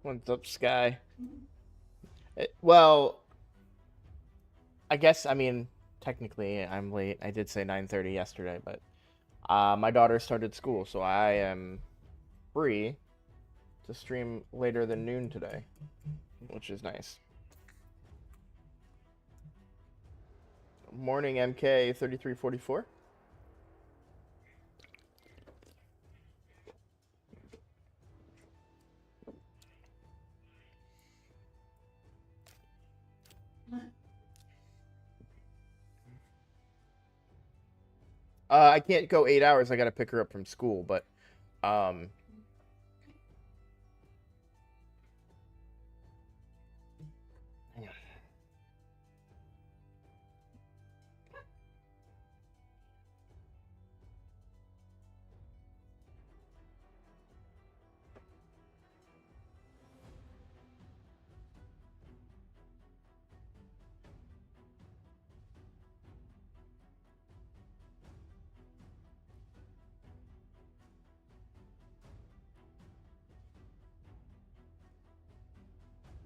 What's up, Sky? Well, I guess technically I'm late. I did say 9:30 yesterday, but my daughter started school, so I am free to stream later than noon today, which is nice. Morning, MK 3344. I can't go 8 hours. I gotta pick her up from school, but um, hang on.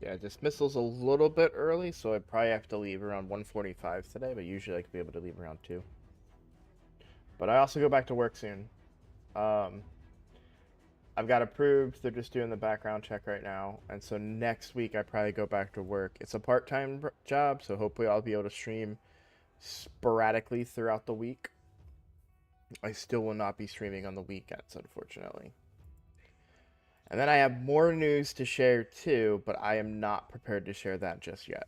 Yeah, dismissal's a little bit early, so I probably have to leave around 1:45 today. But usually I could be able to leave around 2. But I also go back to work soon. Um, I've got approved. They're just doing the background check right now. And so next week, I probably go back to work. It's a part time job, so hopefully, I'll be able to stream sporadically throughout the week. I still will not be streaming on the weekends, unfortunately. And then I have more news to share too, but I am not prepared to share that just yet.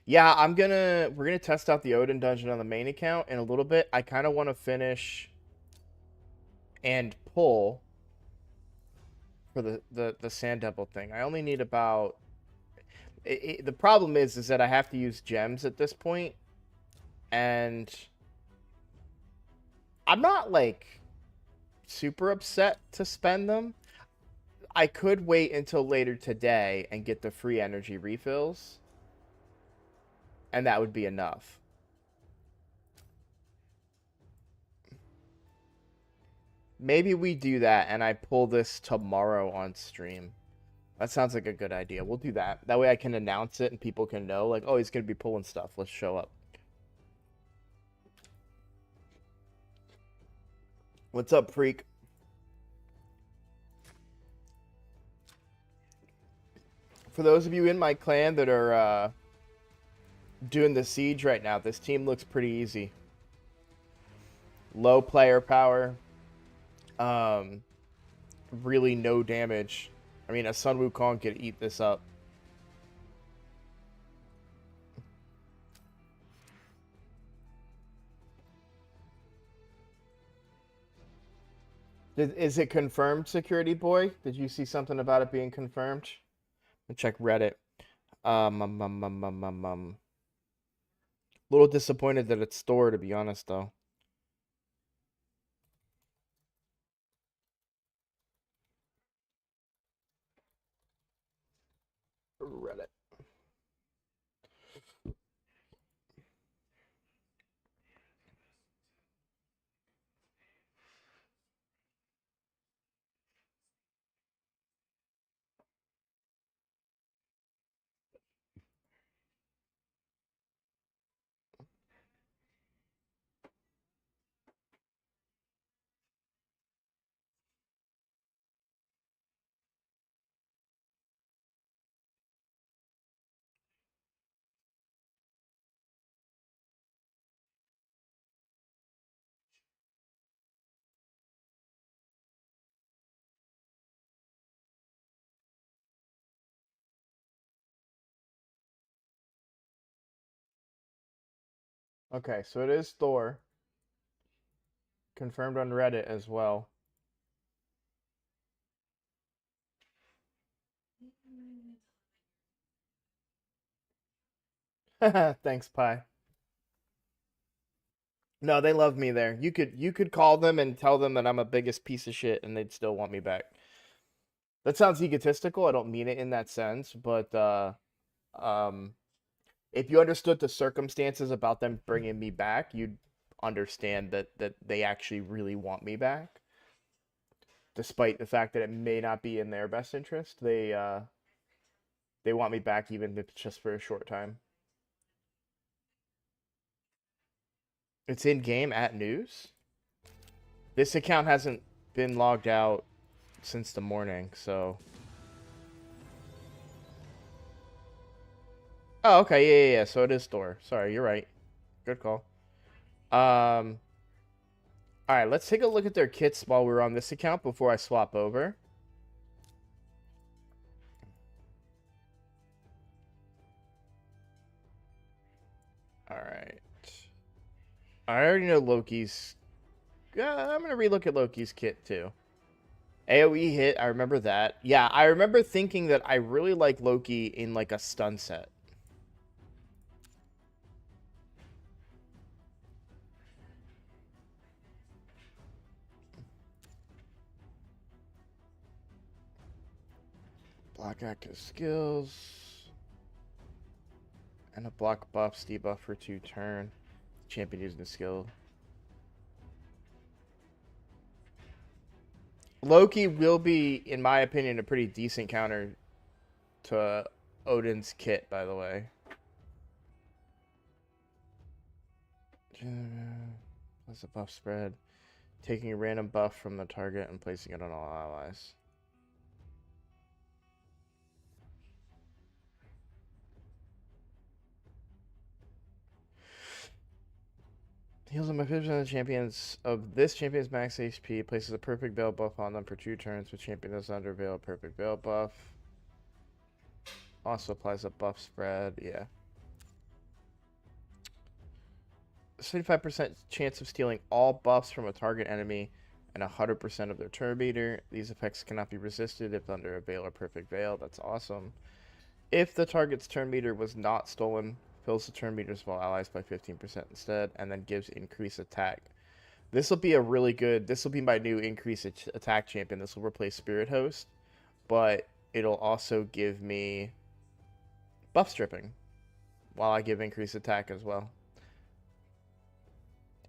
Yeah, we're gonna test out the Odin dungeon on the main account in a little bit. I kind of want to finish and pull for the Sand Devil thing. I only need about the problem is that I have to use gems at this point, and I'm not like super upset to spend them. I could wait until later today and get the free energy refills, and that would be enough. Maybe we do that and I pull this tomorrow on stream. That sounds like a good idea. We'll do that. That way I can announce it and people can know, like, oh, he's going to be pulling stuff. Let's show up. What's up, freak? For those of you in my clan that are doing the siege right now, this team looks pretty easy. Low player power. Um, really no damage. I mean, a Sun Wukong could eat this up. Is it confirmed, Security Boy? Did you see something about it being confirmed? Let me check Reddit. Um, um, um, um, um, um, um. Little disappointed that it's Thor, to be honest, though. Reddit. Okay, so it is Thor. Confirmed on Reddit as well. Thanks, Pi. No, they love me there. You could call them and tell them that I'm a biggest piece of shit and they'd still want me back. That sounds egotistical. I don't mean it in that sense, but um if you understood the circumstances about them bringing me back, you'd understand that they actually really want me back. despite the fact that it may not be in their best interest. They want me back even if it's just for a short time. It's in game at news. This account hasn't been logged out since the morning, so. Oh, okay, yeah. So it is store. Sorry, you're right. Good call. All right, let's take a look at their kits while we're on this account before I swap over. All right. I already know Loki's. I'm gonna relook at Loki's kit too. AoE hit, I remember that. Yeah, I remember thinking that I really like Loki in like a stun set. Block active skills. And a block buffs, debuff for 2 turn. Champion using the skill. Loki will be, in my opinion, a pretty decent counter to Odin's kit, by the way. Plus a buff spread. Taking a random buff from the target and placing it on all allies. Heals on my 50% of the champions of this champion's max HP. Places a perfect veil buff on them for 2 turns. With champion that's under veil, perfect veil buff. Also applies a buff spread. Yeah. 75% chance of stealing all buffs from a target enemy and 100% of their turn meter. These effects cannot be resisted if under a veil or perfect veil. That's awesome. If the target's turn meter was not stolen, fills the turn meters of all allies by 15% instead, and then gives increased attack. This will be a really good. This will be my new increased attack champion. This will replace Spirit Host, but it'll also give me buff stripping while I give increased attack as well.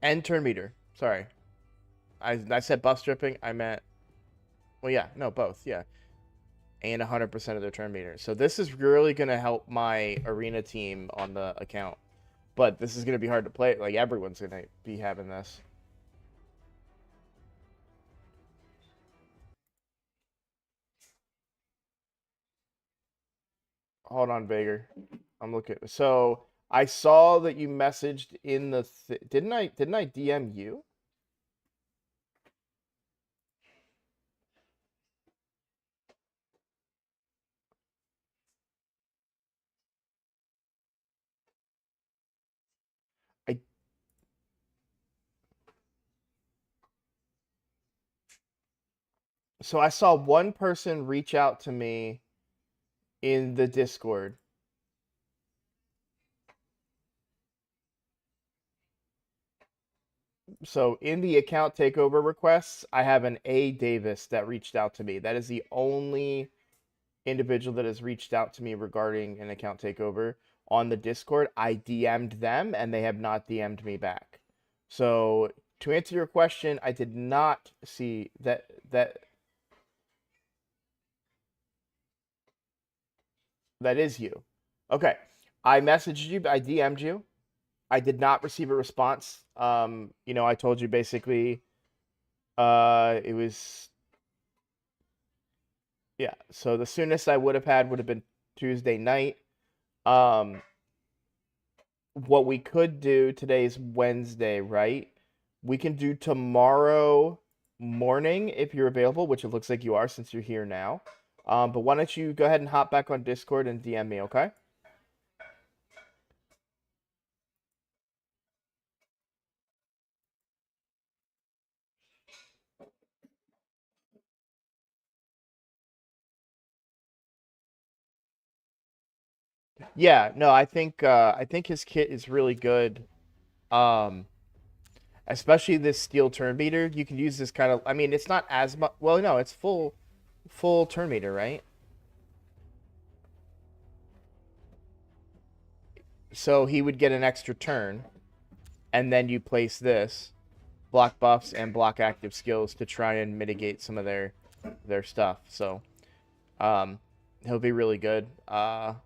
And turn meter. Sorry. I said buff stripping. I meant. Well, yeah. No, both. Yeah. And 100% of their turn meter. So this is really going to help my arena team on the account. But this is going to be hard to play. Like, everyone's going to be having this. Hold on, Vager. I'm looking. So I saw that you messaged in the. Didn't I DM you? So I saw one person reach out to me in the Discord. So in the account takeover requests, I have an A Davis that reached out to me. That is the only individual that has reached out to me regarding an account takeover on the Discord. I DM'd them and they have not DM'd me back. So to answer your question, I did not see that is you. Okay. I messaged you, I DM'd you. I did not receive a response. I told you basically it was yeah, so the soonest I would have been Tuesday night. What we could do, today's Wednesday, right? We can do tomorrow morning if you're available, which it looks like you are since you're here now. But why don't you go ahead and hop back on Discord and DM me, okay? Yeah, no, I think his kit is really good. Especially this steel turn meter. You can use this kind of. I mean, it's not as much. Well, no, it's full turn meter, right? So he would get an extra turn, and then you place this. block buffs and block active skills to try and mitigate some of their stuff. So he'll be really good. And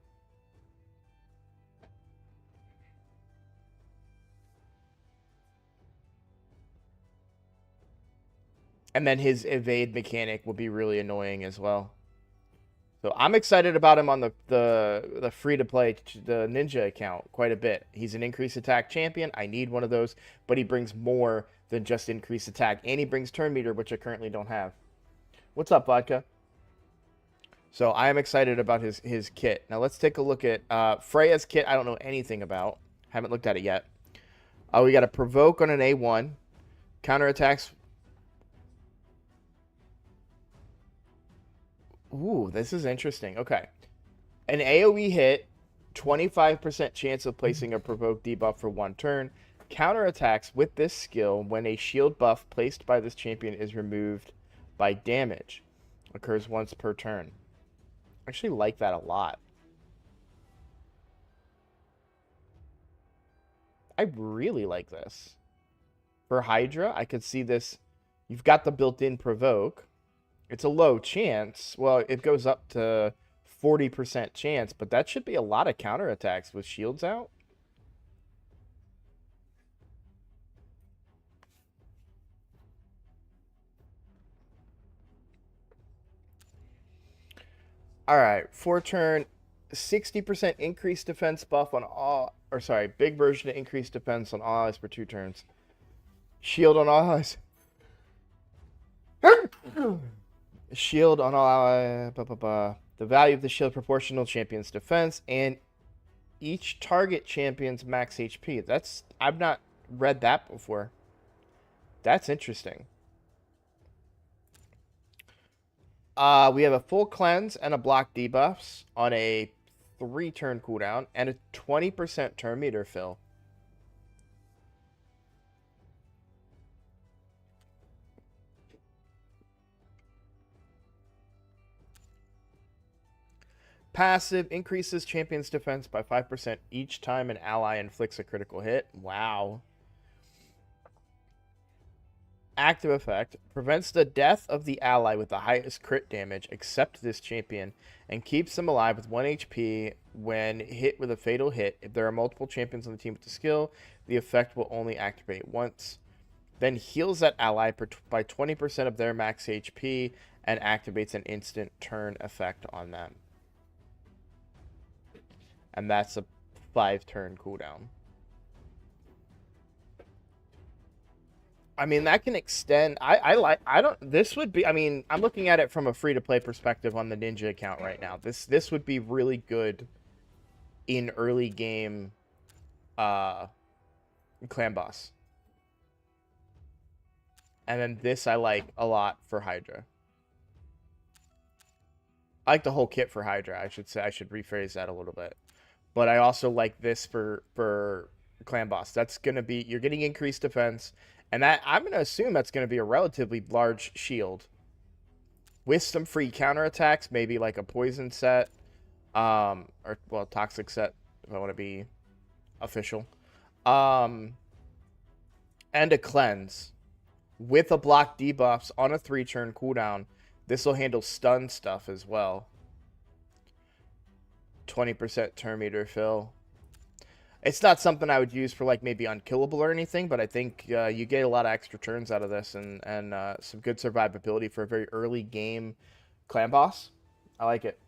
then his evade mechanic will be really annoying as well. So I'm excited about him on the free-to-play, the Ninja account quite a bit. He's an increased attack champion. I need one of those, but he brings more than just increased attack. And he brings turn meter, which I currently don't have. What's up, Vodka? So I am excited about his kit. Now let's take a look at Freya's kit. I don't know anything about. Haven't looked at it yet. We got a Provoke on an A1. Counterattacks. Ooh, this is interesting. Okay. An AoE hit, 25% chance of placing a Provoke debuff for 1 turn. Counterattacks with this skill when a shield buff placed by this champion is removed by damage. Occurs once per turn. I actually like that a lot. I really like this. For Hydra, I could see this. You've got the built-in Provoke. It's a low chance. Well, it goes up to 40% chance, but that should be a lot of counterattacks with shields out. All right, 4-turn, 60% increased defense buff on all, or sorry, big version of increased defense on all allies for 2 turns. Shield on all allies. Shield on all allies. The value of the shield proportional champion's defense and each target champion's max HP. I've not read that before. That's interesting. We have a full cleanse and a block debuffs on a 3-turn cooldown and a 20% turn meter fill. Passive increases champion's defense by 5% each time an ally inflicts a critical hit. Wow. Active effect prevents the death of the ally with the highest crit damage except this champion and keeps them alive with 1 HP when hit with a fatal hit. If there are multiple champions on the team with the skill, the effect will only activate once. Then heals that ally by 20% of their max HP and activates an instant turn effect on them. And that's a 5-turn cooldown. I mean, that can extend. This would be, I mean, I'm looking at it from a free-to-play perspective on the Ninja account right now. This would be really good in early game clan boss. And then this I like a lot for Hydra. I like the whole kit for Hydra, I should say. I should rephrase that a little bit. But I also like this for clan boss. That's going to be, you're getting increased defense. And that I'm going to assume that's going to be a relatively large shield. With some free counterattacks, maybe like a poison set. Or, well, toxic set, if I want to be official. And a cleanse. With a block debuffs on a 3-turn cooldown. This will handle stun stuff as well. 20% turn meter fill. It's not something I would use for like maybe unkillable or anything, but I think you get a lot of extra turns out of this and some good survivability for a very early game clan boss. I like it.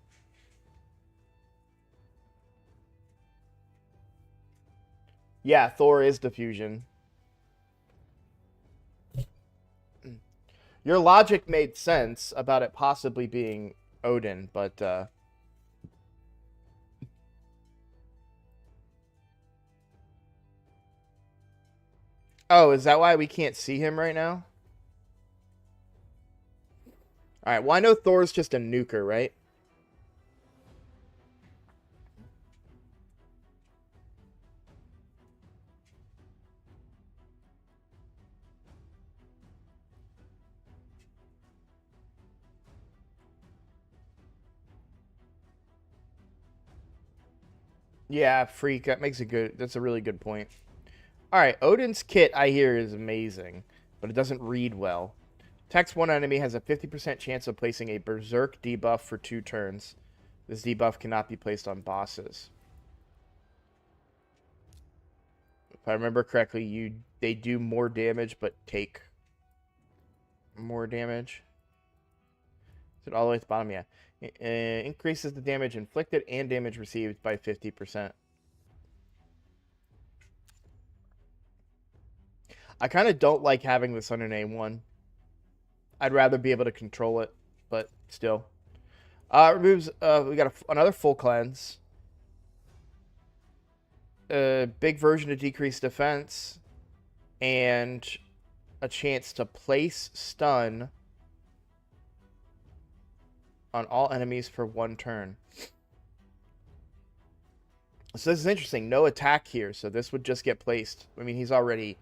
Yeah, Thor is diffusion. Your logic made sense about it possibly being Odin, but oh, is that why we can't see him right now? Alright, well, I know Thor's just a nuker, right? Yeah, freak. That's a really good point. Alright, Odin's kit, I hear, is amazing. but it doesn't read well. Attacks one enemy has a 50% chance of placing a Berserk debuff for 2 turns. This debuff cannot be placed on bosses. If I remember correctly, they do more damage but take more damage. Is it all the way at the bottom? Yeah. Increases the damage inflicted and damage received by 50%. I kind of don't like having this under name 1. I'd rather be able to control it, but still. Removes, we got another full cleanse. Big version to decrease defense. And a chance to place stun on all enemies for 1 turn. So this is interesting. No attack here, so this would just get placed. I mean, he's already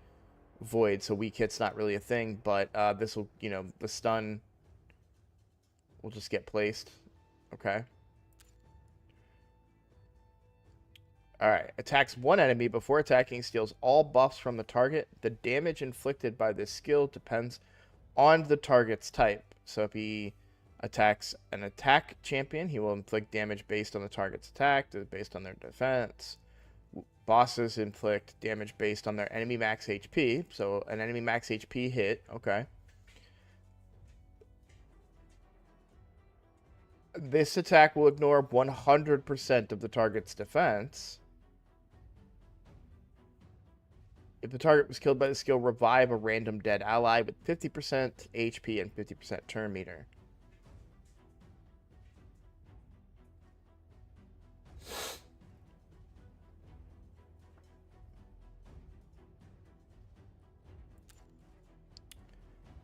void, so weak hit's not really a thing, but this will, the stun will just get placed. Okay. Alright. Attacks 1 enemy before attacking, steals all buffs from the target. The damage inflicted by this skill depends on the target's type. So if he attacks an attack champion, he will inflict damage based on the target's attack, based on their defense. Bosses inflict damage based on their enemy max HP. So an enemy max HP hit. Okay. This attack will ignore 100% of the target's defense. If the target was killed by the skill, revive a random dead ally with 50% HP and 50% turn meter.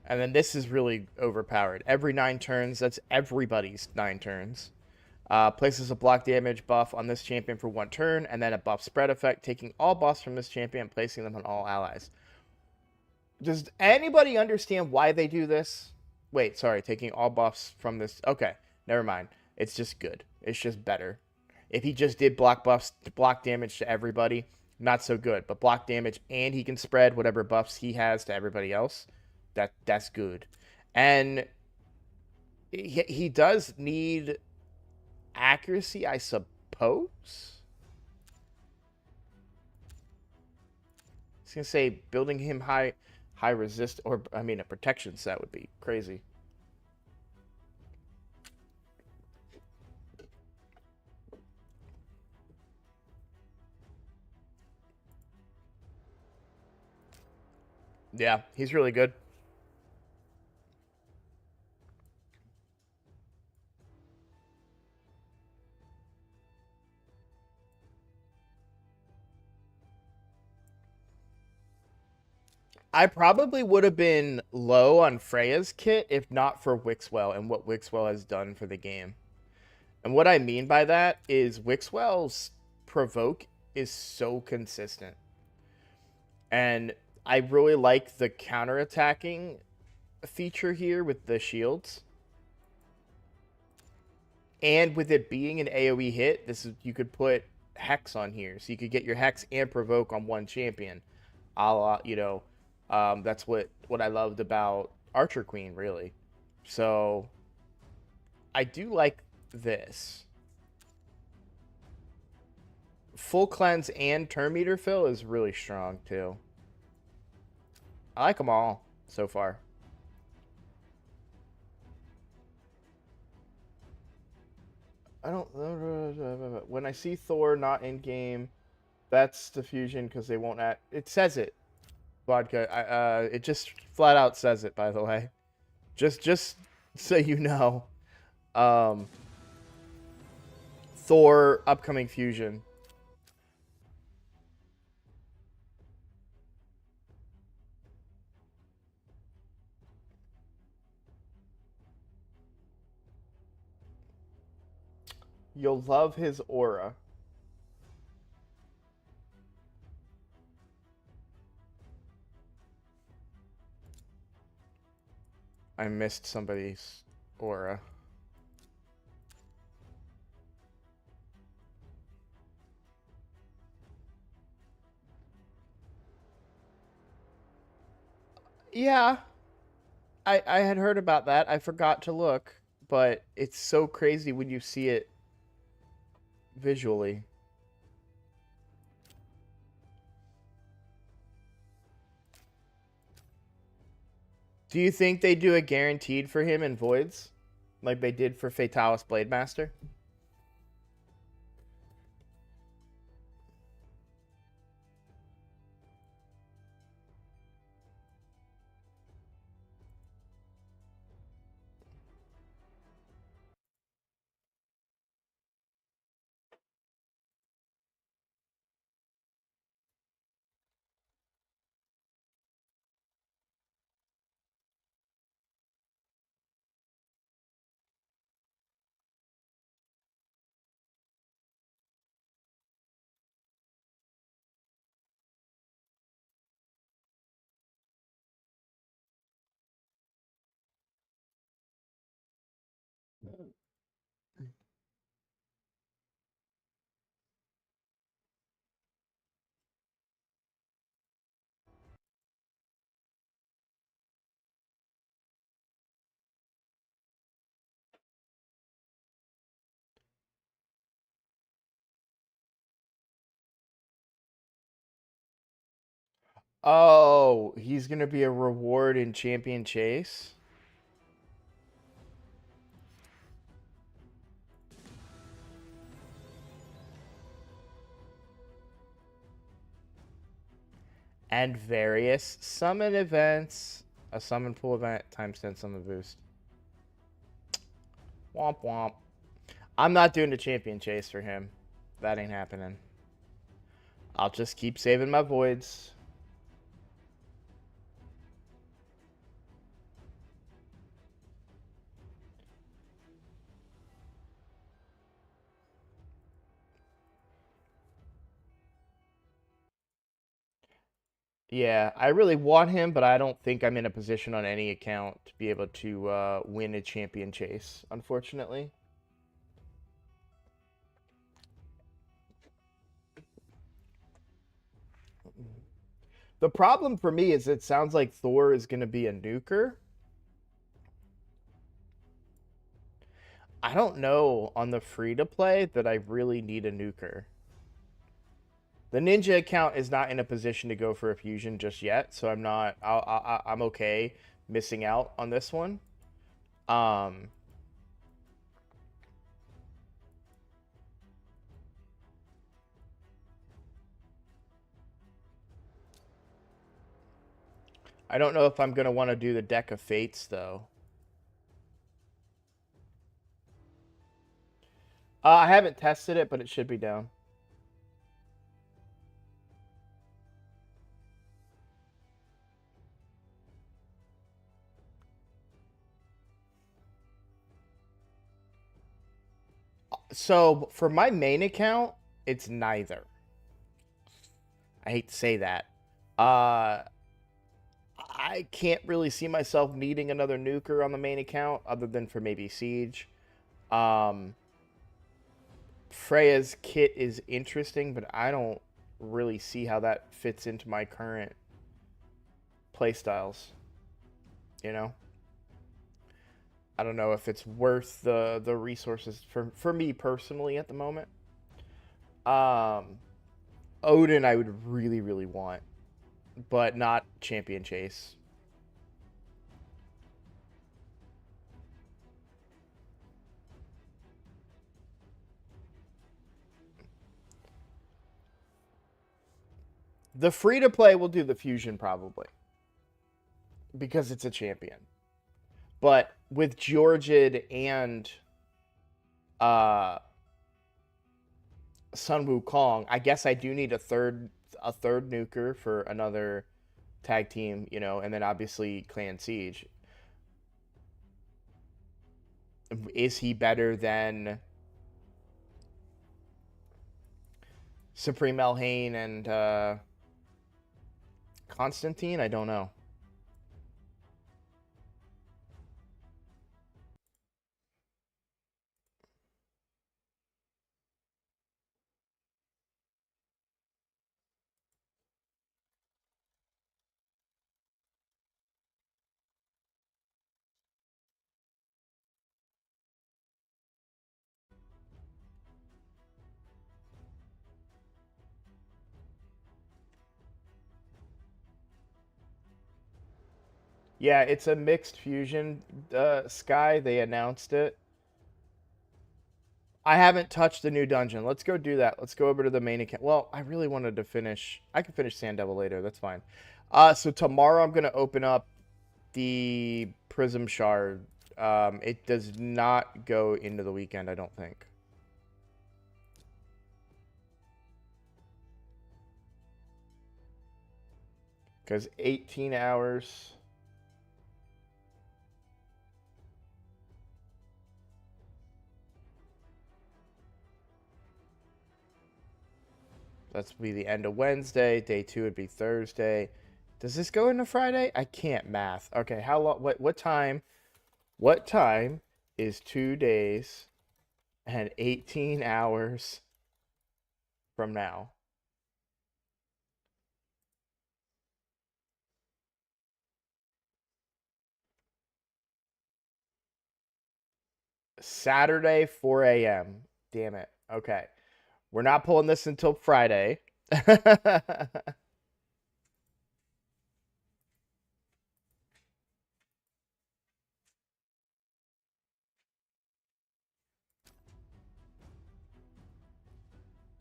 And then this is really overpowered. Every 9 turns, that's everybody's 9 turns. Places a block damage buff on this champion for 1 turn, and then a buff spread effect, taking all buffs from this champion and placing them on all allies. Does anybody understand why they do this? Wait, sorry, taking all buffs from this. Okay, never mind. It's just good. It's just better. If he just did block damage to everybody, not so good. But block damage, and he can spread whatever buffs he has to everybody else. That's good. And he does need accuracy, I suppose. I was gonna say building him high resist, or I mean a protection set would be crazy. Yeah, he's really good. I probably would have been low on Freya's kit if not for Wixwell and what Wixwell has done for the game. And what I mean by that is Wixwell's provoke is so consistent. And I really like the counterattacking feature here with the shields. And with it being an AoE hit, you could put Hex on here. So you could get your Hex and provoke on 1 champion. A la, that's what I loved about Archer Queen, really. So I do like this. Full cleanse and turn meter fill is really strong too. I like them all so far. I don't. When I see Thor not in game, that's diffusion because they won't add. It says it. Vodka. It just flat out says it. By the way, just so you know, Thor upcoming fusion. You'll love his aura. I missed somebody's aura. Yeah, I had heard about that. I forgot to look, but it's so crazy when you see it visually. Do you think they do a guaranteed for him in Voids? Like they did for Fatalis Blademaster? Oh, he's gonna be a reward in Champion Chase? And various summon events. A summon pool event times 10 summon boost. Womp womp. I'm not doing the Champion Chase for him. That ain't happening. I'll just keep saving my voids. Yeah, I really want him, but I don't think I'm in a position on any account to be able to win a Champion Chase, unfortunately. The problem for me is it sounds like Thor is going to be a nuker. I don't know on the free to play that I really need a nuker. The ninja account is not in a position to go for a fusion just yet, so I'm not. I'm okay missing out on this one. Um, I don't know if I'm gonna want to do the deck of fates though. I haven't tested it, but it should be down. So for my main account, it's neither. I hate to say that. Uh, I can't really see myself needing another nuker on the main account other than for maybe Siege. Um, Freya's kit is interesting, but I don't really see how that fits into my current playstyles. You know, I don't know if it's worth the resources for me personally at the moment. Um, Odin, I would really want, but not Champion Chase. The free to play will do the fusion probably because it's a champion. But with Georgid and uh Sun Wukong, I guess I do need a third nuker for another tag team, and then obviously Clan Siege. Is he better than Supreme Elhane and Constantine? I don't know. Yeah, it's a mixed fusion. Sky, they announced it. I haven't touched the new dungeon. Let's go do that. Let's go over to the main account. Well, I really wanted to finish. I can finish Sand Devil later. That's fine. So tomorrow I'm gonna open up the Prism Shard. It does not go into the weekend, I don't think. Because 18 hours. That's be the end of Wednesday. Day 2 would be Thursday. Does this go into Friday? I can't math. Okay, how long? What time? What time is 2 days and 18 hours from now? Saturday, 4 a.m. Damn it. Okay. We're not pulling this until Friday.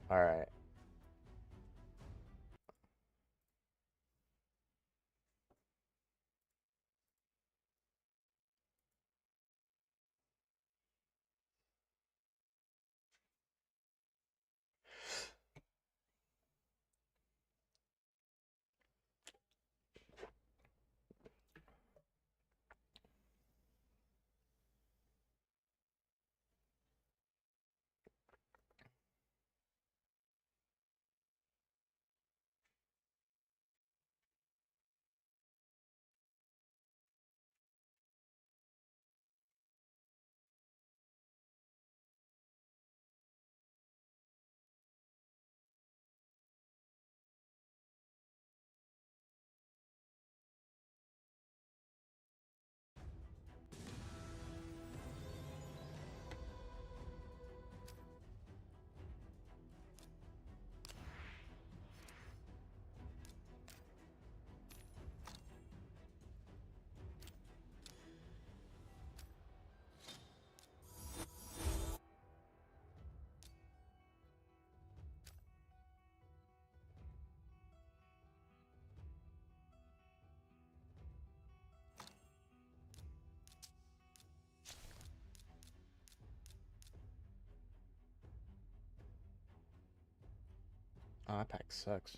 All right. Oh, that pack sucks.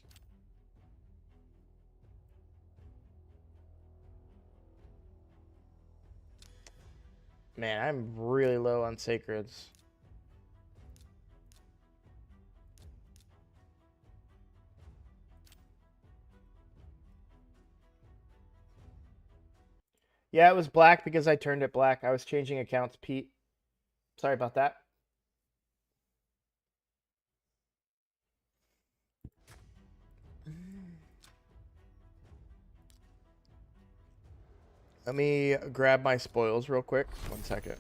Man, I'm really low on sacreds. Yeah, it was black because I turned it black. I was changing accounts, Pete. Sorry about that. Let me grab my spoils real quick. 1 second.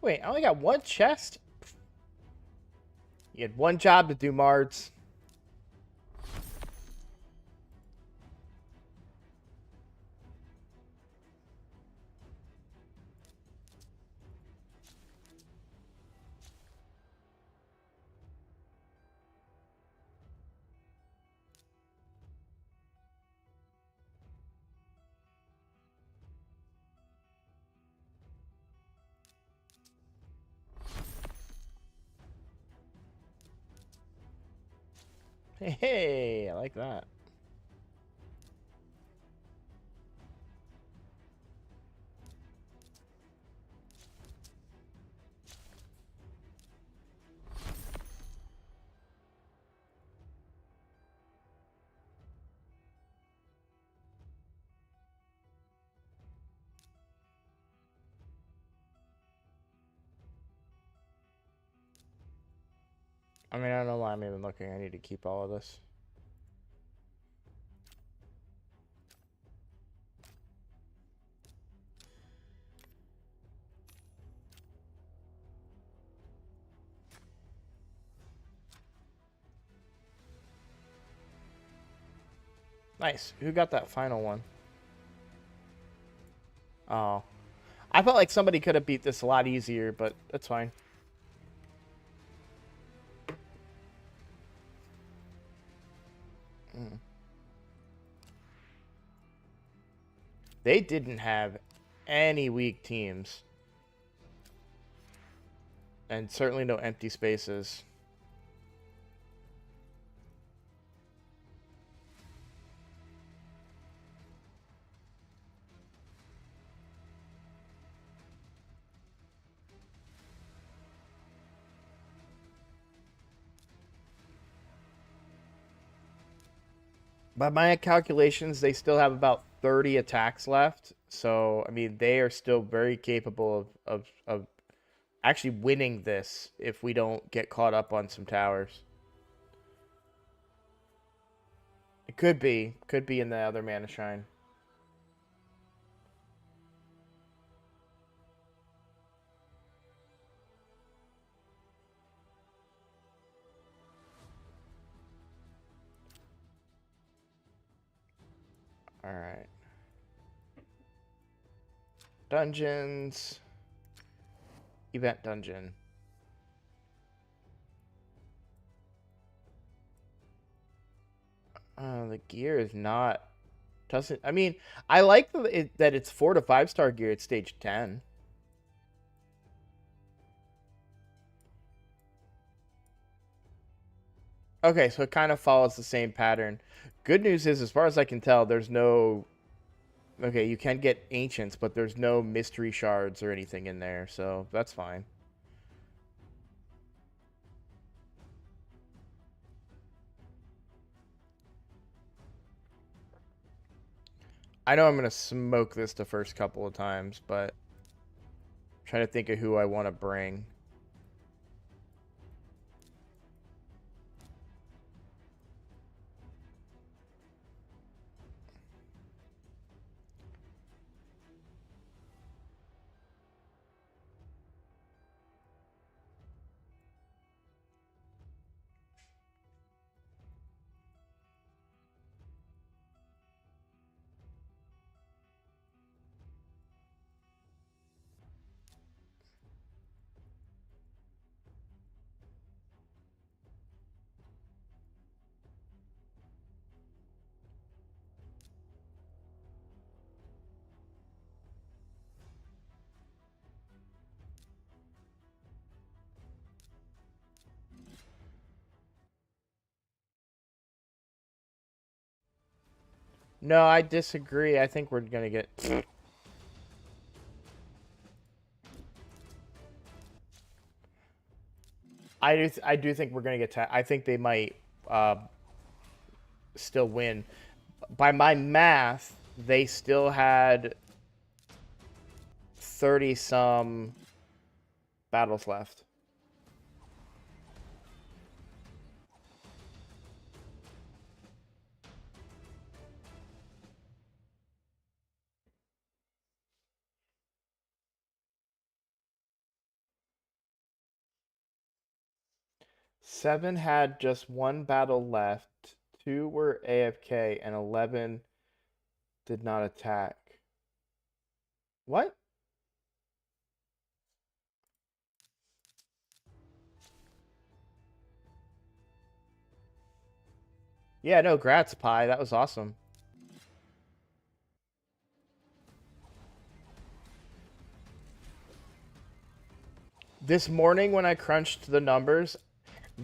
Wait, I only got one chest? You had one job to do, Mards. Hey, I like that. I mean, I don't know why I'm even looking. I need to keep all of this. Nice. Who got that final one? Oh. I felt like somebody could have beat this a lot easier, but that's fine. Mm. They didn't have any weak teams. And certainly no empty spaces. By my calculations, they still have about 30 attacks left. So, I mean, they are still very capable of actually winning this if we don't get caught up on some towers. It could be. Could be in the other Mana Shrine. Alright. Dungeons. Event dungeon. The gear is not... Doesn't... I mean, I like that it's 4 to 5 star gear at stage 10. Okay, so it kind of follows the same pattern. Good news is, as far as I can tell, there's no... Okay, you can get ancients, but there's no mystery shards or anything in there, so that's fine. I know I'm going to smoke this the first couple of times, but I'm trying to think of who I want to bring. No, I disagree. I think we're going to get... I do think we're going to get... I think they might still win. By my math, they still had 30-some battles left. Seven had just one battle left. 2 were AFK, and 11 did not attack. What? Yeah, no, grats, Pi. That was awesome. This morning when I crunched the numbers,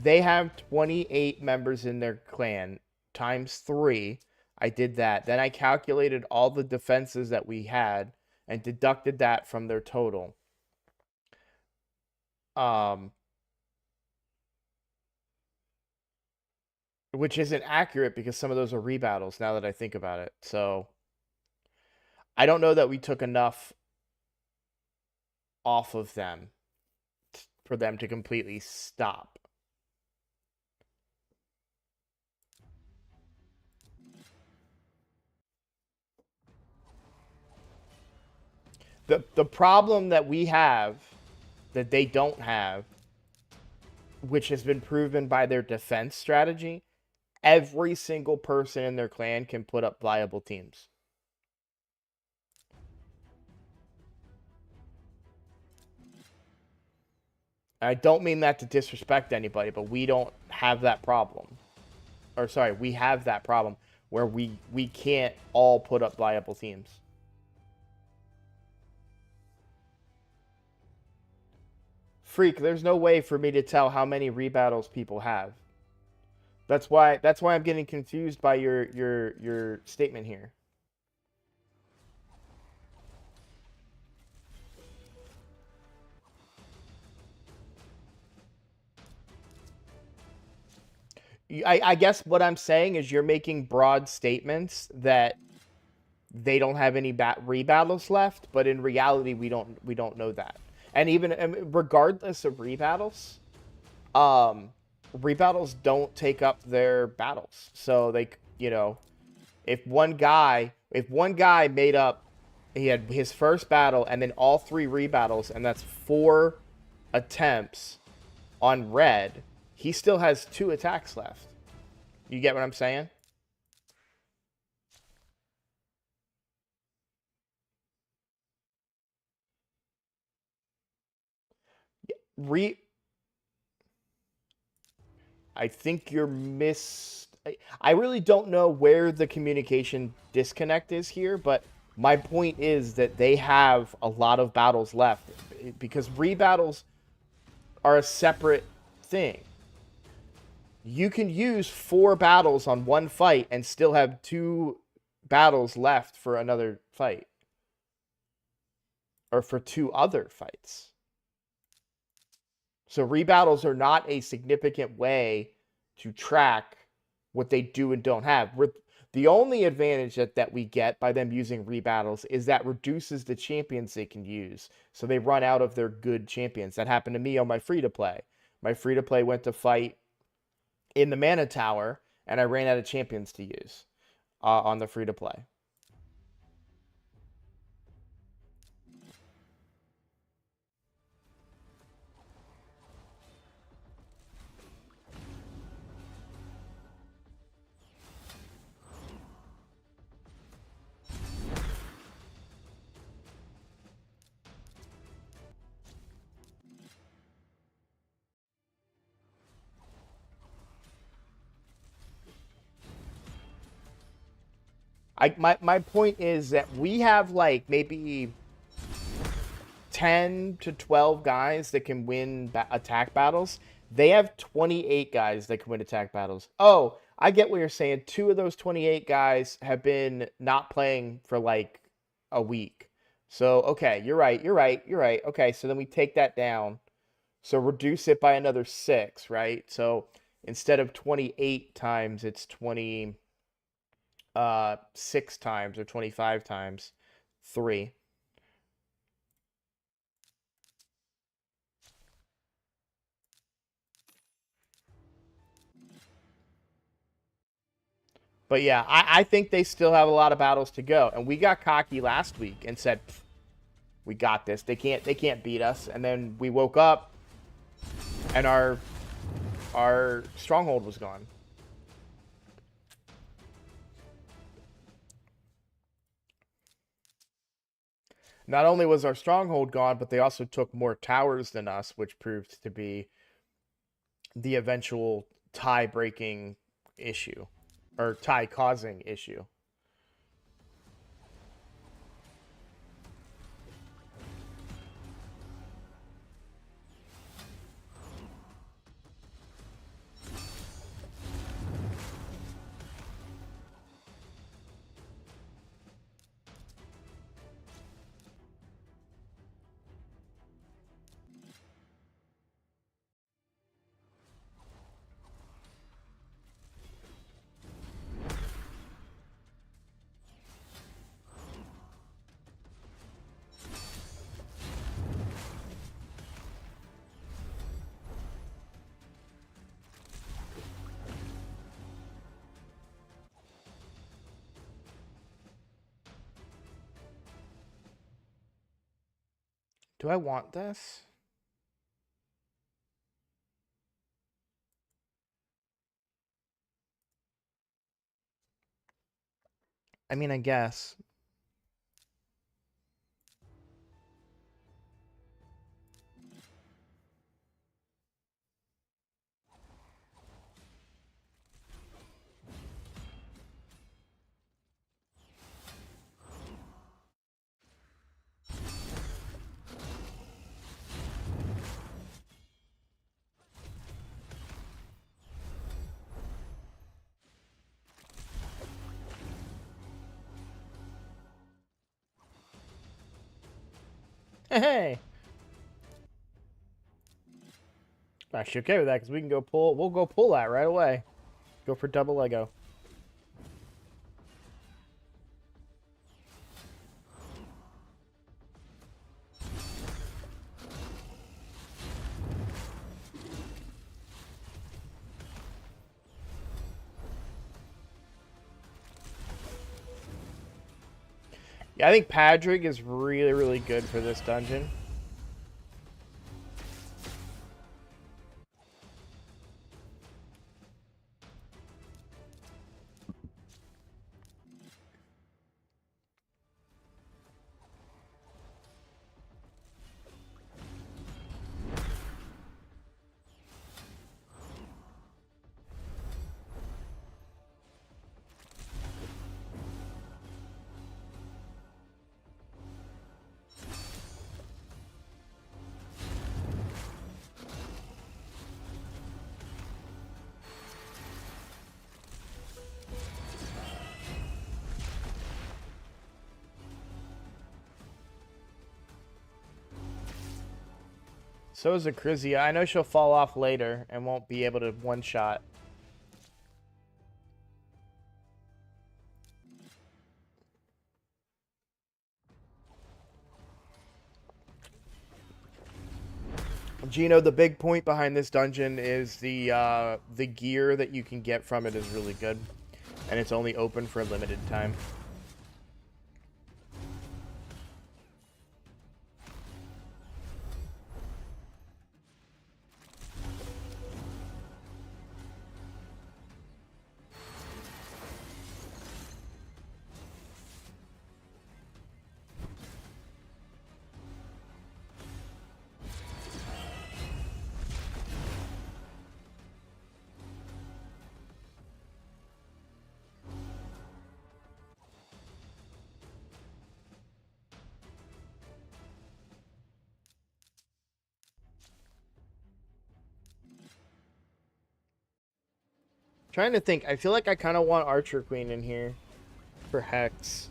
they have 28 members in their clan times 3. I did that. Then I calculated all the defenses that we had and deducted that from their total. Which isn't accurate because some of those are rebattles now that I think about it. So I don't know that we took enough off of them for them to completely stop. The problem that we have that they don't have, which has been proven by their defense strategy, every single person in their clan can put up viable teams. I don't mean that to disrespect anybody, but we don't have that problem. Or sorry, we have that problem where we can't all put up viable teams. Freak, there's no way for me to tell how many rebattles people have. That's why I'm getting confused by your statement here. I guess what I'm saying is you're making broad statements that they don't have any rebattles left, but in reality we don't know that. And even regardless of rebattles, rebattles don't take up their battles. So they, if one guy made up, he had his first battle and then all 3 rebattles, and that's 4 attempts on red, he still has 2 attacks left. You get what I'm saying? I think you're I really don't know where the communication disconnect is here, but my point is that they have a lot of battles left because rebattles are a separate thing. You can use 4 battles on one fight and still have 2 battles left for another fight. Or for 2 other fights. So rebattles are not a significant way to track what they do and don't have. The only advantage that we get by them using rebattles is that reduces the champions they can use. So they run out of their good champions. That happened to me on my free-to-play. My free-to-play went to fight in the Mana Tower, and I ran out of champions to use on the free-to-play. My point is that we have like maybe 10 to 12 guys that can win attack battles. They have 28 guys that can win attack battles. Oh, I get what you're saying. 2 of those 28 guys have been not playing for like a week. So, okay, you're right. Okay, so then we take that down. So reduce it by another 6, right? So instead of 28 times, it's 6 times or 25 times 3. But yeah, I think they still have a lot of battles to go. And we got cocky last week and said, we got this. They can't beat us. And then we woke up and our stronghold was gone. Not only was our stronghold gone, but they also took more towers than us, which proved to be the eventual tie-breaking issue. Or tie-causing issue. Do I want this? I mean, I guess. Hey! I'm actually okay with that because we can go pull. We'll go pull that right away. Go for double Lego. Yeah, I think Padrig is really, really good for this dungeon. So is Acrizia. I know she'll fall off later and won't be able to one-shot. Gino, the big point behind this dungeon is the gear that you can get from it is really good, and it's only open for a limited time. Trying to think. I feel like I kind of want Archer Queen in here for Hex.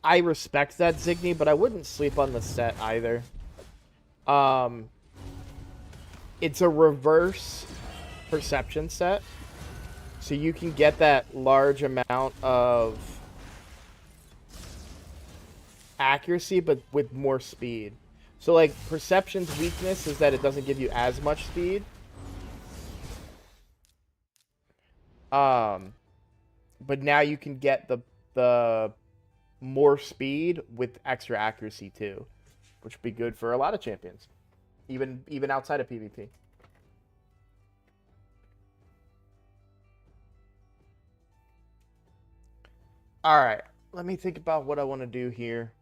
I respect that, Zigny, but I wouldn't sleep on the set either. Um, it's a reverse perception set, so you can get that large amount of accuracy, but with more speed. So, like, perception's weakness is that it doesn't give you as much speed. But now you can get the more speed with extra accuracy too, which would be good for a lot of champions, even outside of PvP. All right, let me think about what I want to do here.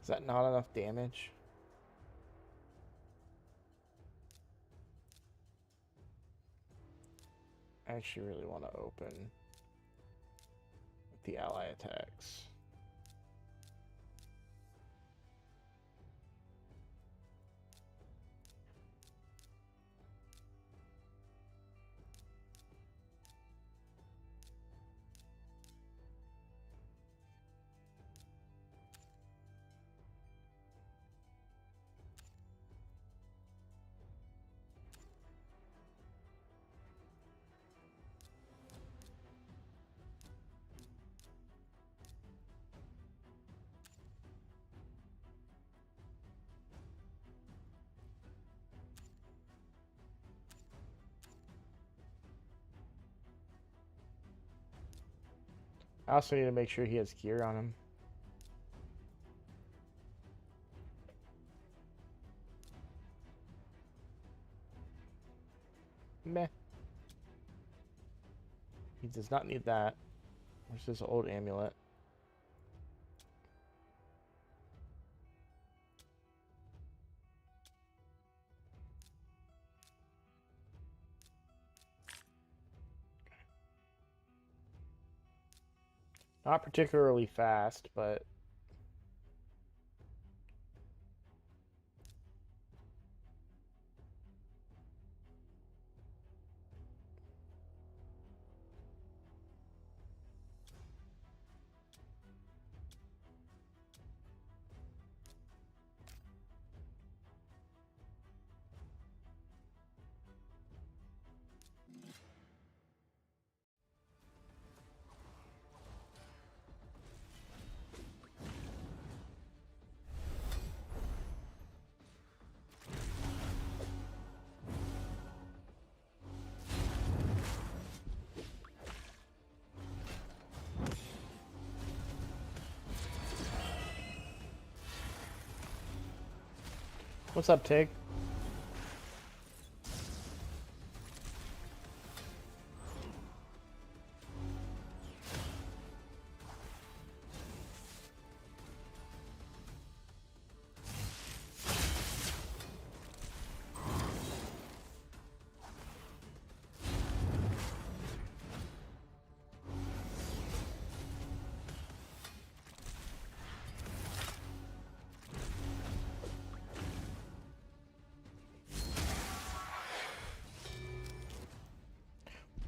Is that not enough damage? I actually really want to open the ally attacks. I also need to make sure he has gear on him. Meh. He does not need that. Where's his old amulet? Not particularly fast, but what's up, Tig?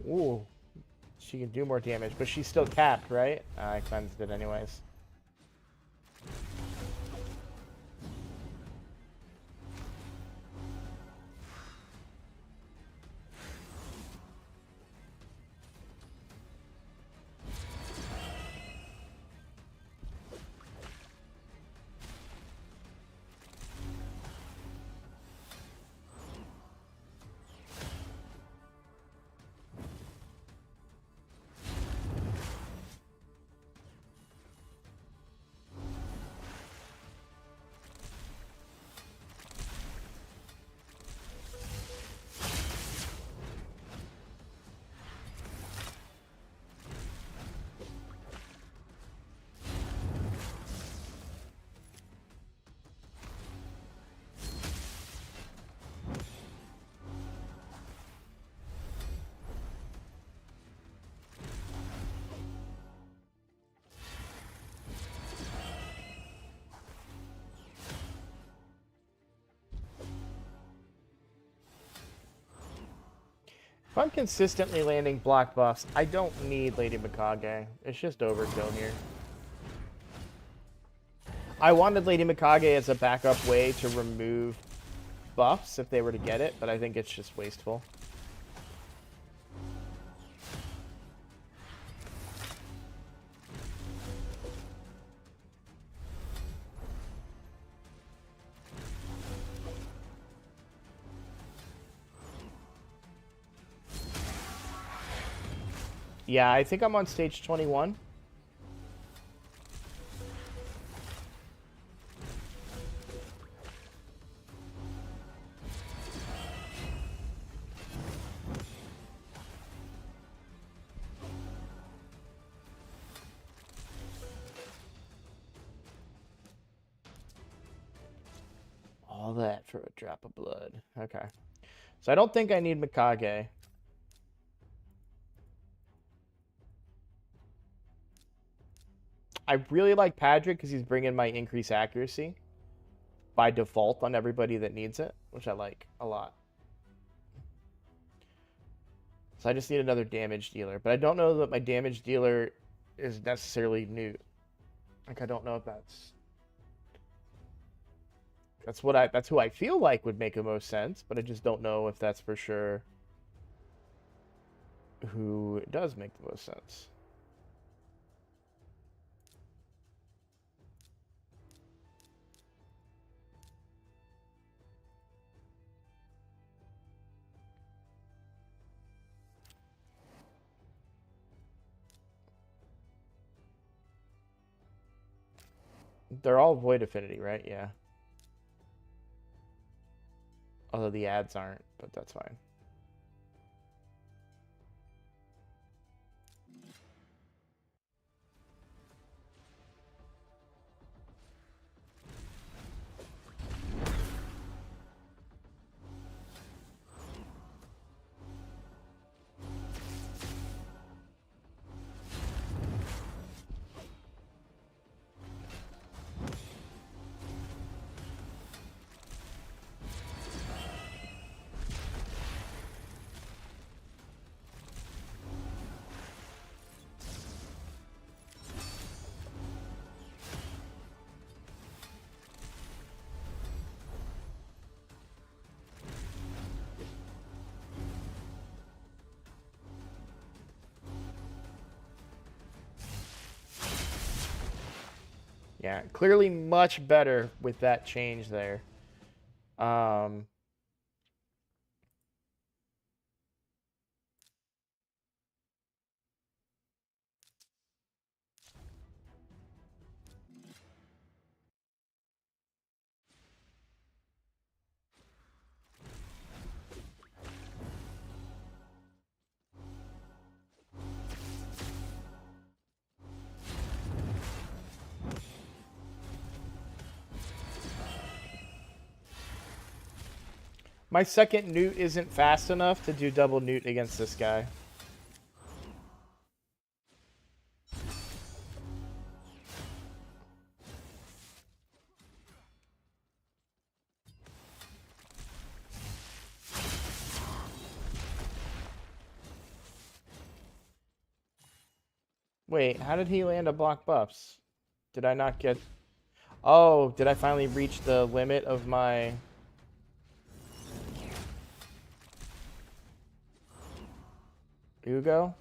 Ooh. She can do more damage, but she's still capped, right? I cleansed it anyways. If I'm consistently landing block buffs, I don't need Lady Mikage. It's just overkill here. I wanted Lady Mikage as a backup way to remove buffs if they were to get it, but I think it's just wasteful. Yeah, I think I'm on stage 21. that for a drop of blood. Okay. So I don't think I need Mikage. I really like Padric because he's bringing my increased accuracy by default on everybody that needs it, which I like a lot. So I just need another damage dealer. But I don't know that my damage dealer is necessarily Newt. Like, I don't know if that's who I feel like would make the most sense, but I just don't know if that's for sure who does make the most sense. They're all Void Affinity, right? Yeah. Although the ads aren't, but that's fine. Yeah, clearly much better with that change there. My second Newt isn't fast enough to do double Newt against this guy. Wait, how did he land a block buffs? Did I not get... Oh, did I finally reach the limit of my... Ugo?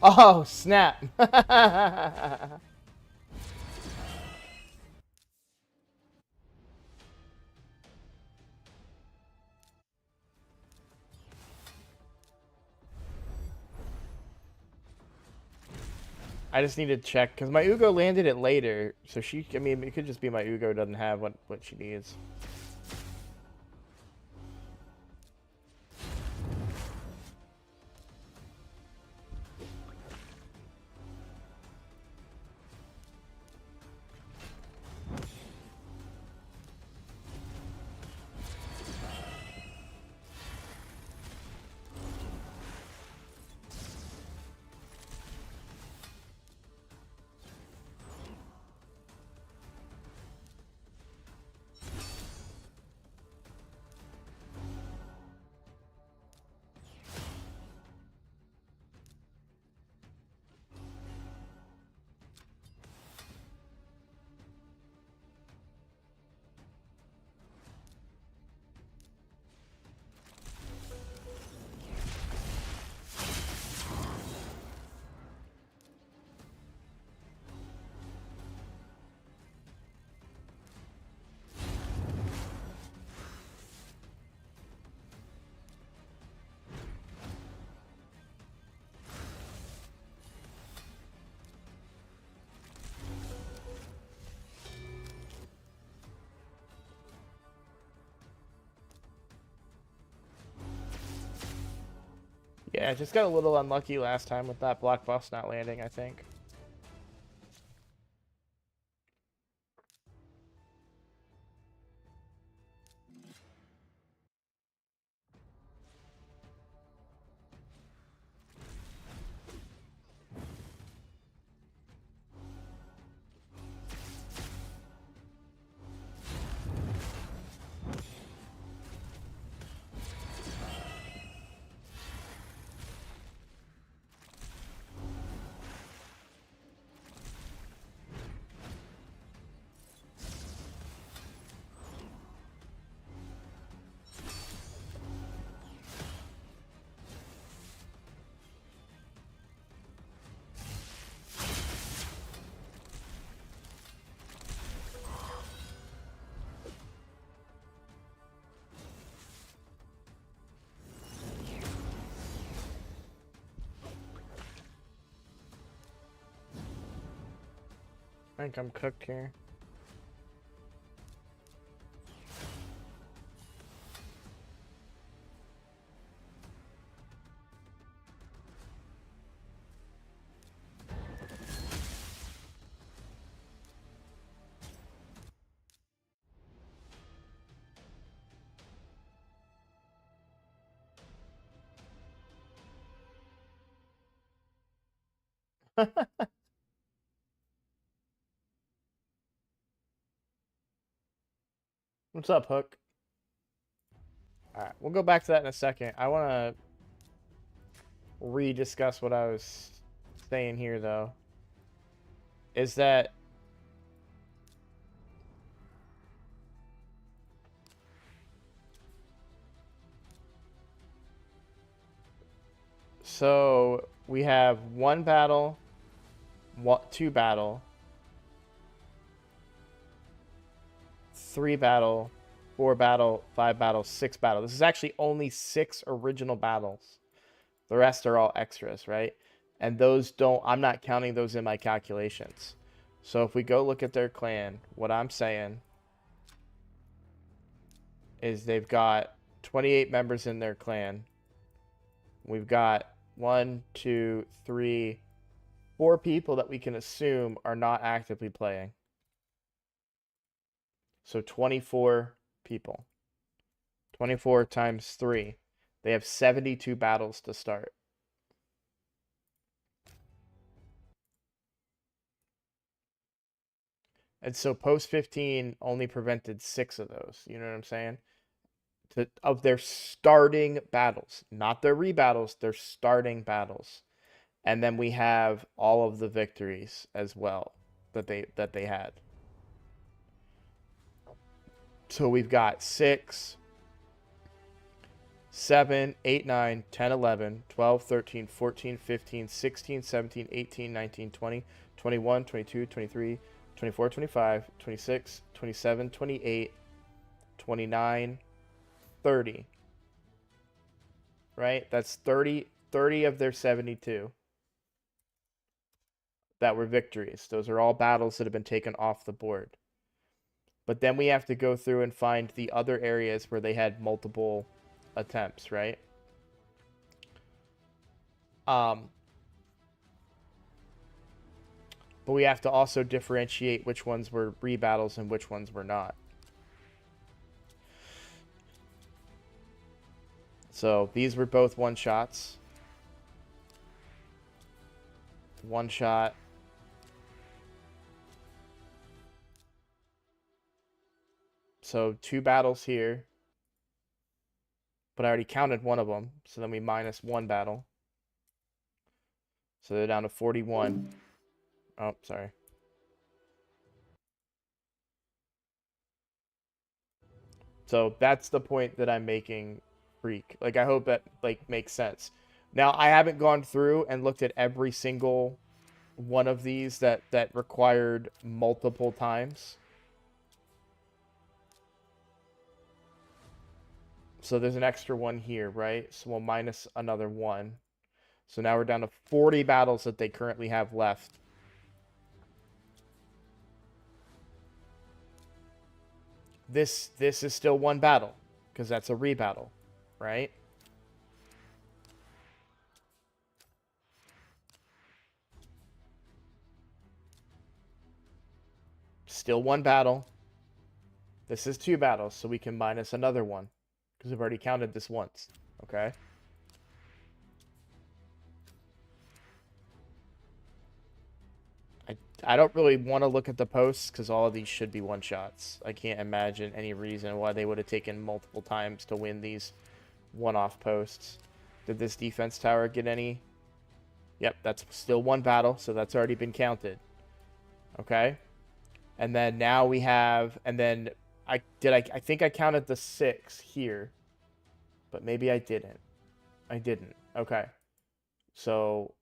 Oh, snap. I just need to check, because my Ugo landed it later, so she, I mean, it could just be my Ugo doesn't have what she needs. Yeah, I just got a little unlucky last time with that block bus not landing, I think. I think I'm cooked here. What's up, Hook? Alright, we'll go back to that in a second. I want to rediscuss what I was saying here, though. Is that... So, we have 1 battle, 2 battle, 3 battle, 4 battle, 5 battle, 6 battle. This is actually only 6 original battles. The rest are all extras, right? And those don't, I'm not counting those in my calculations. So if we go look at their clan, what I'm saying is they've got 28 members in their clan. We've got 1, 2, 3, 4 people that we can assume are not actively playing. So 24 people. 24 times 3. They have 72 battles to start. And so post 15 only prevented 6 of those. You know what I'm saying? Of their starting battles, not their rebattles, their starting battles. And then we have all of the victories as well that they had. So we've got 6, 7, 8, 9, 10, 11, 12, 13, 14, 15, 16, 17, 18, 19, 20, 21, 22, 23, 24, 25, 26, 27, 28, 29, 30. Right? That's 30 of their 72 that were victories. Those are all battles that have been taken off the board. But then we have to go through and find the other areas where they had multiple attempts, right? But we have to also differentiate which ones were rebattles and which ones were not. So these were both one-shots. One shot. So 2 battles here. But I already counted one of them. So then we minus 1 battle. So they're down to 41. Oh, sorry. So that's the point that I'm making, Freak. Like, I hope that, like, makes sense. Now, I haven't gone through and looked at every single one of these that required multiple times. So there's an extra 1 here, right? So we'll minus another 1. So now we're down to 40 battles that they currently have left. This is still 1 battle because that's a rebattle, right? still one battle. This is 2 battles, so we can minus another one. Because we've already counted this once. Okay? I don't really want to look at the posts because all of these should be one-shots. I can't imagine any reason why they would have taken multiple times to win these one-off posts. Did this defense tower get any? Yep, that's still one battle, so that's already been counted. Okay? And then now we have, and then I think I counted the 6 here, but maybe I didn't. I didn't. Okay. So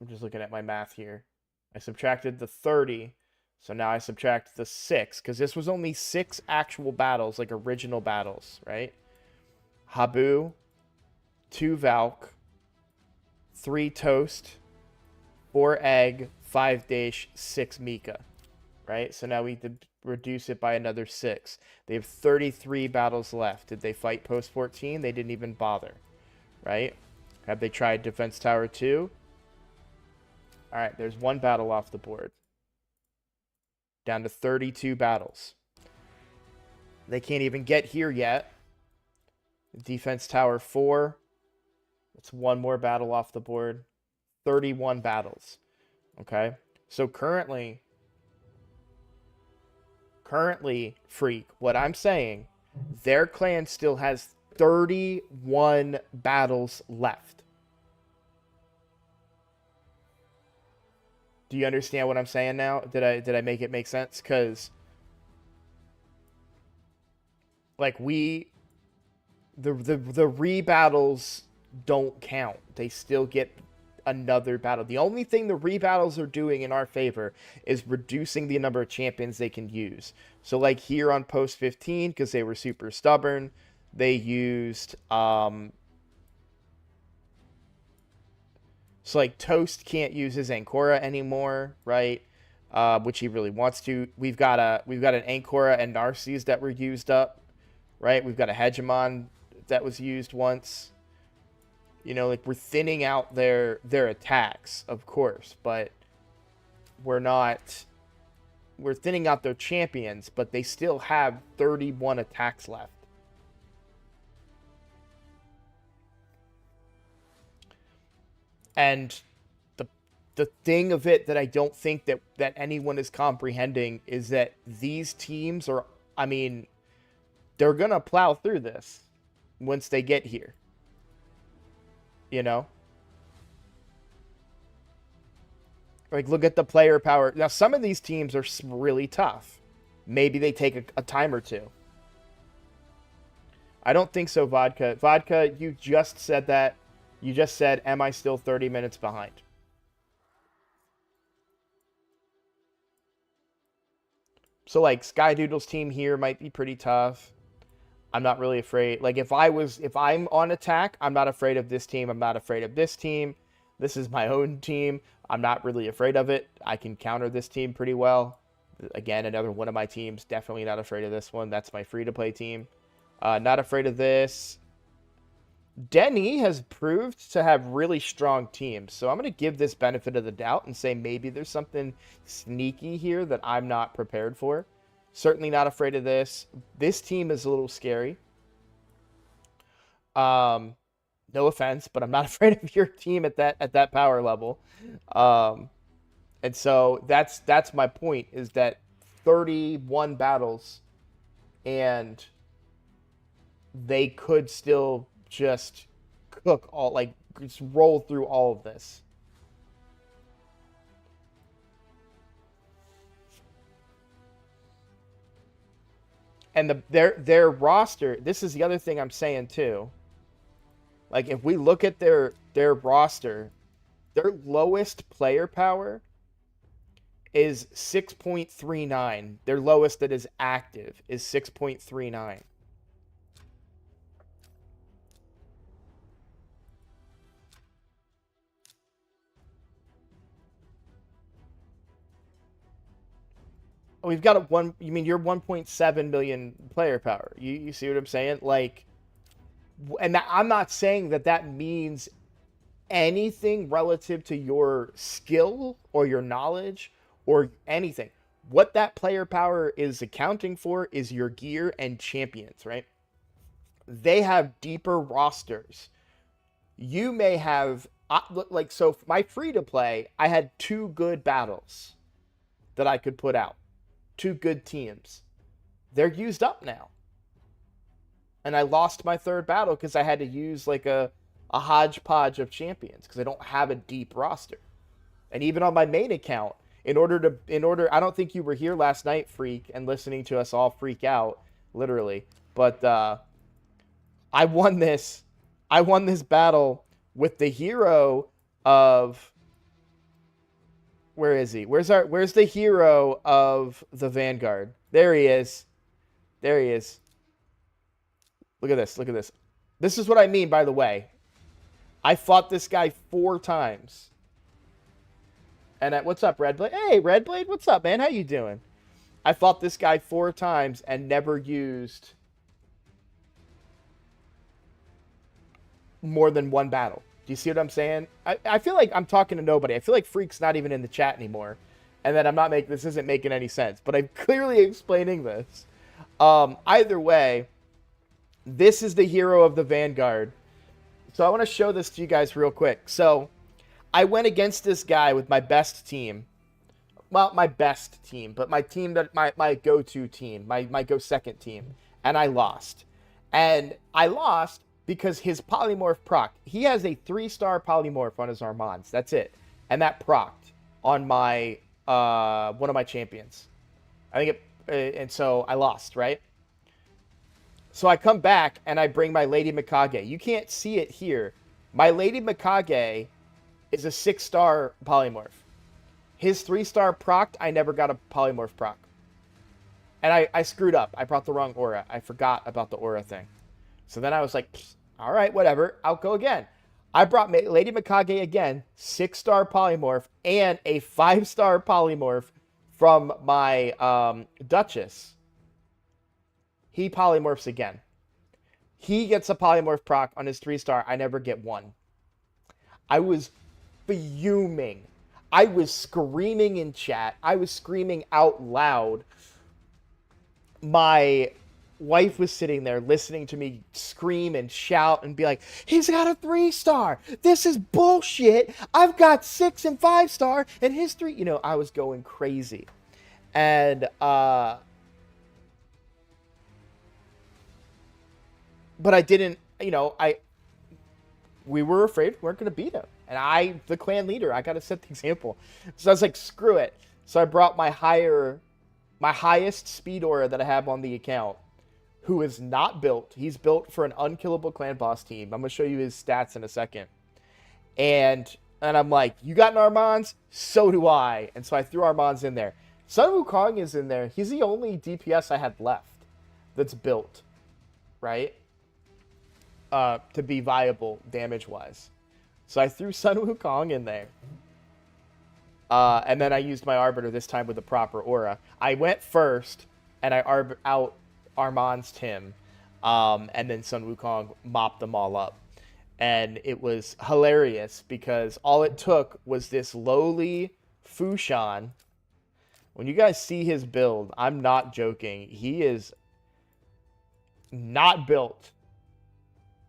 I'm just looking at my math here. I subtracted the 30, so now I subtract the 6, because this was only 6 actual battles, like original battles, right? Habu, 2 Valk, 3 Toast, 4 Egg, 5 Dash, 6 Mika, right? So now we did reduce it by another 6. They have 33 battles left. Did they fight post 14? They didn't even bother, right? Have they tried Defense Tower 2? All right, there's 1 battle off the board. Down to 32 battles. They can't even get here yet. Defense Tower 4. That's 1 more battle off the board. 31 battles. Okay? So currently, Freak, what I'm saying, their clan still has 31 battles left. Do you understand what I'm saying now? Did I make it make sense? Because like the rebattles don't count. They still get another battle. The only thing the rebattles are doing in our favor is reducing the number of champions they can use. So like here on post 15, because they were super stubborn, they used so like Toast can't use his Ancora anymore, right? Which he really wants to. We've got an Ancora and Narses that were used up, right? We've got a Hegemon that was used once. You know, like we're thinning out their attacks, of course, but we're thinning out their champions, but they still have 31 attacks left. And the thing of it that I don't think that anyone is comprehending is that these teams are, I mean, they're going to plow through this once they get here. You know? Like, look at the player power. Now, some of these teams are really tough. Maybe they take a time or two. I don't think so, Vodka. Vodka, you just said that. You just said, am I still 30 minutes behind? So, like, Skydoodle's team here might be pretty tough. I'm not really afraid. Like, if I'm on attack, I'm not afraid of this team. I'm not afraid of this team. This is my own team. I'm not really afraid of it. I can counter this team pretty well. Again, another one of my teams. Definitely not afraid of this one. That's my free-to-play team. Not afraid of this. Denny has proved to have really strong teams. So I'm going to give this benefit of the doubt and say maybe there's something sneaky here that I'm not prepared for. Certainly not afraid of this. This team is a little scary. No offense, but I'm not afraid of your team at that power level. And so that's my point, is that 31 battles and they could still just cook all, like, just roll through all of this. And their roster, this is the other thing I'm saying too. Like, if we look at their roster, their lowest player power is 6.39. Their lowest that is active is 6.39. We've got you mean you're 1.7 million player power. You see what I'm saying? Like, and I'm not saying that means anything relative to your skill or your knowledge or anything. What that player power is accounting for is your gear and champions, right? They have deeper rosters. You may have, like, so my free to play, I had 2 good battles that I could put out, 2 good teams. They're used up now. And I lost my 3rd battle because I had to use like a hodgepodge of champions because I don't have a deep roster. And even on my main account, I don't think you were here last night, Freak, and listening to us all freak out, literally. But I won this battle with the hero of, where is he? Where's the hero of the Vanguard? There he is. Look at this. This is what I mean, by the way. I fought this guy 4 times. And what's up, Redblade? Hey, Redblade, what's up, man? How you doing? I fought this guy 4 times and never used more than 1 battle. Do you see what I'm saying? I feel like I'm talking to nobody. I feel like Freak's not even in the chat anymore. And that this isn't making any sense. But I'm clearly explaining this. Either way, this is the hero of the Vanguard. So I want to show this to you guys real quick. So I went against this guy with my best team. Well, my best team, but my team that my go-to team, my go second team. And I lost. And I lost because his polymorph proc. He has a 3-star polymorph on his Armands. That's it. And that procced on my one of my champions. I think and so I lost, right? So I come back and I bring my Lady Mikage. You can't see it here. My Lady Mikage is a 6-star polymorph. His 3-star proc, I never got a polymorph proc. And I screwed up. I brought the wrong aura. I forgot about the aura thing. So then I was like, all right, whatever. I'll go again. I brought Lady Mikage again, 6-star polymorph, and a 5-star polymorph from my Duchess. He polymorphs again. He gets a polymorph proc on his 3-star. I never get 1. I was fuming. I was screaming in chat. I was screaming out loud. My wife was sitting there listening to me scream and shout and be like, he's got a 3-star. This is bullshit. I've got 6 and 5-star and his 3. You know, I was going crazy. And, but I didn't, you know, we were afraid we weren't going to beat him. And the clan leader, I got to set the example. So I was like, screw it. So I brought my highest speed aura that I have on the account, who is not built. He's built for an unkillable clan boss team. I'm going to show you his stats in a second. And I'm like, you got an Armands? So do I. And so I threw Armands in there. Sun Wukong is in there. He's the only DPS I had left that's built, right? To be viable damage-wise. So I threw Sun Wukong in there. And then I used my Arbiter this time with the proper aura. I went first, and I out Armands'd him. And then Sun Wukong mopped them all up. And it was hilarious because all it took was this lowly Fushan. When you guys see his build, I'm not joking. He is not built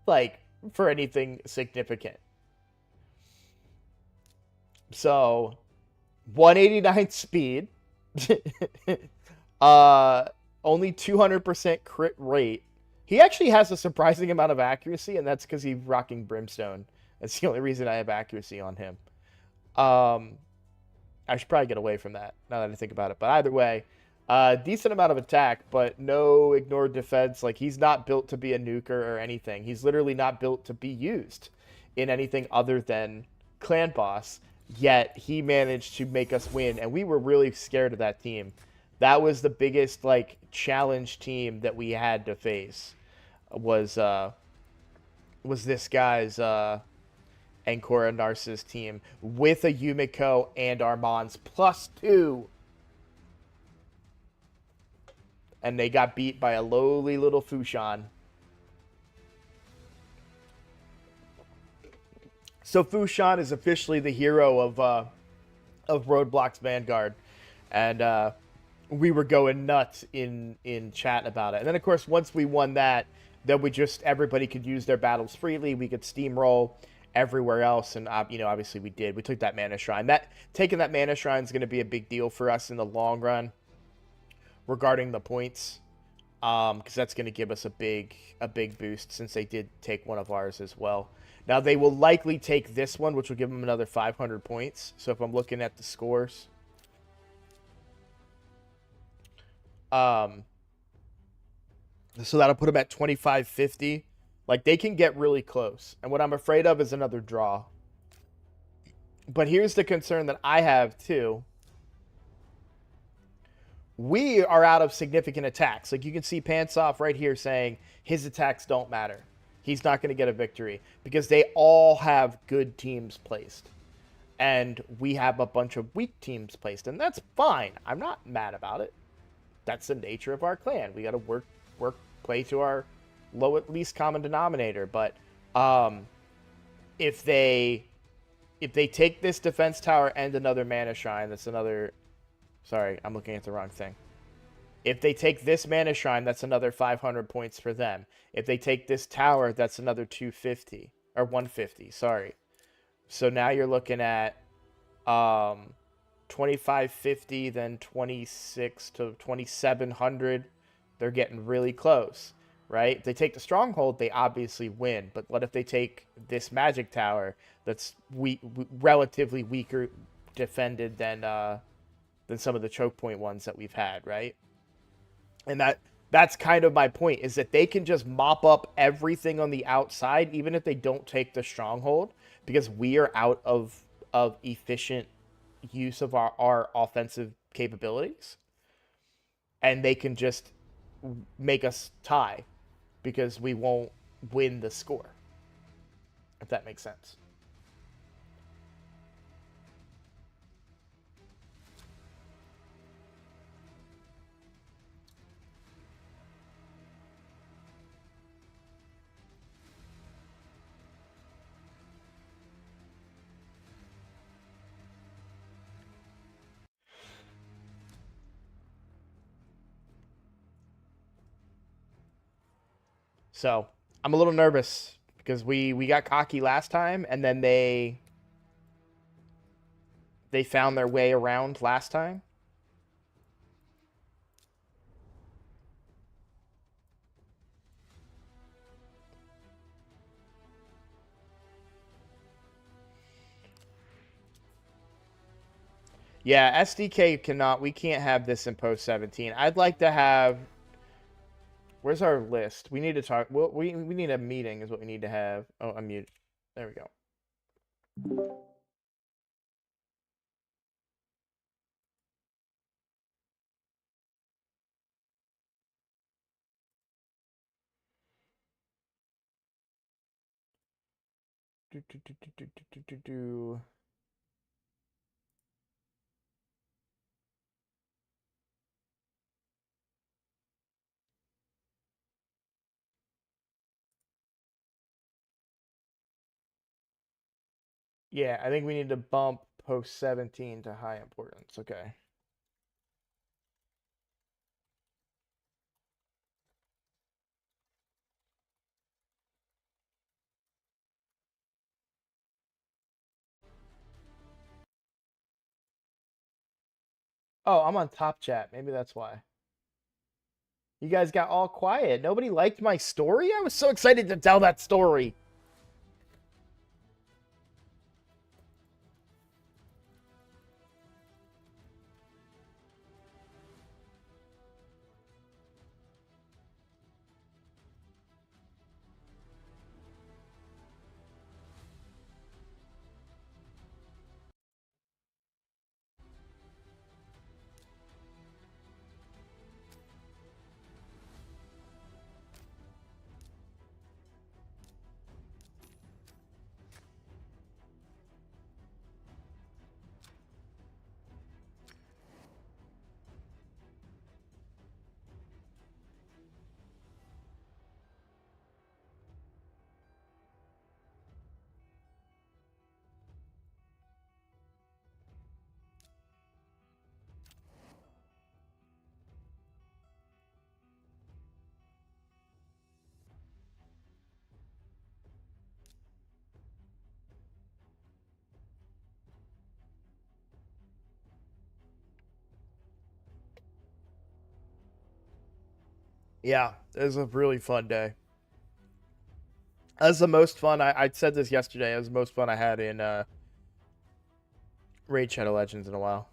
like for anything significant. So 189 speed, only 200% crit rate. He actually has a surprising amount of accuracy, and that's because he's rocking Brimstone. That's the only reason I have accuracy on him. I should probably get away from that now that I think about it. But either way, decent amount of attack, but no ignored defense. Like, he's not built to be a nuker or anything. He's literally not built to be used in anything other than clan boss. Yet he managed to make us win, and we were really scared of that team. That was the biggest like challenge team that we had to face. Was this guy's Ancora Narcissus team with a Yumiko and Armands +2. And they got beat by a lowly little Fushan. So Fushan is officially the hero of Roadblock's Vanguard. And we were going nuts in chat about it. And then of course once we won that, then we just everybody could use their battles freely. We could steamroll everywhere else, and you know, obviously we did. We took that mana shrine. That taking that mana shrine is going to be a big deal for us in the long run regarding the points, because that's going to give us a big boost since they did take one of ours as well. Now they will likely take this one, which will give them another 500 points. So if I'm looking at the scores, so that'll put them at 2550. Like, they can get really close. And what I'm afraid of is another draw. But here's the concern that I have, too. We are out of significant attacks. Like, you can see Pantsoff right here saying his attacks don't matter. He's not going to get a victory. Because they all have good teams placed. And we have a bunch of weak teams placed. And that's fine. I'm not mad about it. That's the nature of our clan. We got to play to our least common denominator. But if they take this defense tower and another mana shrine, that's another. Sorry, I'm looking at the wrong thing. If they take this mana shrine, that's another 500 points for them. If they take this tower, that's another 250 or 150. Sorry. So now you're looking at 2550, then 26 to 2700. They're getting really close, right? If they take the stronghold, they obviously win. But what if they take this magic tower that's relatively weaker defended than some of the choke point ones that we've had, right? And that's kind of my point, is that they can just mop up everything on the outside, even if they don't take the stronghold, because we are out of efficient use of our offensive capabilities, and they can just make us tie because we won't win the score, if that makes sense. So I'm a little nervous because we got cocky last time, and then they found their way around last time. Yeah, SDK cannot. We can't have this in post 17. I'd like to have. Where's our list? We need to talk. Well, we need a meeting. Is what we need to have. Oh, I'm muted. There we go. Do. Yeah, I think we need to bump post 17 to high importance. Okay. Oh, I'm on top chat. Maybe that's why. You guys got all quiet. Nobody liked my story? I was so excited to tell that story. Yeah, it was a really fun day. That was the most fun. I said this yesterday. It was the most fun I had in Raid Shadow Legends in a while.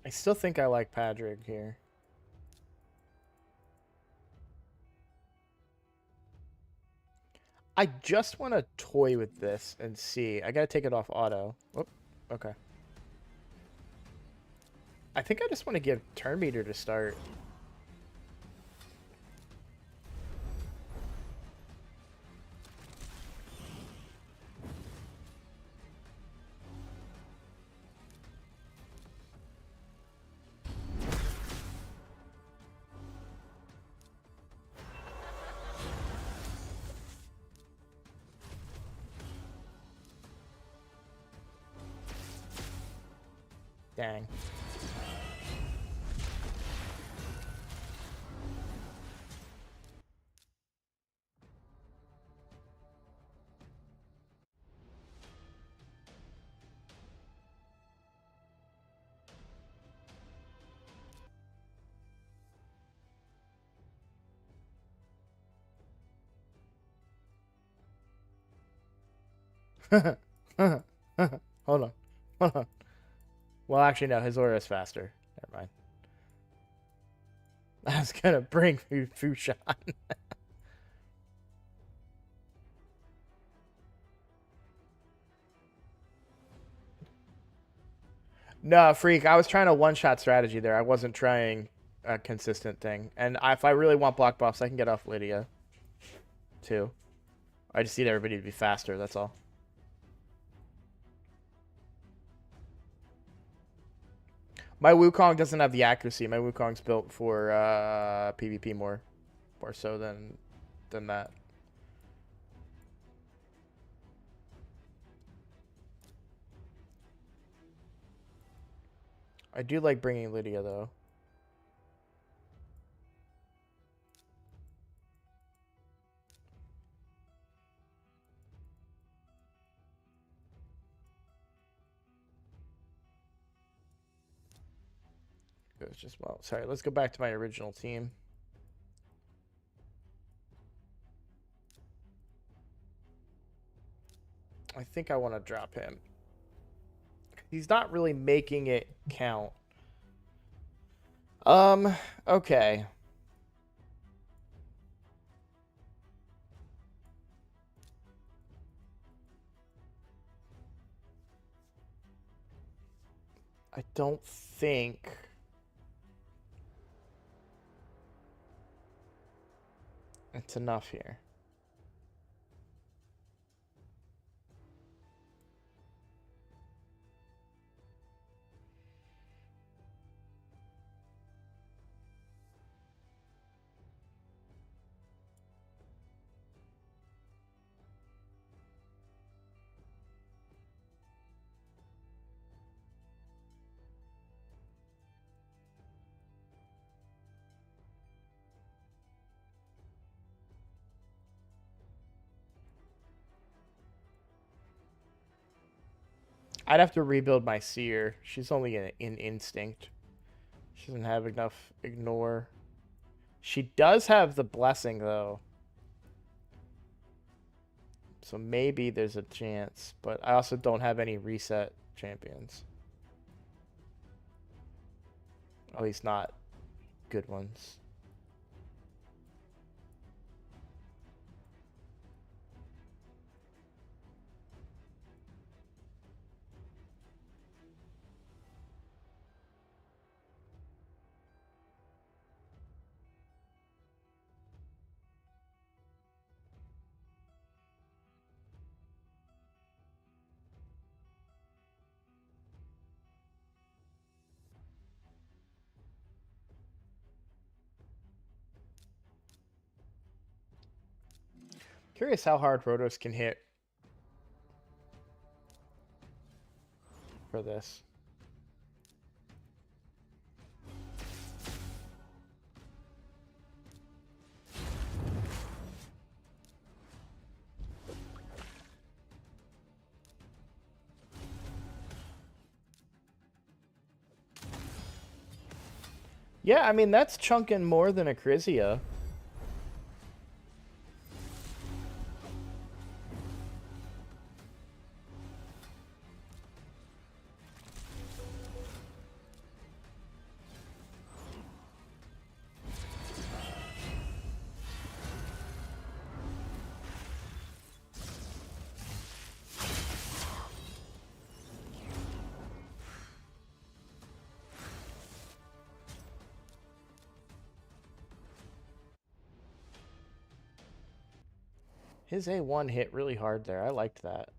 I still think I like Padrig here. I just want to toy with this and see. I gotta take it off auto. Oh, okay. I think I just want to give turn meter to start. Dang. Hold on. Hold on. Well, actually, no. His aura is faster. Never mind. I was gonna bring Fushan. No, freak. I was trying a one-shot strategy there. I wasn't trying a consistent thing. And if I really want block buffs, I can get off Lydia, too. I just need everybody to be faster. That's all. My Wukong doesn't have the accuracy. My Wukong's built for PvP more so than that. I do like bringing Lydia though. It was just well. Sorry, let's go back to my original team. I think I want to drop him. He's not really making it count. Okay. I don't think it's enough here. I'd have to rebuild my Seer. She's only in Instinct. She doesn't have enough Ignore. She does have the Blessing, though. So maybe there's a chance. But I also don't have any reset champions. At least not good ones. Curious how hard Rotos can hit for this. Yeah, I mean, that's chunking more than a Crizia. His A1 hit really hard there. I liked that.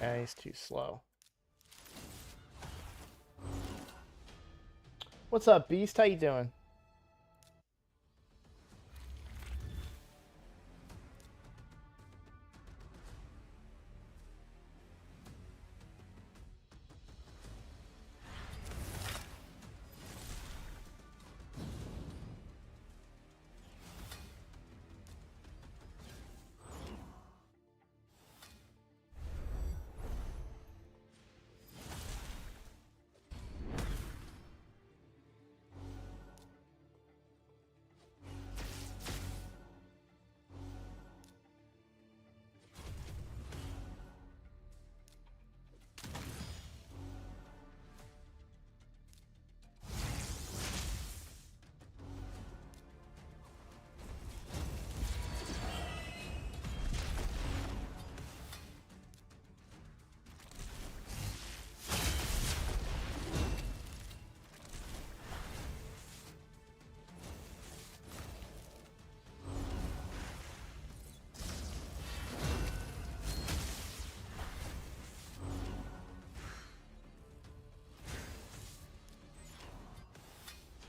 Yeah, he's too slow. What's up, Beast? How you doing?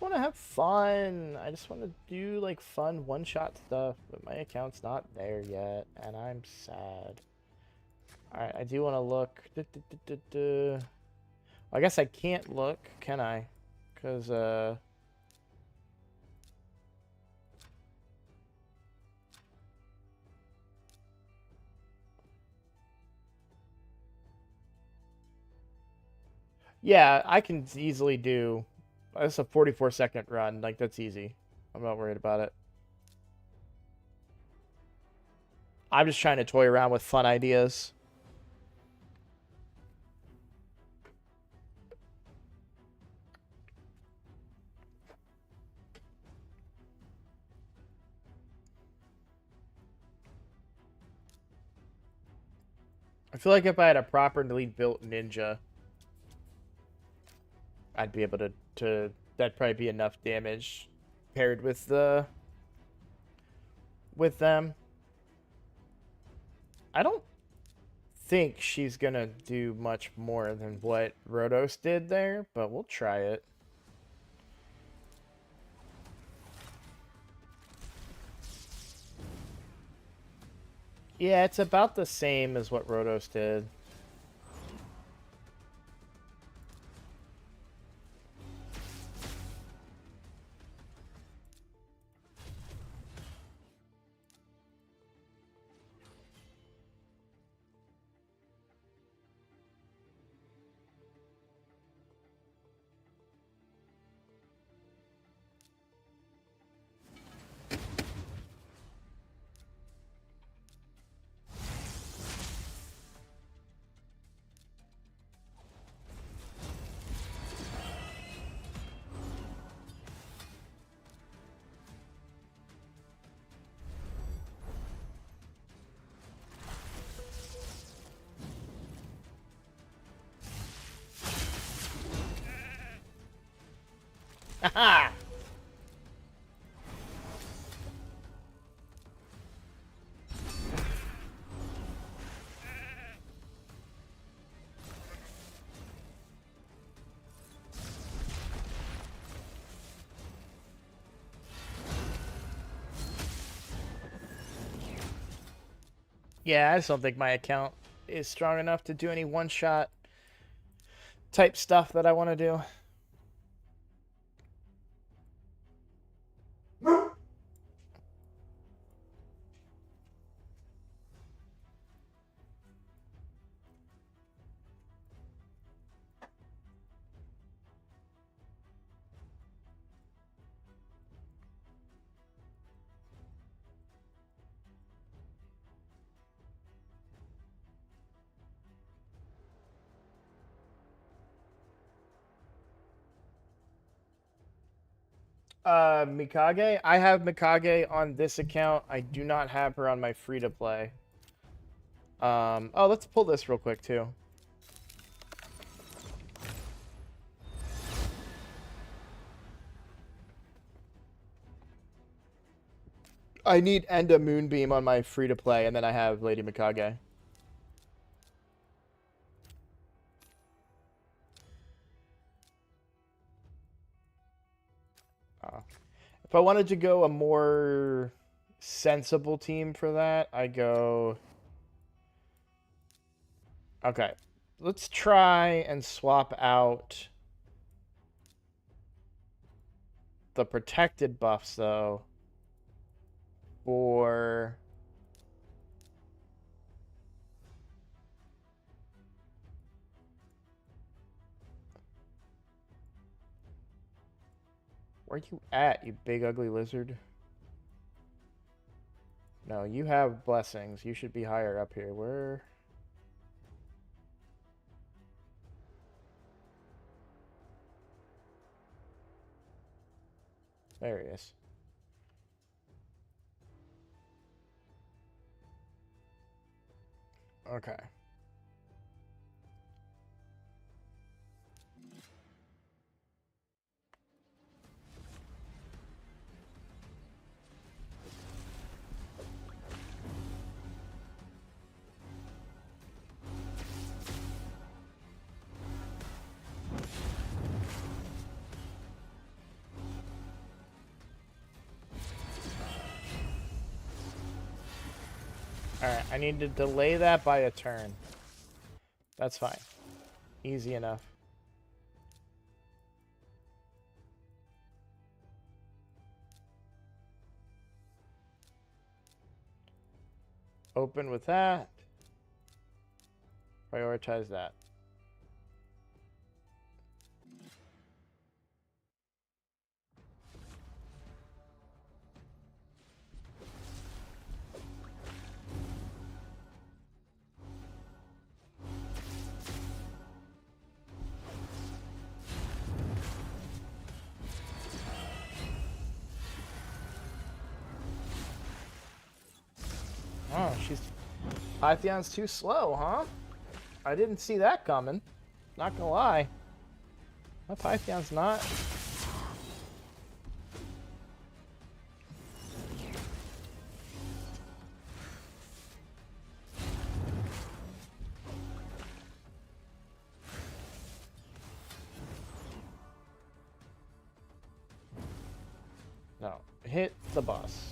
Want to have fun. I just want to do like fun one-shot stuff, but my account's not there yet, and I'm sad. All right, I do want to look. I guess I can't look, can I? Because yeah, I can easily do. That's a 44-second run. Like, that's easy. I'm not worried about it. I'm just trying to toy around with fun ideas. I feel like if I had a properly built ninja, I'd be able to that'd probably be enough damage paired with them. I don't think she's gonna do much more than what Rhodos did there, but we'll try it. Yeah, it's about the same as what Rhodos did. Haha! Yeah, I just don't think my account is strong enough to do any one-shot type stuff that I want to do. Mikage? I have Mikage on this account. I do not have her on my free-to-play. Oh, let's pull this real quick, too. I need Enda Moonbeam on my free-to-play, and then I have Lady Mikage. If I wanted to go a more sensible team for that, I go... Okay. Let's try and swap out the protected buffs, though, for... Where you at, you big ugly lizard? No, you have blessings. You should be higher up here. Where? There he is. Okay. Alright, I need to delay that by a turn. That's fine. Easy enough. Open with that. Prioritize that. Pythion's too slow, huh? I didn't see that coming. Not gonna lie. My Pythion's not. No. Hit the boss.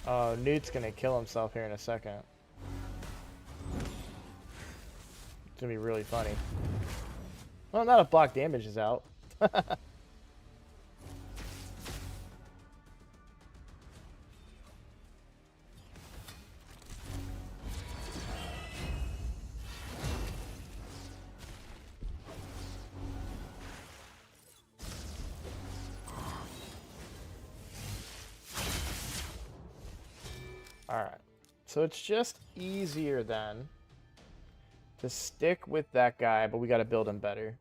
Oh, Newt's gonna kill himself here in a second. It's gonna be really funny. Well, not if block damage is out. Alright. So it's just easier then to stick with that guy, but we gotta build him better.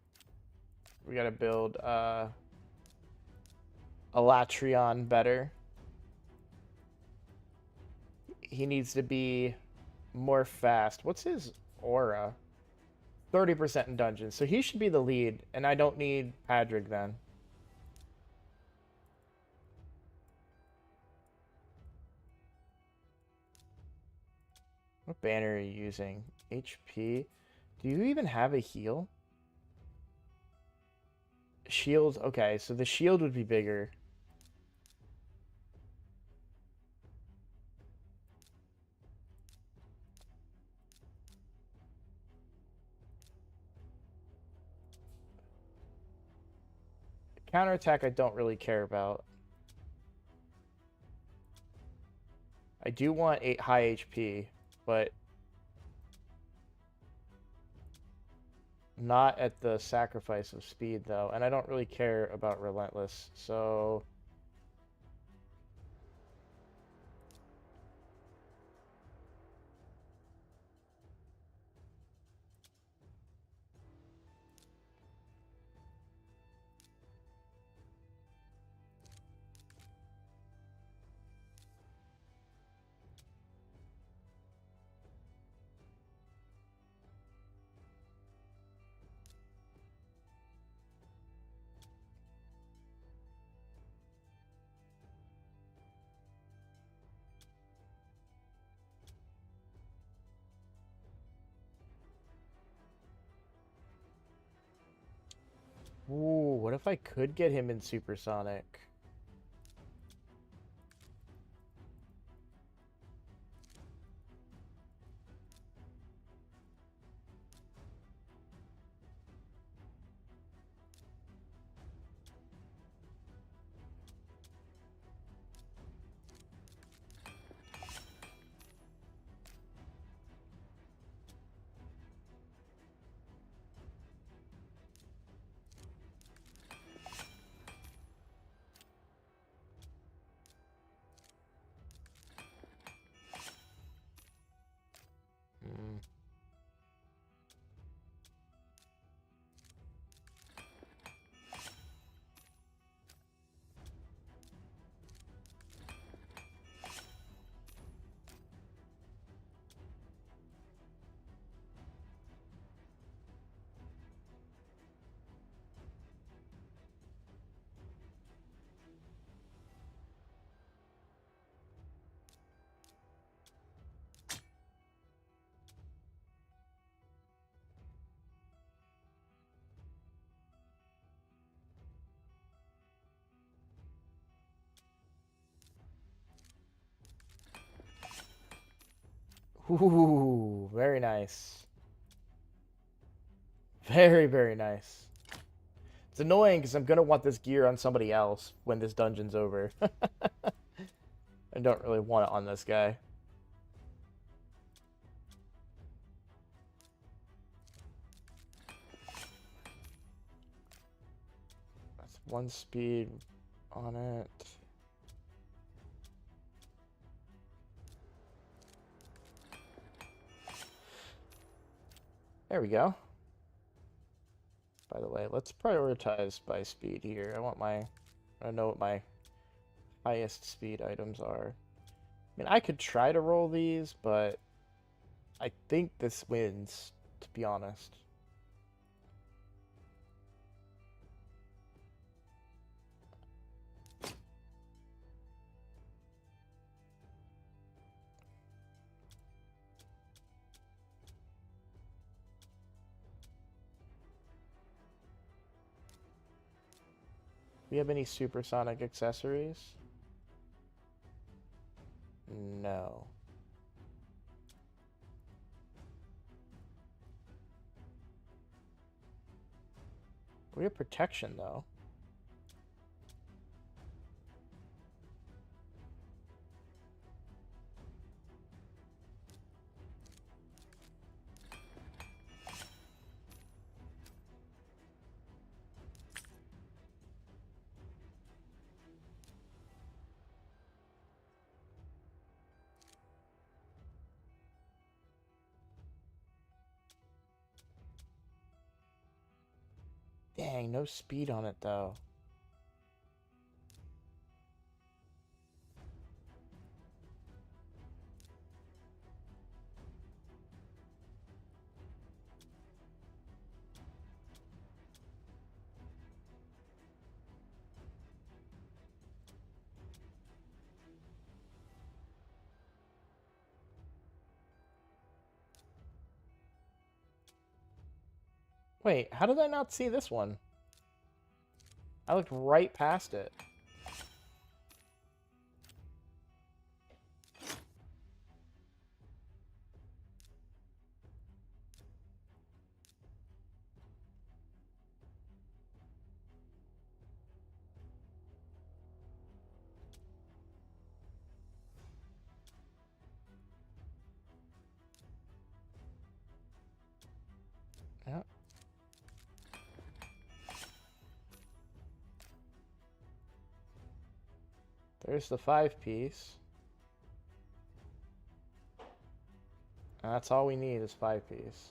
We gotta build Alatreon better. He needs to be more fast. What's his aura? 30% in dungeons. So he should be the lead, and I don't need Padric then. What banner are you using? HP? Do you even have a heal? Shield? Okay, so the shield would be bigger. Counterattack I don't really care about. I do want high HP, but not at the sacrifice of speed, though. And I don't really care about Relentless, so... Ooh, what if I could get him in Supersonic? Hmm. Ooh, very nice. Very, very nice. It's annoying because I'm going to want this gear on somebody else when this dungeon's over. I don't really want it on this guy. That's one speed on it. There we go. By the way, let's prioritize by speed here. I know what my highest speed items are. I mean, I could try to roll these, but I think this wins, to be honest. Do we have any supersonic accessories? No. We have protection, though. Dang, no speed on it, though. Wait, how did I not see this one? I looked right past it. Yeah. There's the 5-piece. And that's all we need is 5-piece.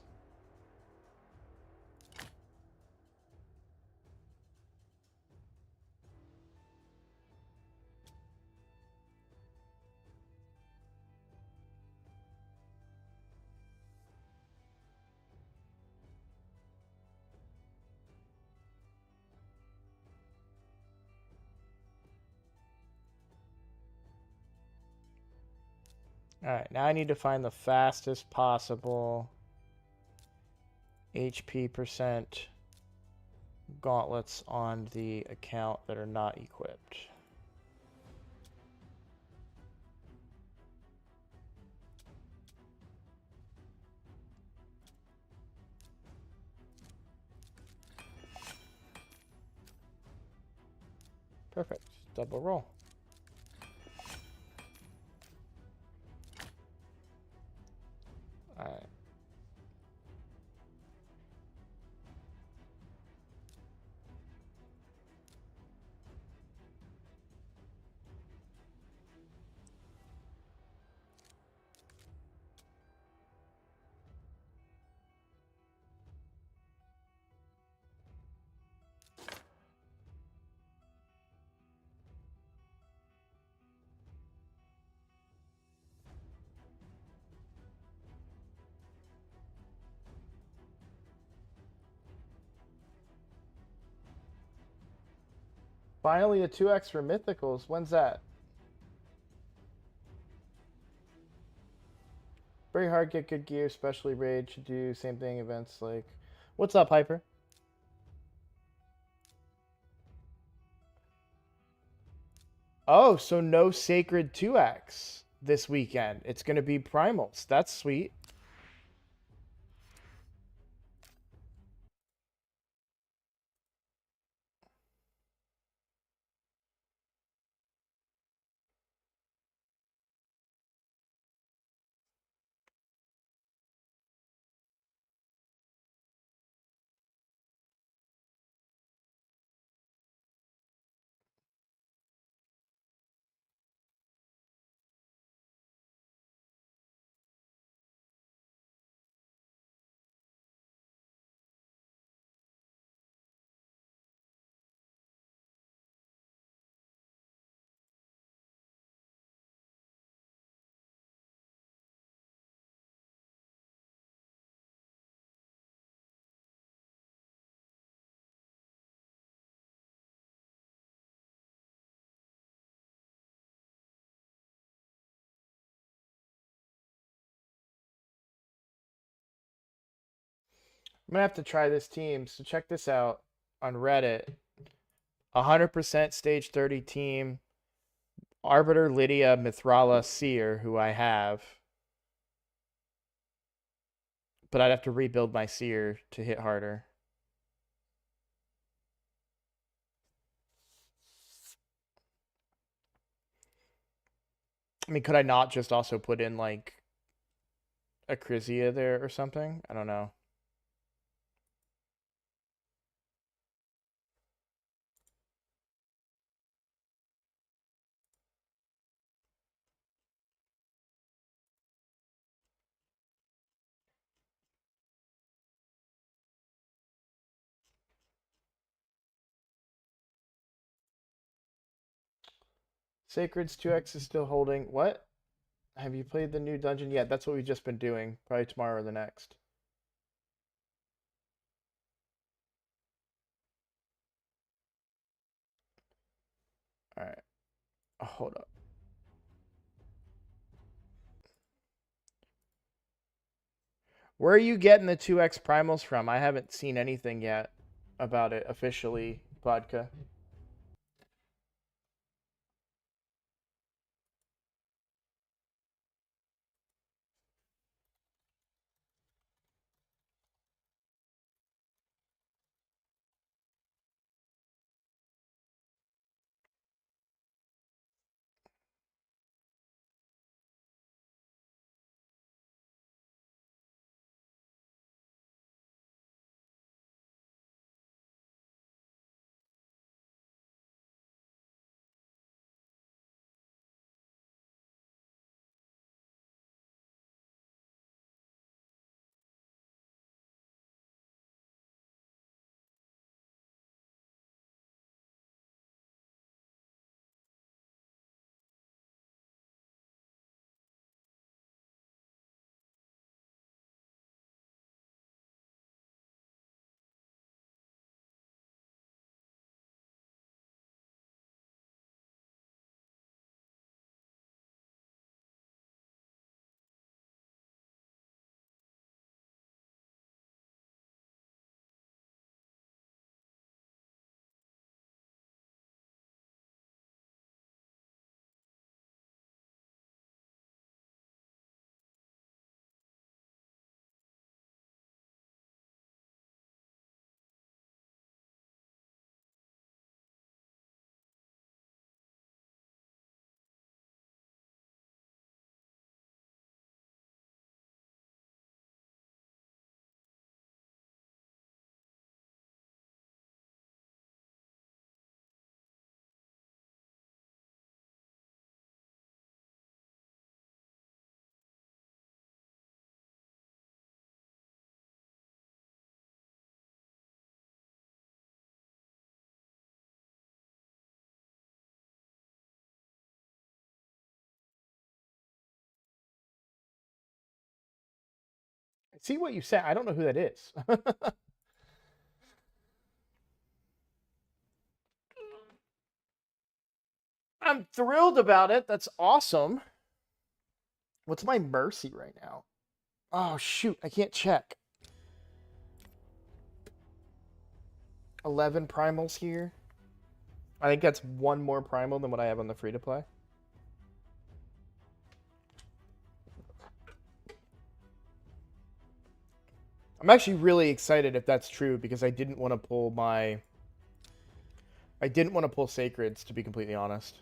Alright, now I need to find the fastest possible HP percent gauntlets on the account that are not equipped. Perfect. Double roll. Alright. Finally a 2x for mythicals. When's that? Very hard to get good gear, especially raid should do same thing events like. What's up, Hyper? Oh, so no sacred 2x this weekend. It's gonna be primals. That's sweet. I'm gonna have to try this team. So check this out on Reddit. 100% stage 30 team. Arbiter, Lydia, Mithrala, Seer, who I have. But I'd have to rebuild my Seer to hit harder. I mean, could I not just also put in like a Crizia there or something? I don't know. Sacred's 2x is still holding. What? Have you played the new dungeon yet? That's what we've just been doing. Probably tomorrow or the next. Alright. Oh, hold up. Where are you getting the 2x primals from? I haven't seen anything yet about it officially, Vodka. I see what you said. I don't know who that is. I'm thrilled about it. That's awesome. What's my mercy right now? Oh, shoot. I can't check. 11 primals here. I think that's one more primal than what I have on the free to play. I'm actually really excited if that's true because I didn't want to pull my. I didn't want to pull Sacreds, to be completely honest.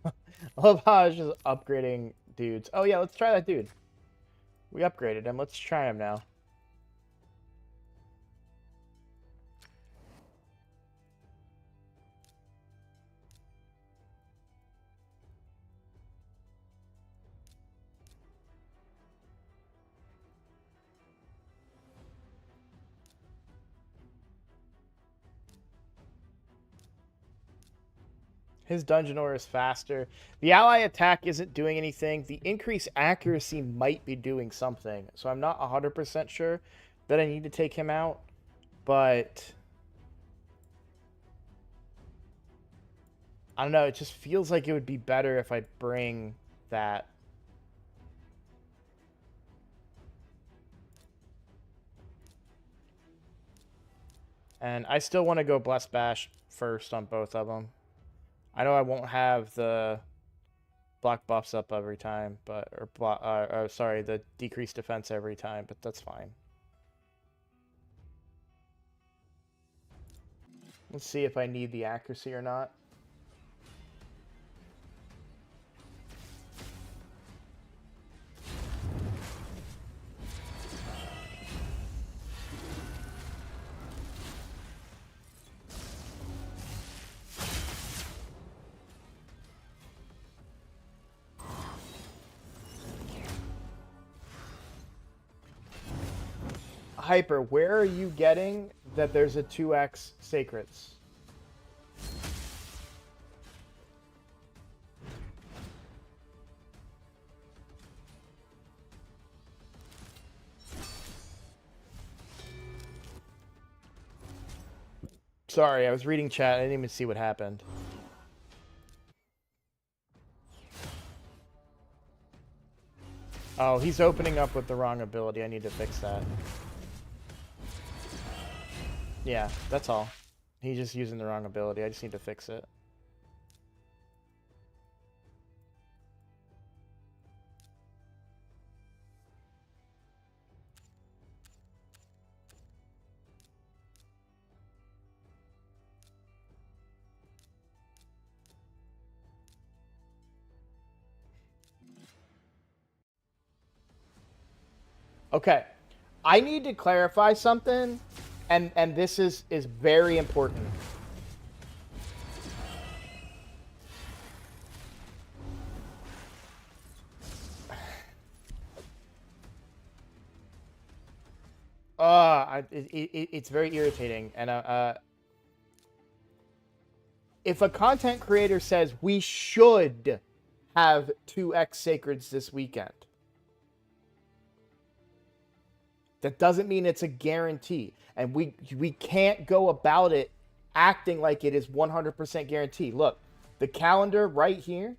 I love how I was just upgrading dudes. Oh, yeah, let's try that dude. We upgraded him. Let's try him now. His Dungeon Aura is faster. The ally attack isn't doing anything. The increased accuracy might be doing something. So I'm not 100% sure that I need to take him out. But I don't know. It just feels like it would be better if I bring that. And I still want to go Bless Bash first on both of them. I know I won't have the block buffs up every time, but sorry, the decreased defense every time, but that's fine. Let's see if I need the accuracy or not. Hyper, where are you getting that there's a 2x Sacreds? Sorry, I was reading chat. I didn't even see what happened. Oh, he's opening up with the wrong ability. I need to fix that. Yeah, that's all. He's just using the wrong ability. I just need to fix it. Okay. I need to clarify something, and this is very important. It's very irritating, and if a content creator says we should have 2x Sacreds this weekend, that doesn't mean it's a guarantee. And we can't go about it acting like it is 100% guaranteed. Look, the calendar right here,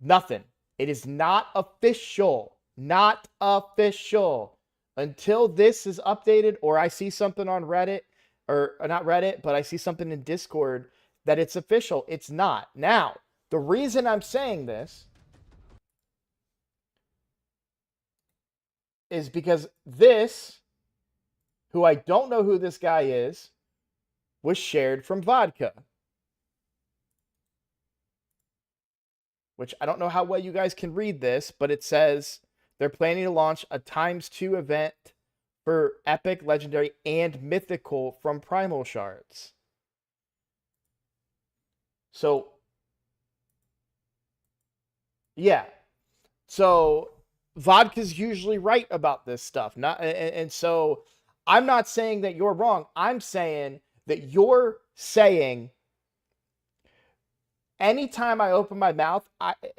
nothing. It is not official. Not official. Until this is updated or I see something on Reddit, or not Reddit, but I see something in Discord that it's official. It's not. Now, the reason I'm saying this is because this, who I don't know who this guy is, was shared from Vodka. Which I don't know how well you guys can read this, but it says they're planning to launch a ×2 event for Epic, Legendary, and Mythical from Primal Shards. So, yeah. So, Vodka's usually right about this stuff. And so, I'm not saying that you're wrong. I'm saying that you're saying anytime I open my mouth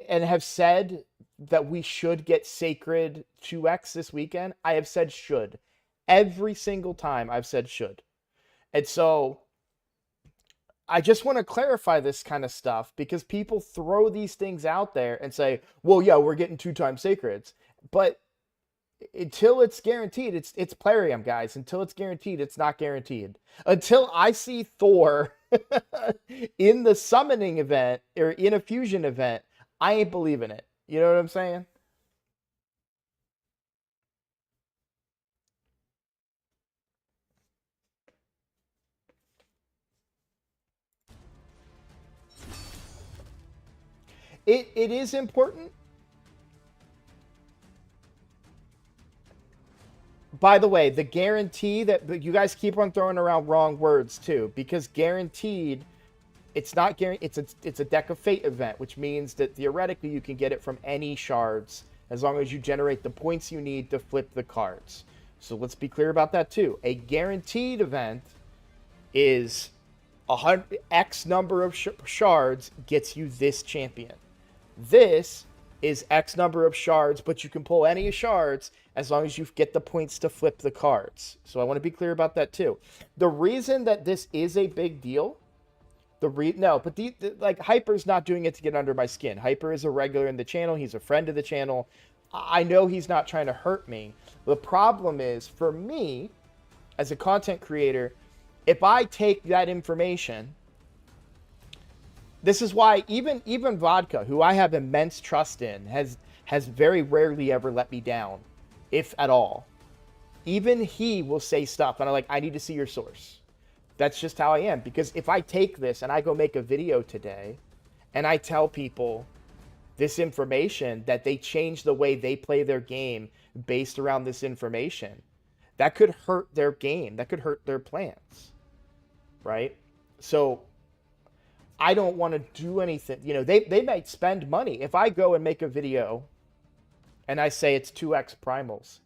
and have said that we should get Sacred 2x this weekend, I have said should. Every single time I've said should. And so I just want to clarify this kind of stuff because people throw these things out there and say, well, yeah, we're getting 2x Sacreds. But until it's guaranteed, it's Plarium, guys. Until it's guaranteed, it's not guaranteed. Until I see Thor in the summoning event or in a fusion event, I ain't believing it. You know what I'm saying? It is important. By the way, the guarantee that you guys keep on throwing around wrong words too, because guaranteed, it's not guaranteed. It's a Deck of Fate event, which means that theoretically you can get it from any shards as long as you generate the points you need to flip the cards. So let's be clear about that too. A guaranteed event is X number of shards gets you this champion. This is X number of shards, but you can pull any shards as long as you get the points to flip the cards. So I want to be clear about that too. The reason that this is a big deal, like Hyper's not doing it to get under my skin. Hyper is a regular in the channel. He's a friend of the channel. I know he's not trying to hurt me. The problem is for me as a content creator, if I take that information, this is why even Vodka, who I have immense trust in, has very rarely ever let me down, if at all. Even he will say stuff, and I'm like, I need to see your source. That's just how I am. Because if I take this and I go make a video today, and I tell people this information, that they change the way they play their game based around this information, that could hurt their game. That could hurt their plans. Right? So I don't want to do anything. You know, they might spend money. If I go and make a video and I say it's 2x primals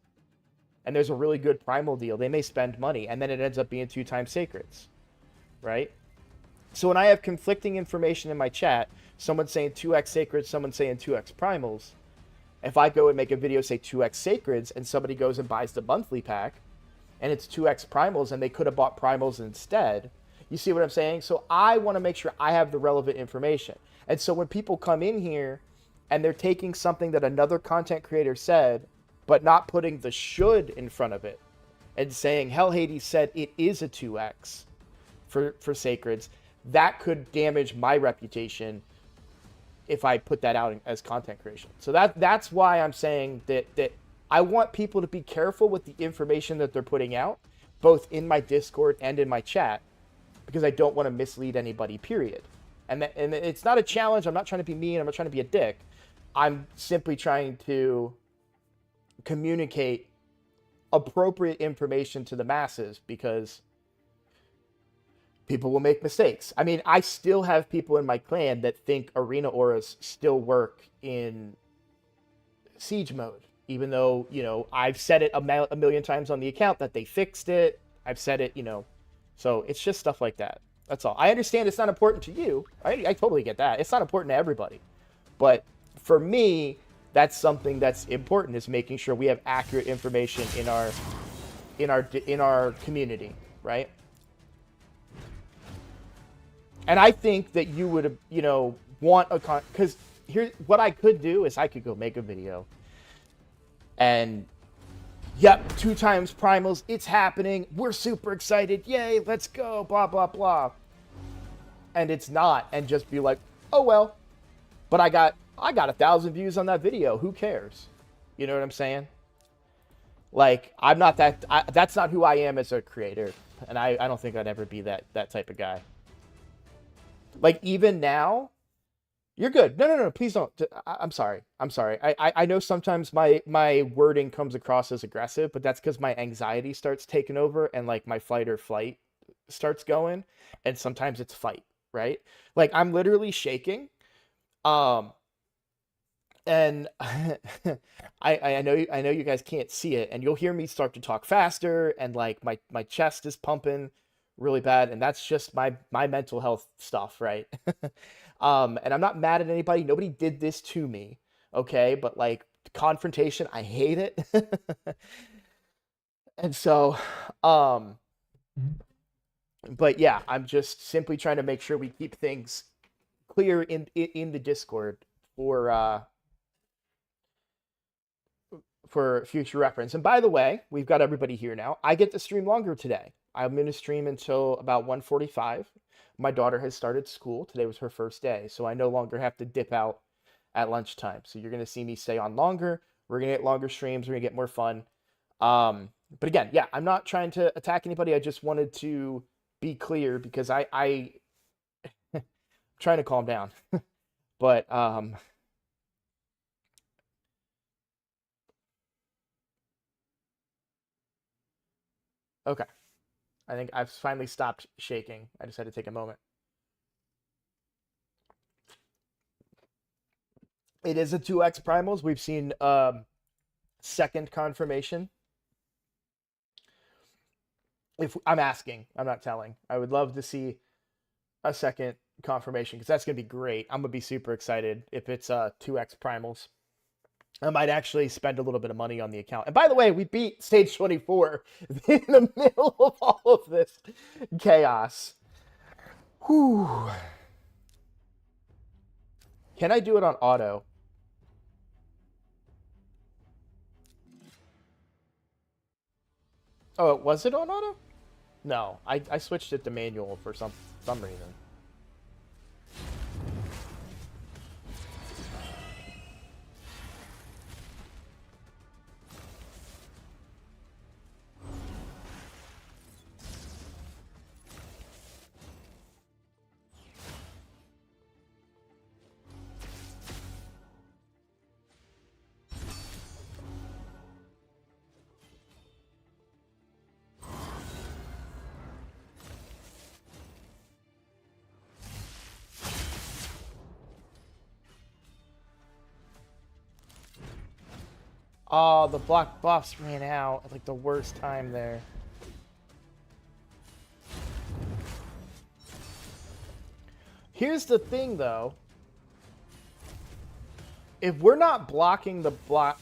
and there's a really good primal deal, they may spend money and then it ends up being 2x sacreds, right? So when I have conflicting information in my chat, someone saying 2x sacreds, someone saying 2x primals, if I go and make a video say 2x sacreds and somebody goes and buys the monthly pack and it's 2x primals and they could have bought primals instead, you see what I'm saying? So I want to make sure I have the relevant information. And so when people come in here and they're taking something that another content creator said, but not putting the should in front of it and saying, Hell Hades said it is a 2x for sacreds, that could damage my reputation if I put that out as content creation. So that's why I'm saying that I want people to be careful with the information that they're putting out, both in my Discord and in my chat, because I don't want to mislead anybody, period. And it's not a challenge. I'm not trying to be mean. I'm not trying to be a dick. I'm simply trying to communicate appropriate information to the masses because people will make mistakes. I mean, I still have people in my clan that think arena auras still work in siege mode, even though, you know, I've said it a million times on the account that they fixed it. I've said it, you know. So it's just stuff like that. That's all. I understand it's not important to you. I totally get that. It's not important to everybody. But for me, that's something that's important, is making sure we have accurate information in our community, right? And I think that you would, you know, want a because here's what I could do is I could go make a video and yep, 2x primals, it's happening. We're super excited. Yay, let's go, blah, blah, blah. And it's not, and just be like, oh, well, but I got 1,000 views on that video. Who cares? You know what I'm saying? Like, I'm not that's not who I am as a creator. And I don't think I'd ever be that type of guy. Like, even now, you're good. No, please don't. I'm sorry. I know sometimes my wording comes across as aggressive, but that's because my anxiety starts taking over and like my fight or flight starts going, and sometimes it's fight, right? Like I'm literally shaking. And I know you guys can't see it, and you'll hear me start to talk faster, and like my chest is pumping really bad, and that's just my mental health stuff, right? And I'm not mad at anybody. Nobody did this to me, okay? But like confrontation, I hate it. And so, but yeah, I'm just simply trying to make sure we keep things clear in the Discord for future reference. And by the way, we've got everybody here now. I get to stream longer today. I'm going to stream until about 1:45. My daughter has started school. Today was her first day, so I no longer have to dip out at lunchtime. So you're going to see me stay on longer. We're going to get longer streams. We're going to get more fun. But again, yeah, I'm not trying to attack anybody. I just wanted to be clear because I'm trying to calm down. But okay. I think I've finally stopped shaking. I just had to take a moment. It is a 2x primals. We've seen second confirmation. If I'm asking, I'm not telling. I would love to see a second confirmation because that's gonna be great. I'm gonna be super excited if it's 2x primals. I might actually spend a little bit of money on the account. And by the way, we beat stage 24 in the middle of all of this chaos. Whew. Can I do it on auto? Oh, was it on auto? No, I switched it to manual for some reason. Oh, the block buffs ran out at like the worst time there. Here's the thing though. If we're not blocking the block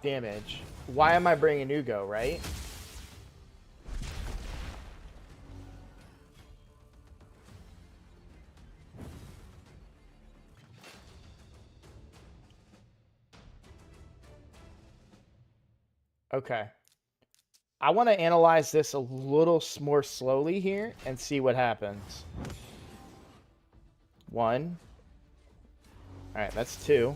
damage, why am I bringing Ugo, right? Okay. I want to analyze this a little more slowly here and see what happens. 1. Alright, that's 2.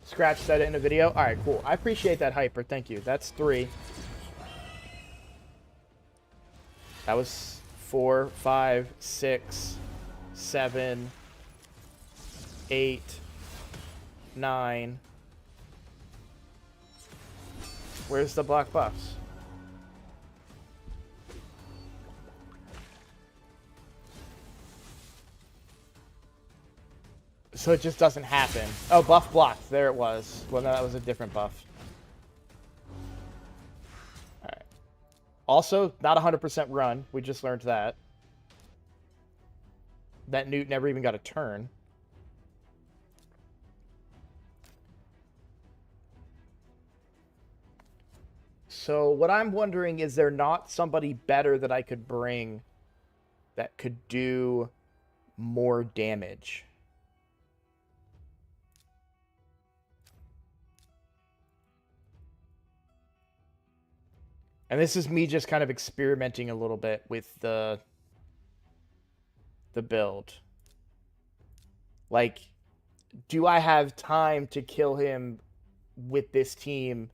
Scratch said it in a video. Alright, cool. I appreciate that, Hyper. Thank you. That's 3. That was 4, 5, 6, 7, 8, 9. Where's the block buffs? So it just doesn't happen. Oh, buff blocked. There it was. Well, no, that was a different buff. Alright. Also, not 100% run. We just learned that. That Newt never even got a turn. So what I'm wondering, is there not somebody better that I could bring that could do more damage? And this is me just kind of experimenting a little bit with the build. Like, do I have time to kill him with this team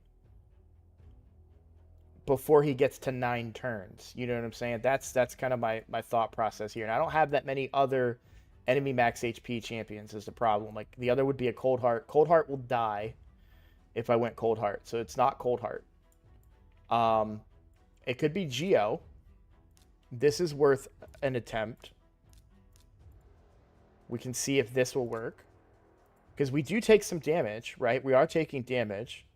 before he gets to 9 turns? You know what I'm saying? That's kind of my thought process here. And I don't have that many other enemy max HP champions is the problem. Like, the other would be a Cold Heart. Cold Heart will die if I went Cold Heart, so it's not Cold Heart. It could be Geo. This is worth an attempt. We can see if this will work. Because we do take some damage, right? We are taking damage.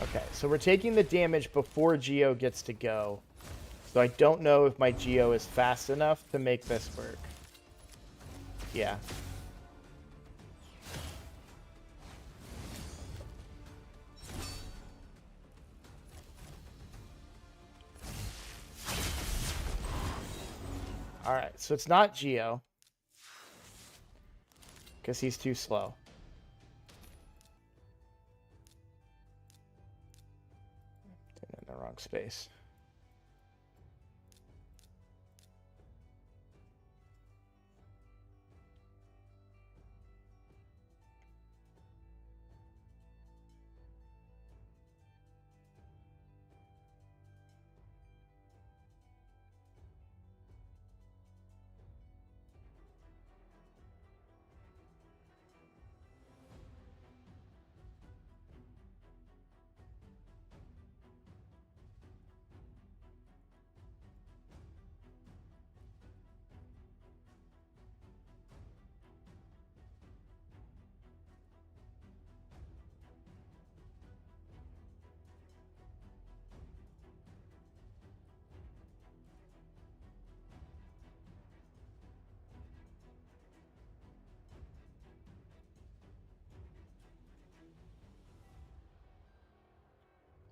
Okay, so we're taking the damage before Geo gets to go. So I don't know if my Geo is fast enough to make this work. Yeah. Alright, so it's not Geo. Because he's too slow. In the wrong space.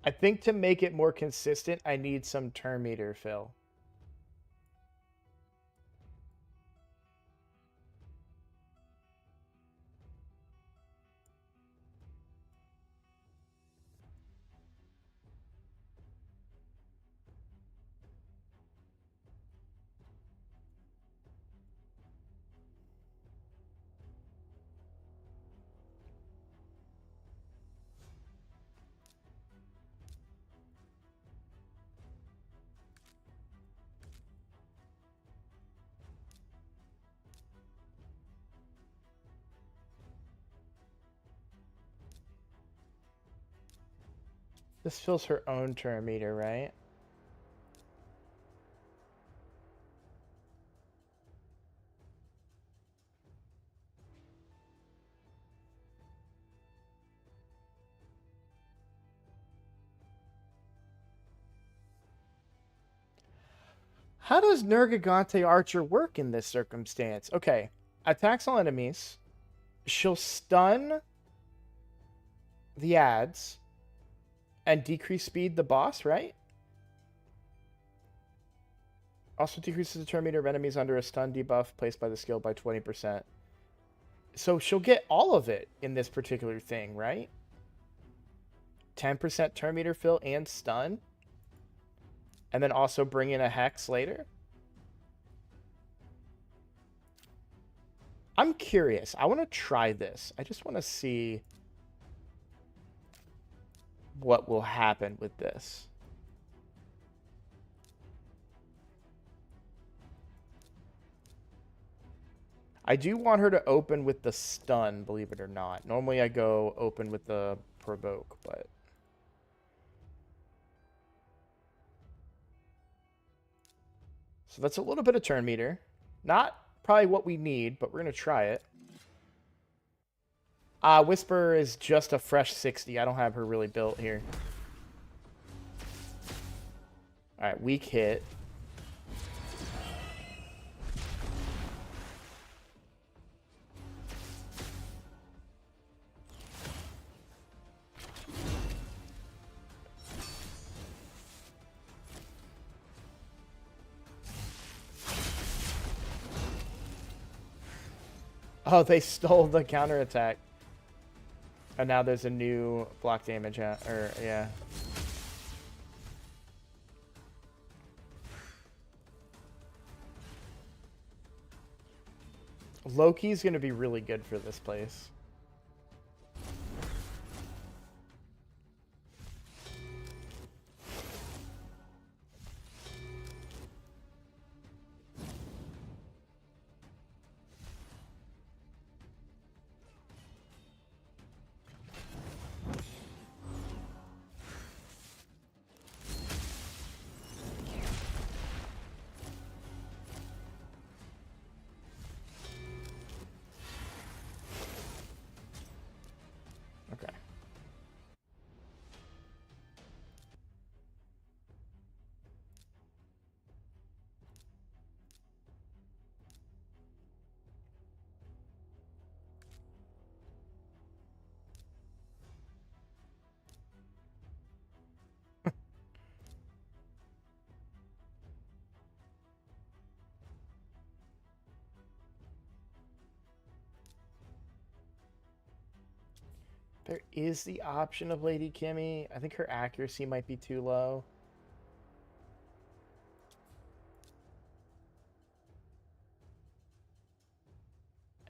I think to make it more consistent, I need some turn meter fill. This fills her own turn meter, right? How does Nergigante Archer work in this circumstance? Okay, attacks all enemies. She'll stun the ads and decrease speed the boss, right? Also decreases the turn meter of enemies under a stun debuff placed by the skill by 20%. So she'll get all of it in this particular thing, right? 10% turn meter fill and stun. And then also bring in a hex later. I'm curious. I want to try this. I just want to see what will happen with this. I do want her to open with the stun, believe it or not. Normally I go open with the provoke, but... So that's a little bit of turn meter. Not probably what we need, but we're going to try it. Whisper is just a fresh 60. I don't have her really built here. Alright, weak hit. Oh, they stole the counterattack. And now there's a new block damage, yeah. Loki's going to be really good for this place. Okay. There is the option of Lady Kimmy. I think her accuracy might be too low.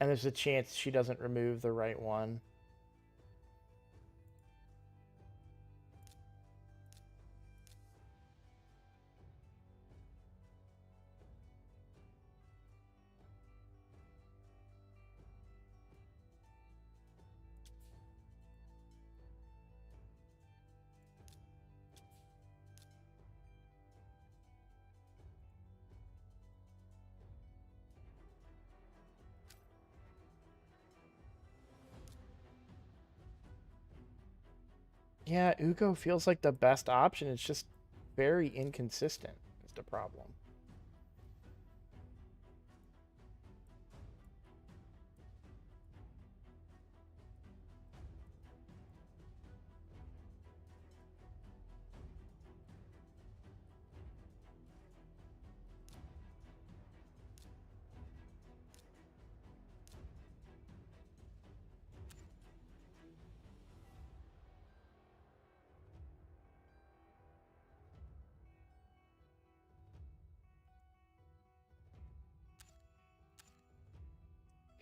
And there's a chance she doesn't remove the right one. Yeah, Ugo feels like the best option. It's just very inconsistent is the problem.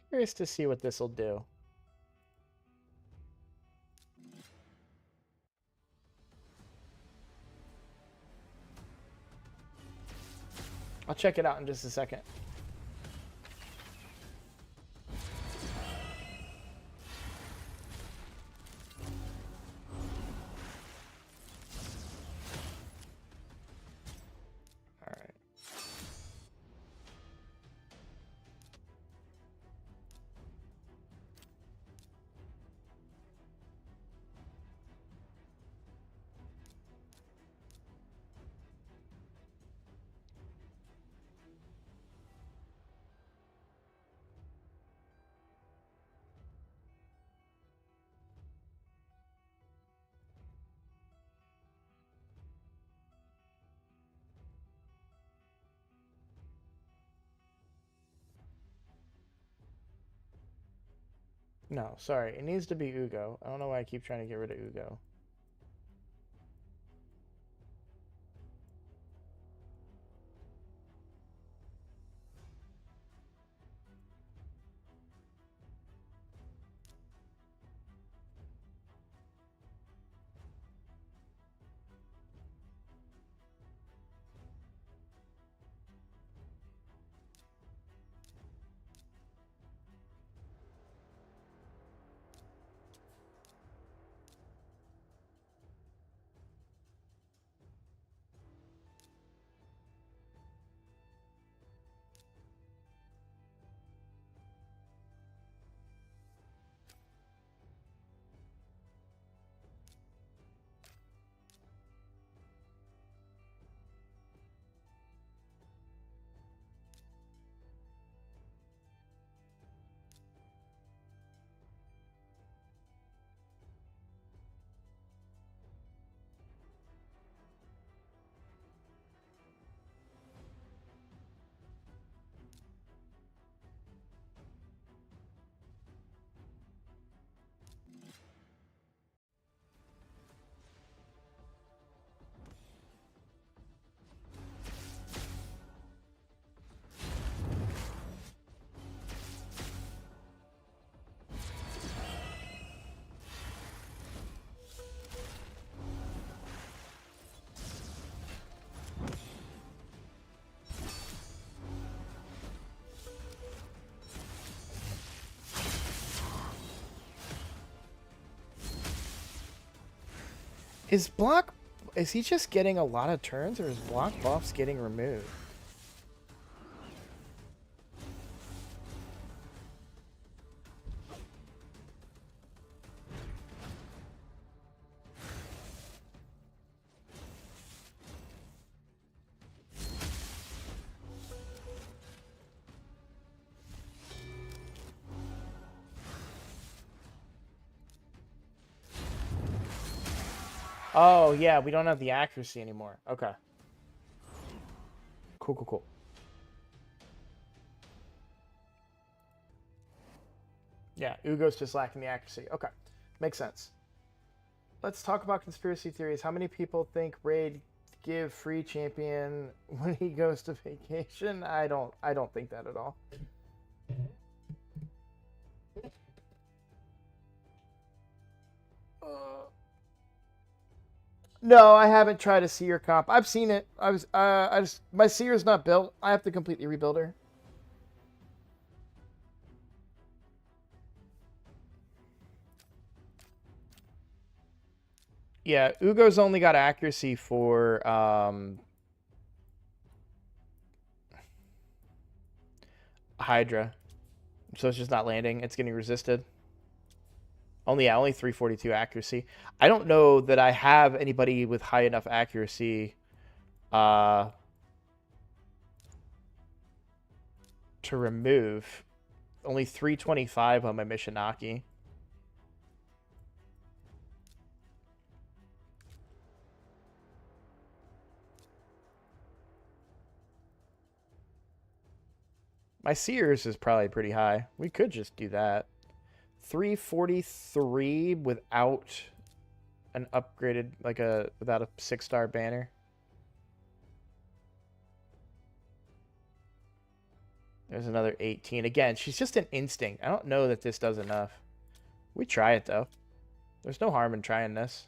curious to see what this will do. I'll check it out in just a second. All right. No, sorry. It needs to be Ugo. I don't know why I keep trying to get rid of Ugo. Is he just getting a lot of turns, or is block buffs getting removed? Oh, yeah, we don't have the accuracy anymore. Okay. Cool, cool, cool. Yeah, Ugo's just lacking the accuracy. Okay. Makes sense. Let's talk about conspiracy theories. How many people think Raid give free champion when he goes to vacation? I don't think that at all. No, I haven't tried a seer comp. I've seen it. My seer's not built. I have to completely rebuild her. Yeah, Ugo's only got accuracy for Hydra. So it's just not landing. It's getting resisted. Only 342 accuracy. I don't know that I have anybody with high enough accuracy to remove. Only 325 on my Mishinaki. My Seers is probably pretty high. We could just do that. 343 without an upgraded, without a 6-star banner. There's another 18. Again, she's just an instinct. I don't know that this does enough. We try it, though. There's no harm in trying this.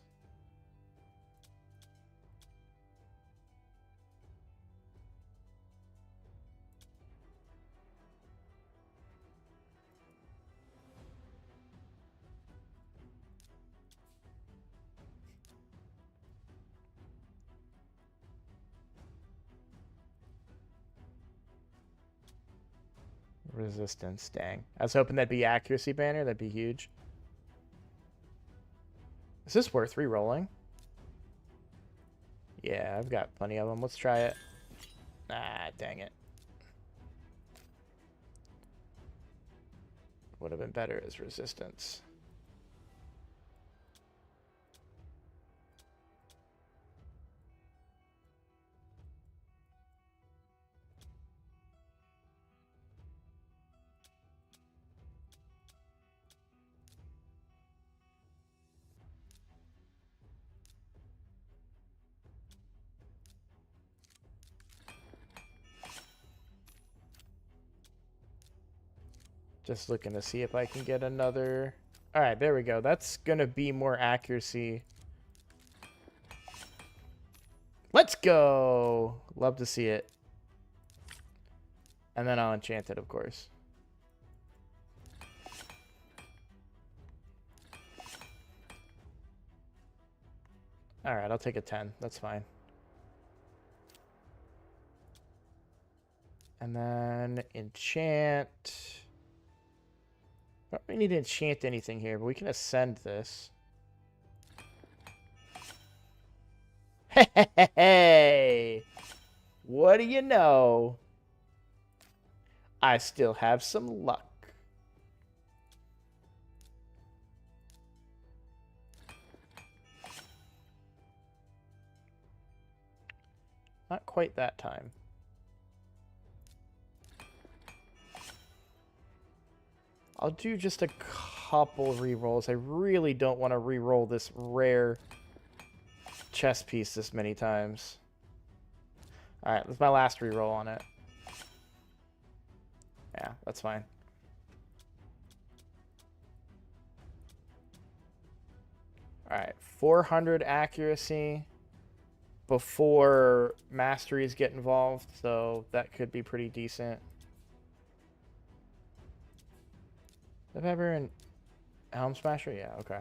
Resistance, dang. I was hoping that'd be accuracy banner. That'd be huge. Is this worth re-rolling? Yeah, I've got plenty of them. Let's try it. Ah, dang it. Would have been better as resistance. Just looking to see if I can get another... Alright, there we go. That's going to be more accuracy. Let's go! Love to see it. And then I'll enchant it, of course. Alright, I'll take a 10. That's fine. And then enchant... I don't really need to enchant anything here, but we can ascend this. Hey! What do you know? I still have some luck. Not quite that time. I'll do just a couple re-rolls. I really don't want to re-roll this rare chess piece this many times. Alright, that's my last re-roll on it. Yeah, that's fine. Alright, 400 accuracy before masteries get involved, so that could be pretty decent. The Pepper and Helm Smasher? Yeah, okay.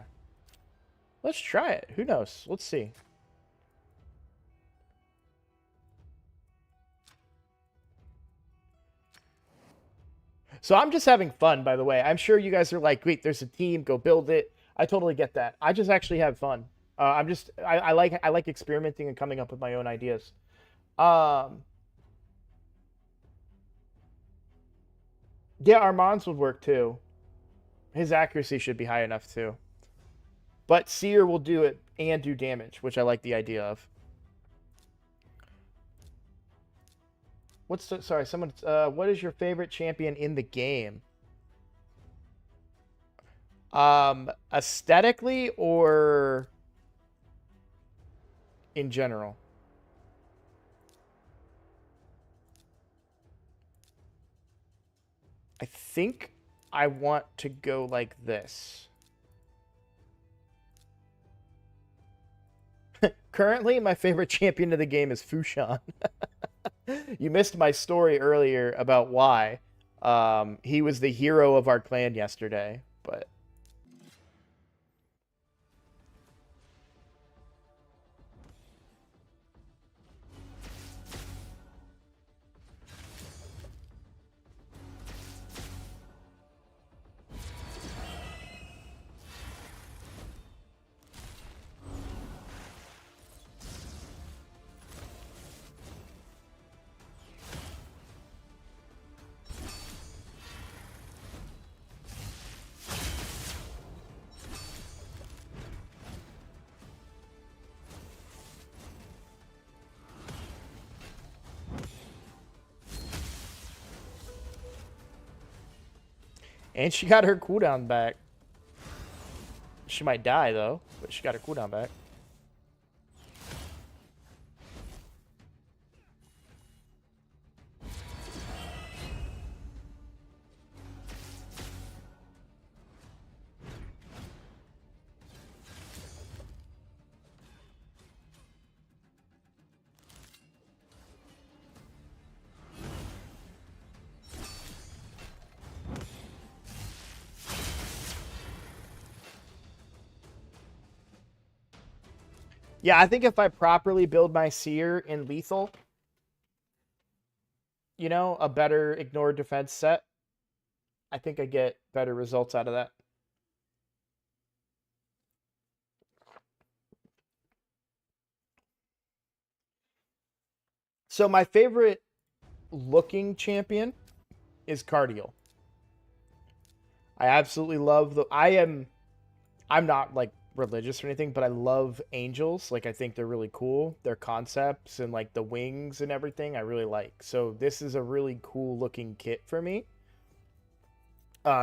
Let's try it. Who knows? Let's see. So I'm just having fun, by the way. I'm sure you guys are like, wait, there's a team, go build it. I totally get that. I just actually have fun. I like experimenting and coming up with my own ideas. Yeah, Armand's would work too. His accuracy should be high enough too. But Seer will do it and do damage, which I like the idea of. Sorry, someone, what is your favorite champion in the game? Aesthetically or in general? I think I want to go like this. Currently, my favorite champion of the game is Fushan. You missed my story earlier about why. He was the hero of our clan yesterday, but... And she got her cooldown back. She might die, though, but she got her cooldown back. Yeah, I think if I properly build my Seer in Lethal, you know, a better ignored defense set, I think I get better results out of that. So my favorite looking champion is Cardiel. I absolutely love I'm not like religious or anything, but I love angels. Like I think they're really cool. Their concepts and like the wings and everything I really like. So this is a really cool looking kit for me.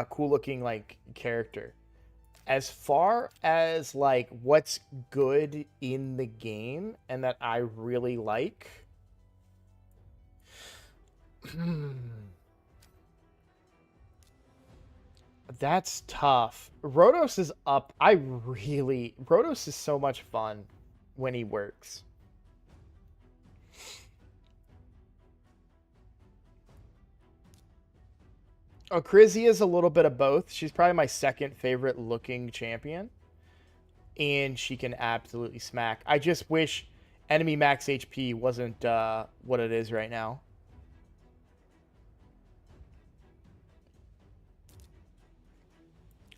Cool looking like character. As far as like what's good in the game and that I really like, that's tough. Rotos is up. Rotos is so much fun when he works. Oh, Crizzy is a little bit of both. She's probably my second favorite looking champion. And she can absolutely smack. I just wish enemy max HP wasn't what it is right now.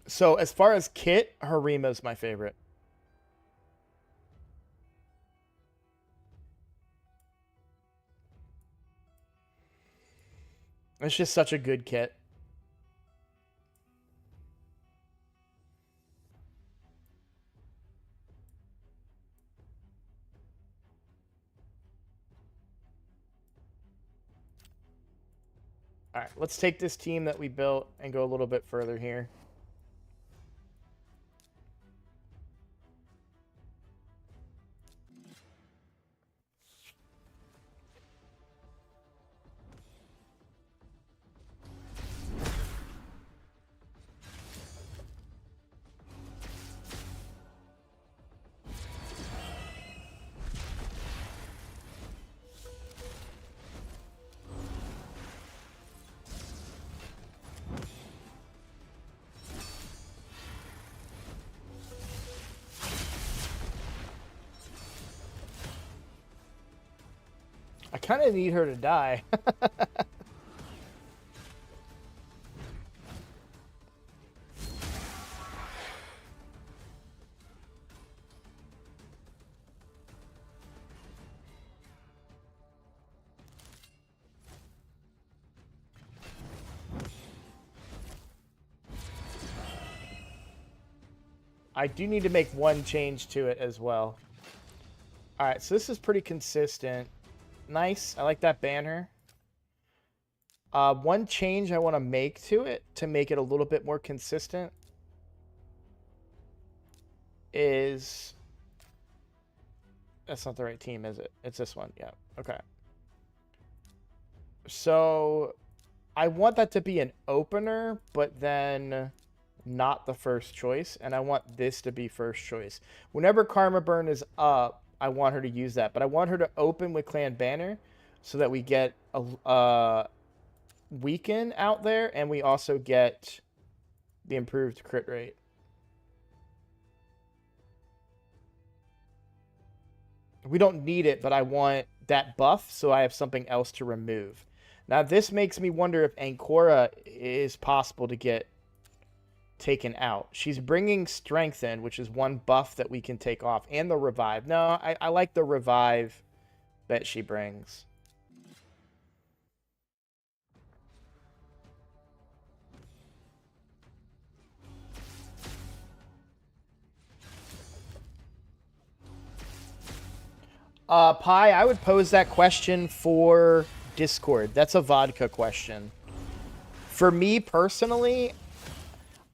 So as far as kit, Harima's my favorite. It's just such a good kit. All right, let's take this team that we built and go a little bit further here. I kind of need her to die. I do need to make one change to it as well. All right, so this is pretty consistent. Nice. I like that banner. One change I want to make to it to make it a little bit more consistent is... That's not the right team, is it? It's this one. Yeah. Okay. So I want that to be an opener, but then not the first choice. And I want this to be first choice. Whenever Karma Burn is up, I want her to use that. But I want her to open with Clan Banner so that we get a weaken out there. And we also get the improved crit rate. We don't need it, but I want that buff so I have something else to remove. Now, this makes me wonder if Ancora is possible to get taken out. She's bringing strength in, which is one buff that we can take off, and the revive. No, I like the revive that she brings. Pi, I would pose that question for Discord. That's a vodka question. For me personally,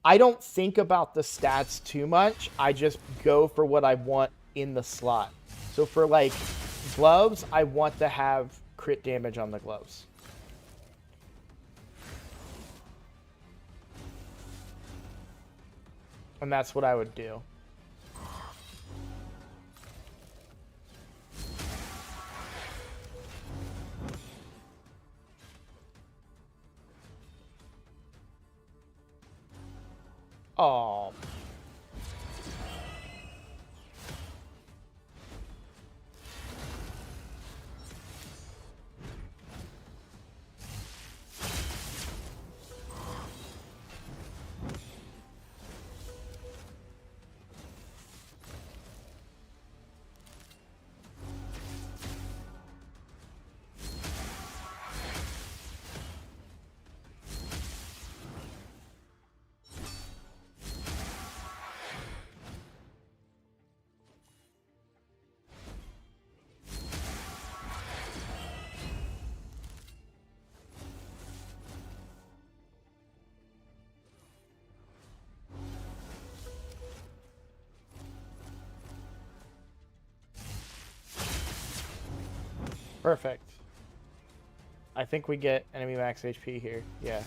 I don't think about the stats too much. I just go for what I want in the slot. So for like gloves, I want to have crit damage on the gloves. And that's what I would do. Oh. Perfect. I think we get enemy max HP here. Yeah.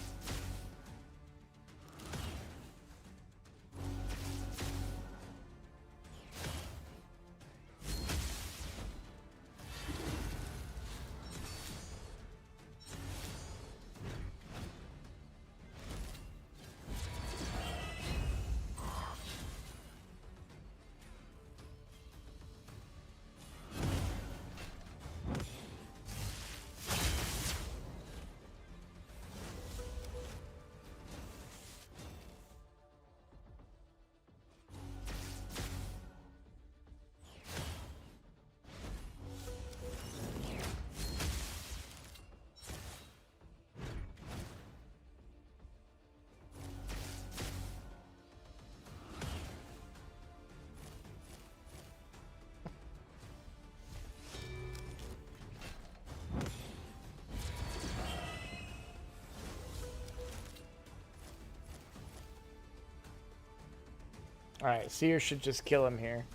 Alright, Seer should just kill him here.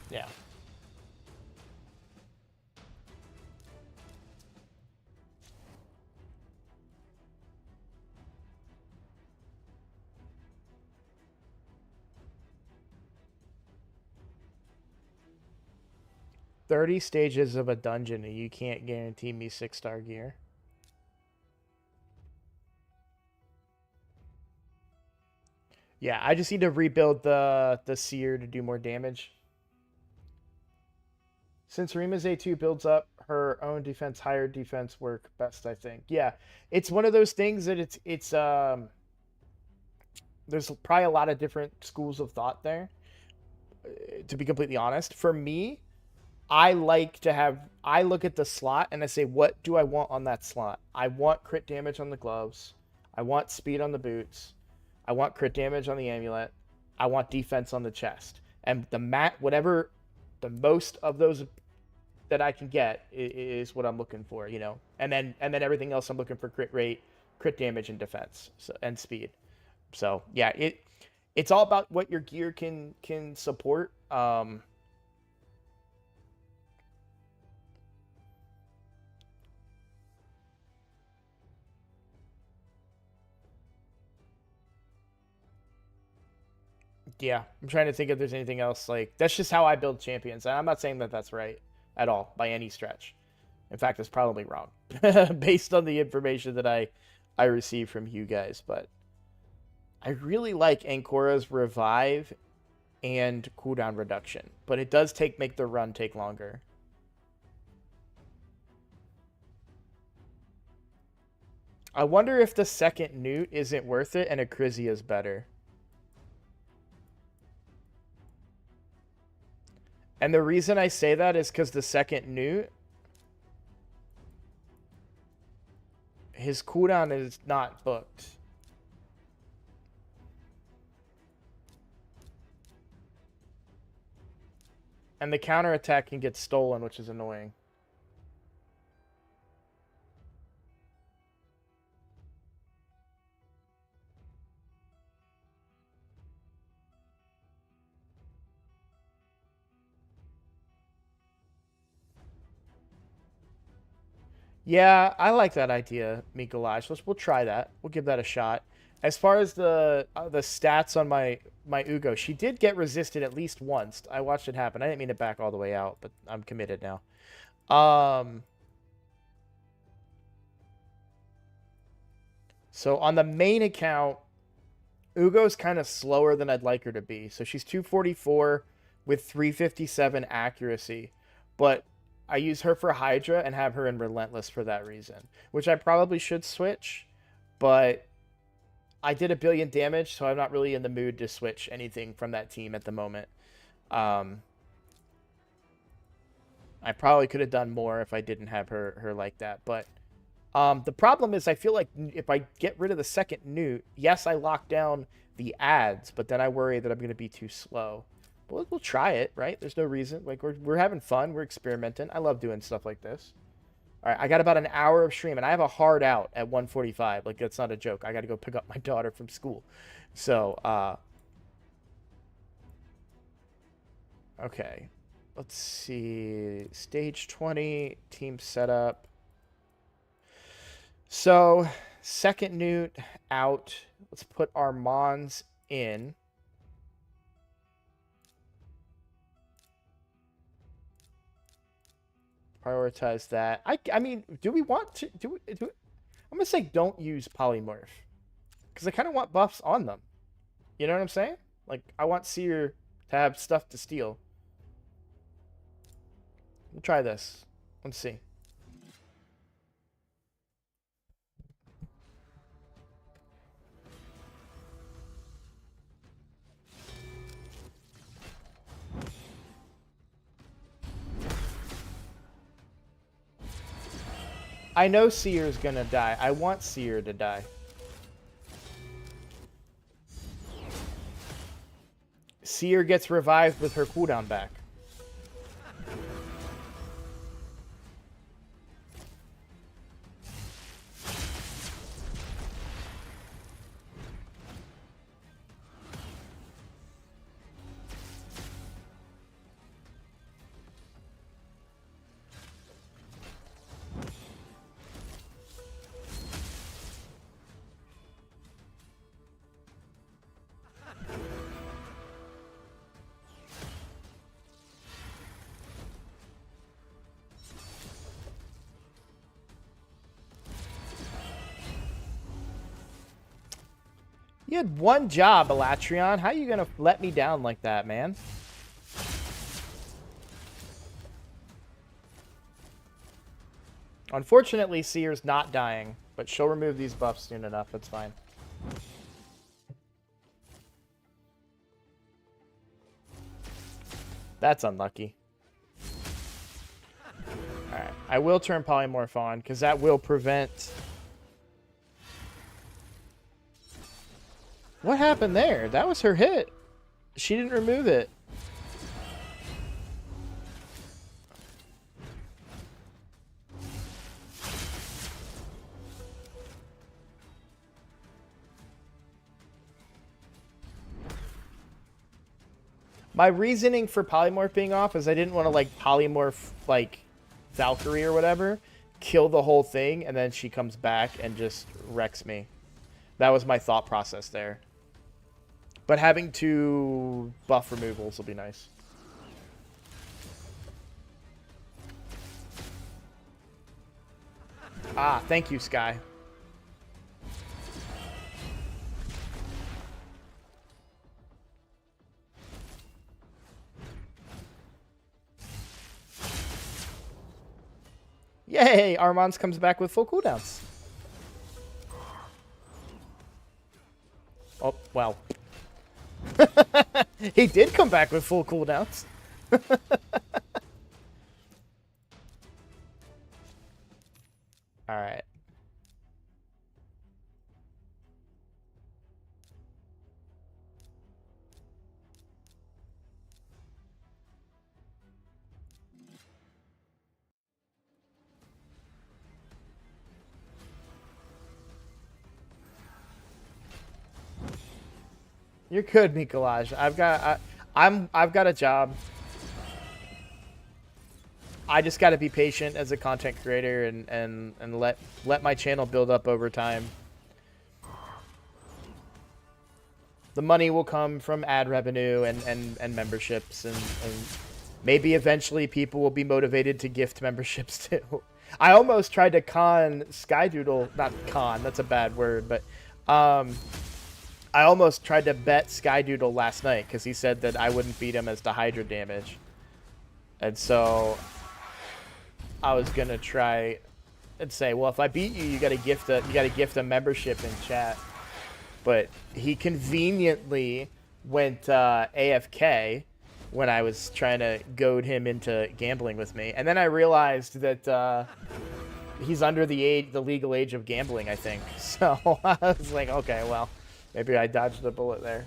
Yeah. "30 stages of a dungeon and you can't guarantee me 6-star gear." Yeah, I just need to rebuild the Seer to do more damage. Since Rima's A2 builds up her own defense, higher defense work best, I think. Yeah, it's one of those things that it's there's probably a lot of different schools of thought there. To be completely honest, for me, I look at the slot and I say, what do I want on that slot? I want crit damage on the gloves. I want speed on the boots. I want crit damage on the amulet. I want defense on the chest. And whatever the most of those that I can get is what I'm looking for, you know. And then everything else I'm looking for crit rate, crit damage, and defense, and speed. So yeah, it's all about what your gear can support. Yeah, I'm trying to think if there's anything else. Like, that's just how I build champions. And I'm not saying that that's right at all by any stretch. In fact, it's probably wrong based on the information that I receive from you guys. But I really like Ankora's revive and cooldown reduction, but it does make the run take longer. I wonder if the second Newt isn't worth it and Acrizia is better. And the reason I say that is because the second Newt, his cooldown is not booked. And the counterattack can get stolen, which is annoying. Yeah, I like that idea, Mikolaj. We'll try that. We'll give that a shot. As far as the stats on my Ugo, she did get resisted at least once. I watched it happen. I didn't mean to back all the way out, but I'm committed now. So on the main account, Ugo's kind of slower than I'd like her to be. So she's 244 with 357 accuracy, but I use her for Hydra and have her in Relentless for that reason, which I probably should switch, but I did 1 billion damage, so I'm not really in the mood to switch anything from that team at the moment. I probably could have done more if I didn't have her like that, but the problem is I feel like if I get rid of the second Newt, yes, I lock down the ads, but then I worry that I'm going to be too slow. But we'll try it, right? There's no reason. Like, we're having fun. We're experimenting. I love doing stuff like this. All right, I got about an hour of stream, and I have a hard out at 1:45. Like, that's not a joke. I got to go pick up my daughter from school. So, okay. let's see. Stage 20, team setup. So, second Newt out. Let's put our Mons in. Prioritize that. I mean, do we want to do I'm gonna say don't use polymorph because I kind of want buffs on them. You know what I'm saying? Like I want Seer to have stuff to steal. We'll try this. Let's see. I know Seer's gonna die. I want Seer to die. Seer gets revived with her cooldown back. You had one job, Elatrion. How are you gonna let me down like that, man? Unfortunately, Seer's not dying, but she'll remove these buffs soon enough. It's fine. That's unlucky. Alright, I will turn Polymorph on, because that will prevent... What happened there? That was her hit. She didn't remove it. My reasoning for Polymorph being off is I didn't want to, like, Polymorph, like, Valkyrie or whatever, kill the whole thing, and then she comes back and just wrecks me. That was my thought process there. But having 2 buff removals will be nice. Ah, thank you, Sky. Yay! Armand's comes back with full cooldowns. Oh, well. He did come back with full cooldowns. Alright. You're good, Mikolaj. I've got a job. I just got to be patient as a content creator and let my channel build up over time. The money will come from ad revenue and memberships and maybe eventually people will be motivated to gift memberships too. I almost tried to con Skydoodle, not con, that's a bad word, but I almost tried to bet Skydoodle last night because he said that I wouldn't beat him as the Hydra damage. And so I was gonna try and say, well, if I beat you, you gotta gift a membership in chat. But he conveniently went AFK when I was trying to goad him into gambling with me, and then I realized that he's under the legal age of gambling, I think. So I was like, okay, well, maybe I dodged a bullet there.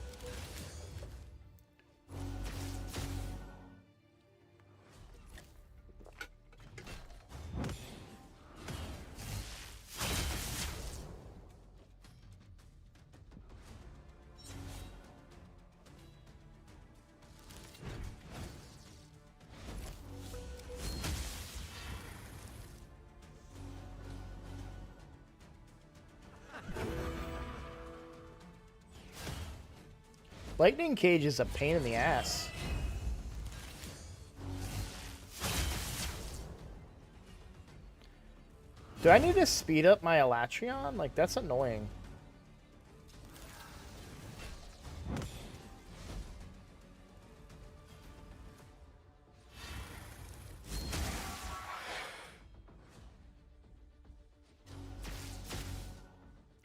Lightning Cage is a pain in the ass. Do I need to speed up my Elatrion? Like, that's annoying.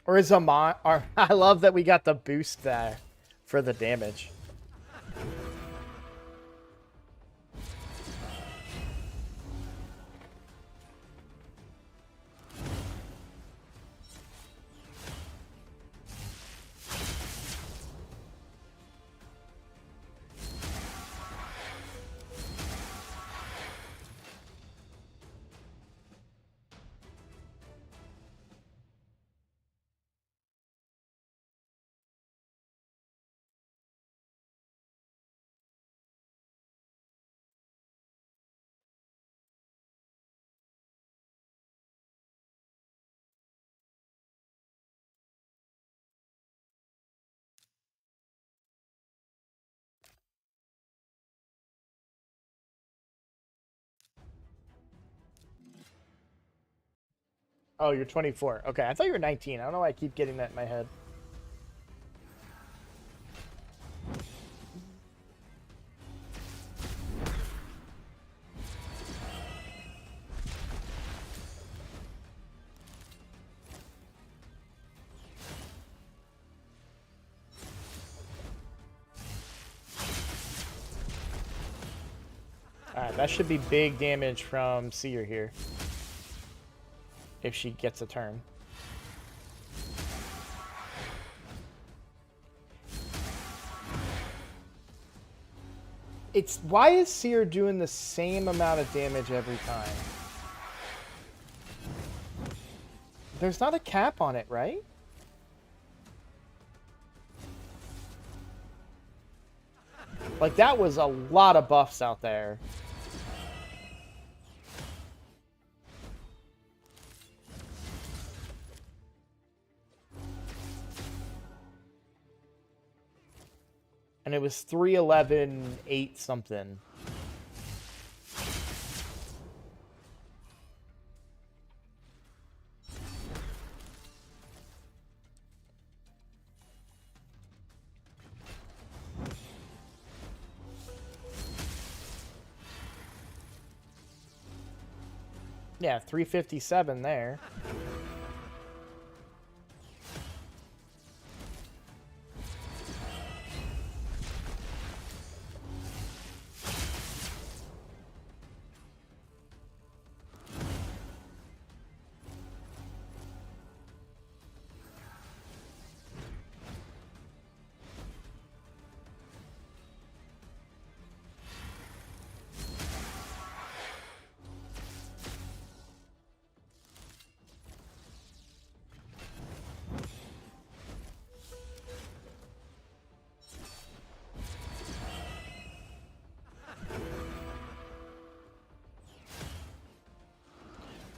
Or is Amon... I love that we got the boost there for the damage. Oh, you're 24. Okay, I thought you were 19. I don't know why I keep getting that in my head. Alright, that should be big damage from Seer here. If she gets a turn. It's... Why is Seer doing the same amount of damage every time? There's not a cap on it, right? Like, that was a lot of buffs out there. And it was 311, 8 something. Yeah, 357 there.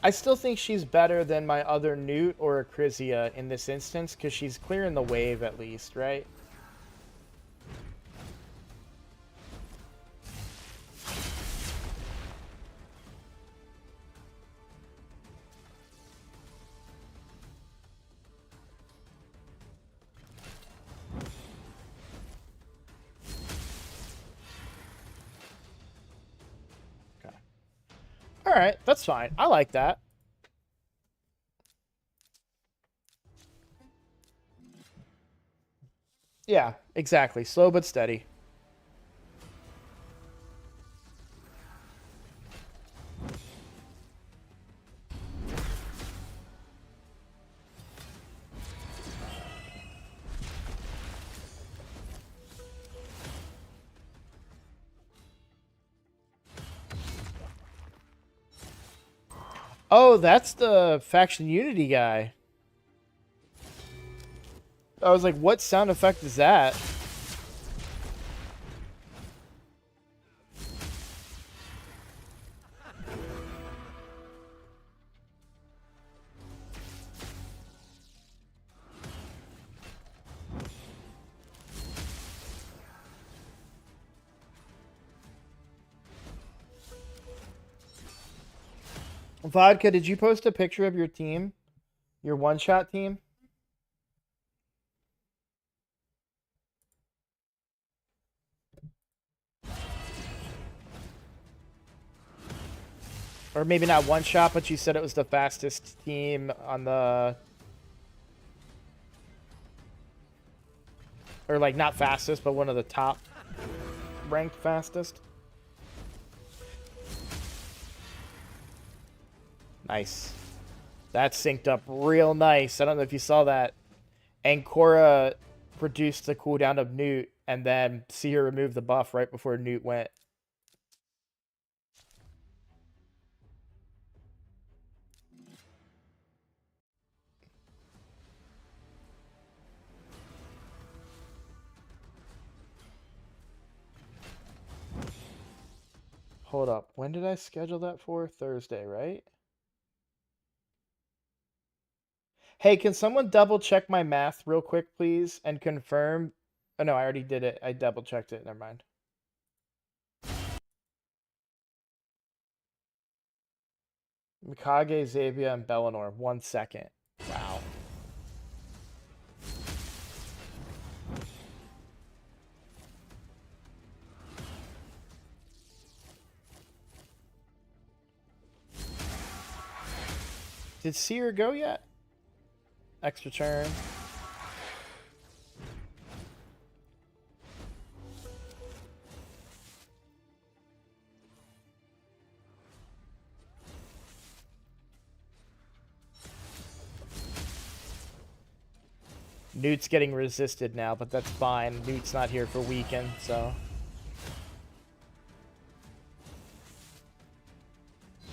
I still think she's better than my other Newt or Acrizia in this instance, because she's clearing the wave at least, right? Okay. Alright, that's fine. I like that. Yeah, exactly. Slow but steady. Oh, that's the Faction Unity guy. I was like, what sound effect is that? Vodka, did you post a picture of your team? Your one-shot team? Or maybe not one-shot, but you said it was the fastest team on the... Or, like, not fastest, but one of the top ranked fastest. Nice. That synced up real nice. I don't know if you saw that. Ancora reduced the cooldown of Newt, and then Seer removed the buff right before Newt went. Hold up. When did I schedule that for? Thursday, right? Hey, can someone double check my math real quick, please, and confirm? Oh, no, I already did it. I double checked it. Never mind. Mikage, Xavier, and Bellinor. 1 second. Wow. Did Seer go yet? Extra turn. Newt's getting resisted now, but that's fine. Newt's not here for weekend, so...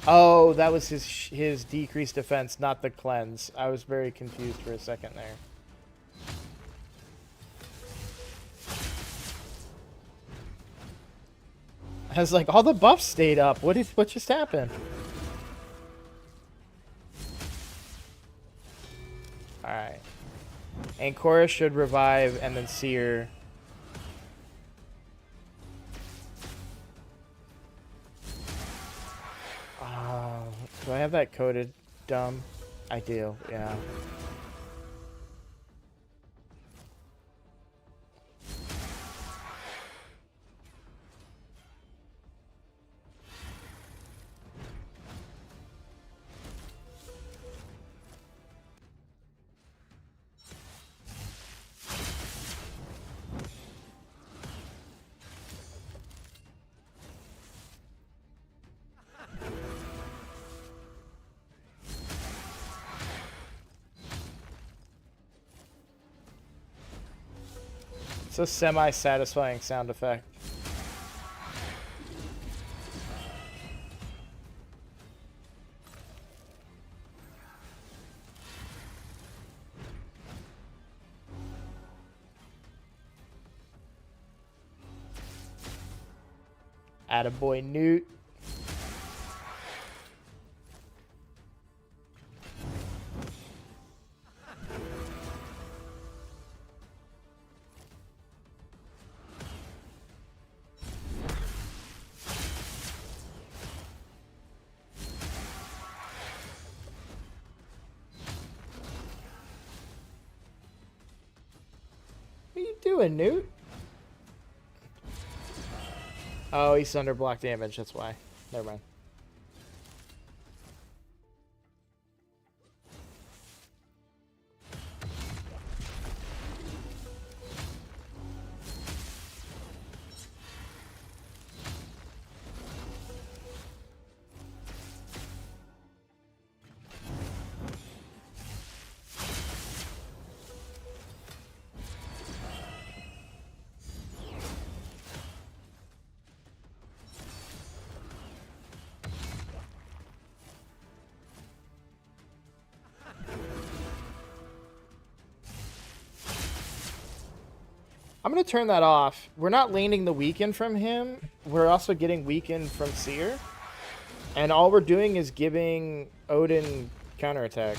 Oh, that was his decreased defense, not the cleanse. I was very confused for a second there. I was like, all the buffs stayed up. What just happened? Alright. Ancora should revive and then Seer. Do I have that coded? Dumb. I do, yeah. It's a semi-satisfying sound effect. Attaboy Newt. What are you doing, Newt? Oh, he's under block damage, that's why. Never mind. I'm going to turn that off. We're not laning the weaken from him. We're also getting weaken from Seer. And all we're doing is giving Odin counterattack.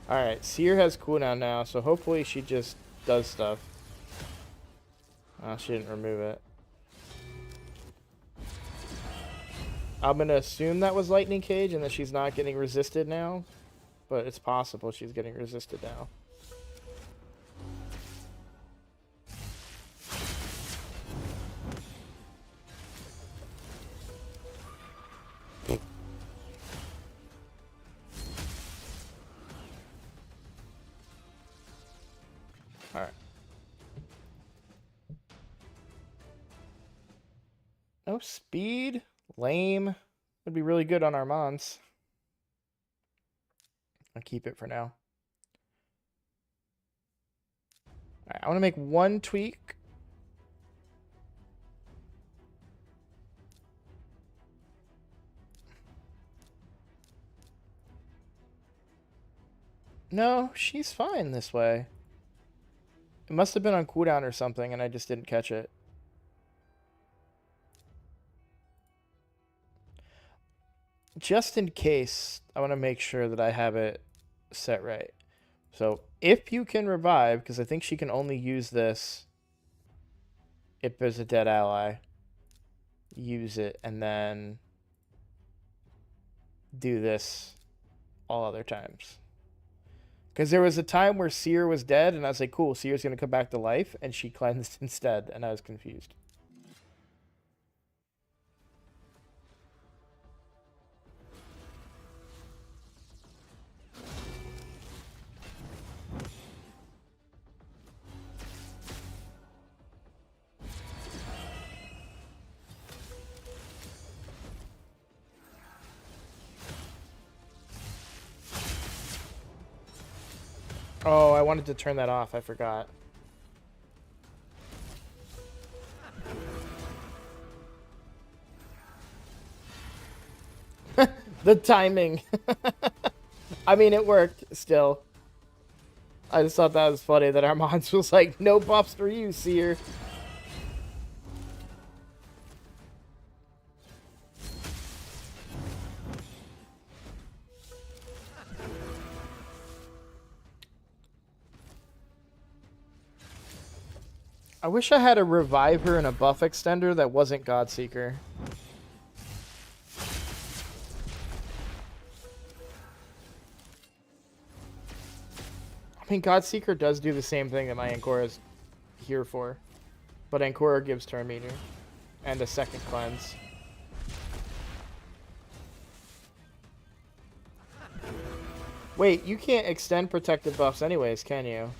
Alright, Seer has cooldown now, so hopefully she just does stuff. She didn't remove it. I'm gonna assume that was Lightning Cage and that she's not getting resisted now. But it's possible she's getting resisted now. Alright. No speed? Lame. Would be really good on our Mons. I'll keep it for now. Alright, I want to make one tweak. No, she's fine this way. It must have been on cooldown or something, and I just didn't catch it. Just in case, I want to make sure that I have it set right. So, if you can revive, because I think she can only use this if there's a dead ally, use it, and then do this all other times. Because there was a time where Seer was dead, and I was like, cool, Seer's going to come back to life, and she cleansed instead, and I was confused. Oh, I wanted to turn that off. I forgot. The timing. I mean, it worked still. I just thought that was funny that our Mons was like, no buffs for you, Seer. I wish I had a reviver and a buff extender that wasn't Godseeker. I mean, Godseeker does do the same thing that my Ancora is here for. But Ancora gives turn meter. And a second cleanse. Wait, you can't extend protective buffs anyways, can you?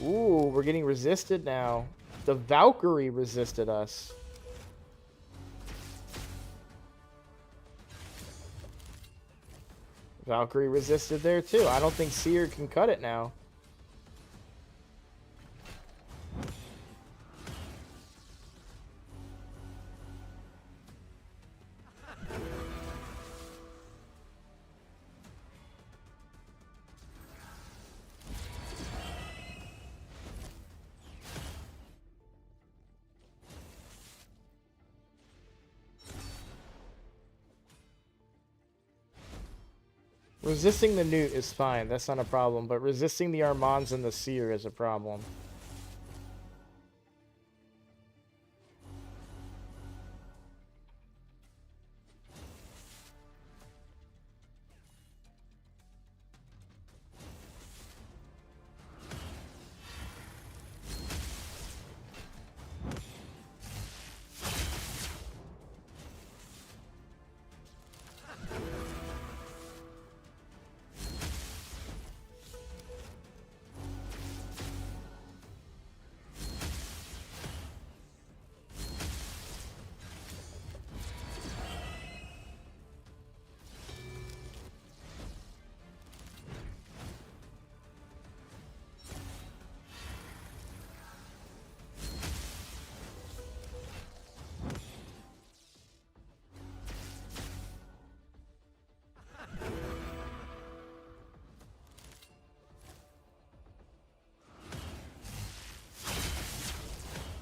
Ooh, we're getting resisted now. The Valkyrie resisted us. Valkyrie resisted there too. I don't think Seer can cut it now. Resisting the Newt is fine, that's not a problem, but resisting the Armands and the Seer is a problem.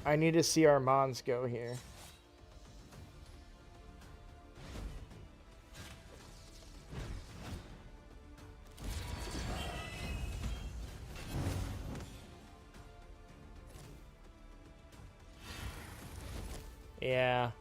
I need to see Armands go here. Yeah.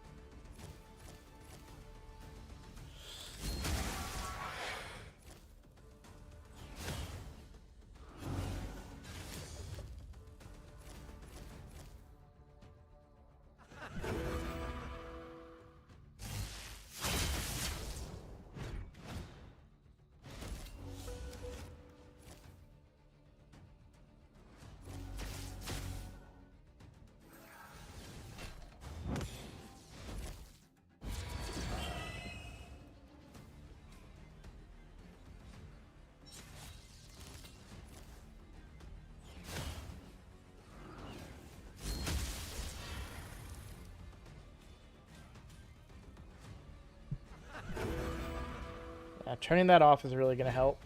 Turning that off is really going to help.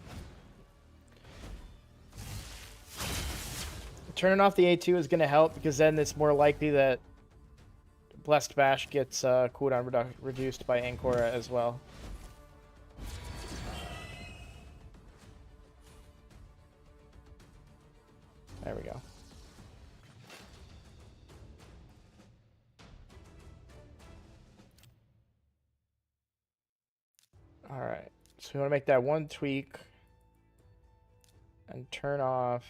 Turning off the A2 is going to help because then it's more likely that Blessed Bash gets cooldown reduced by Ancora as well. There we go. Alright, so we want to make that one tweak and turn off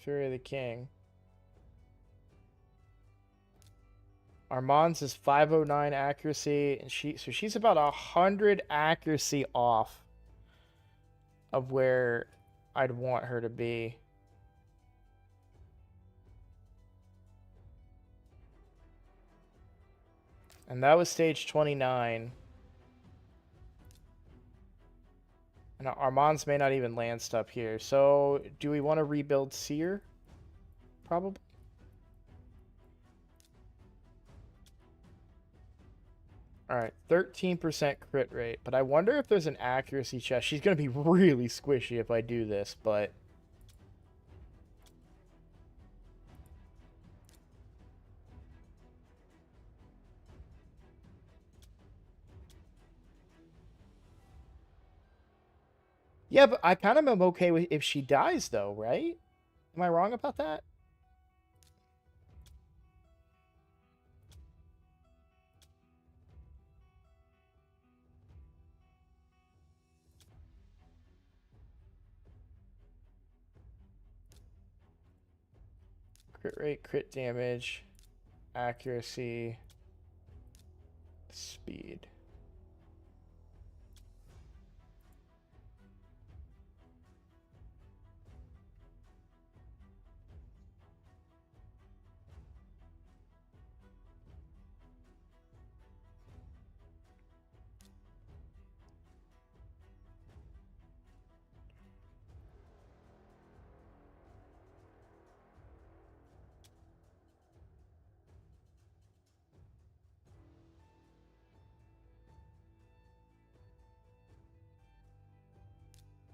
Fury of the King. Armand's is 509 accuracy, and she's about 100 accuracy off of where I'd want her to be. And that was stage 29. And Armand's may not even land stuff here. So, do we want to rebuild Seer? Probably. Alright, 13% crit rate. But I wonder if there's an accuracy chest. She's going to be really squishy if I do this, but... Yeah, but I kind of am okay with if she dies, though, right? Am I wrong about that? Crit rate, crit damage, accuracy, speed.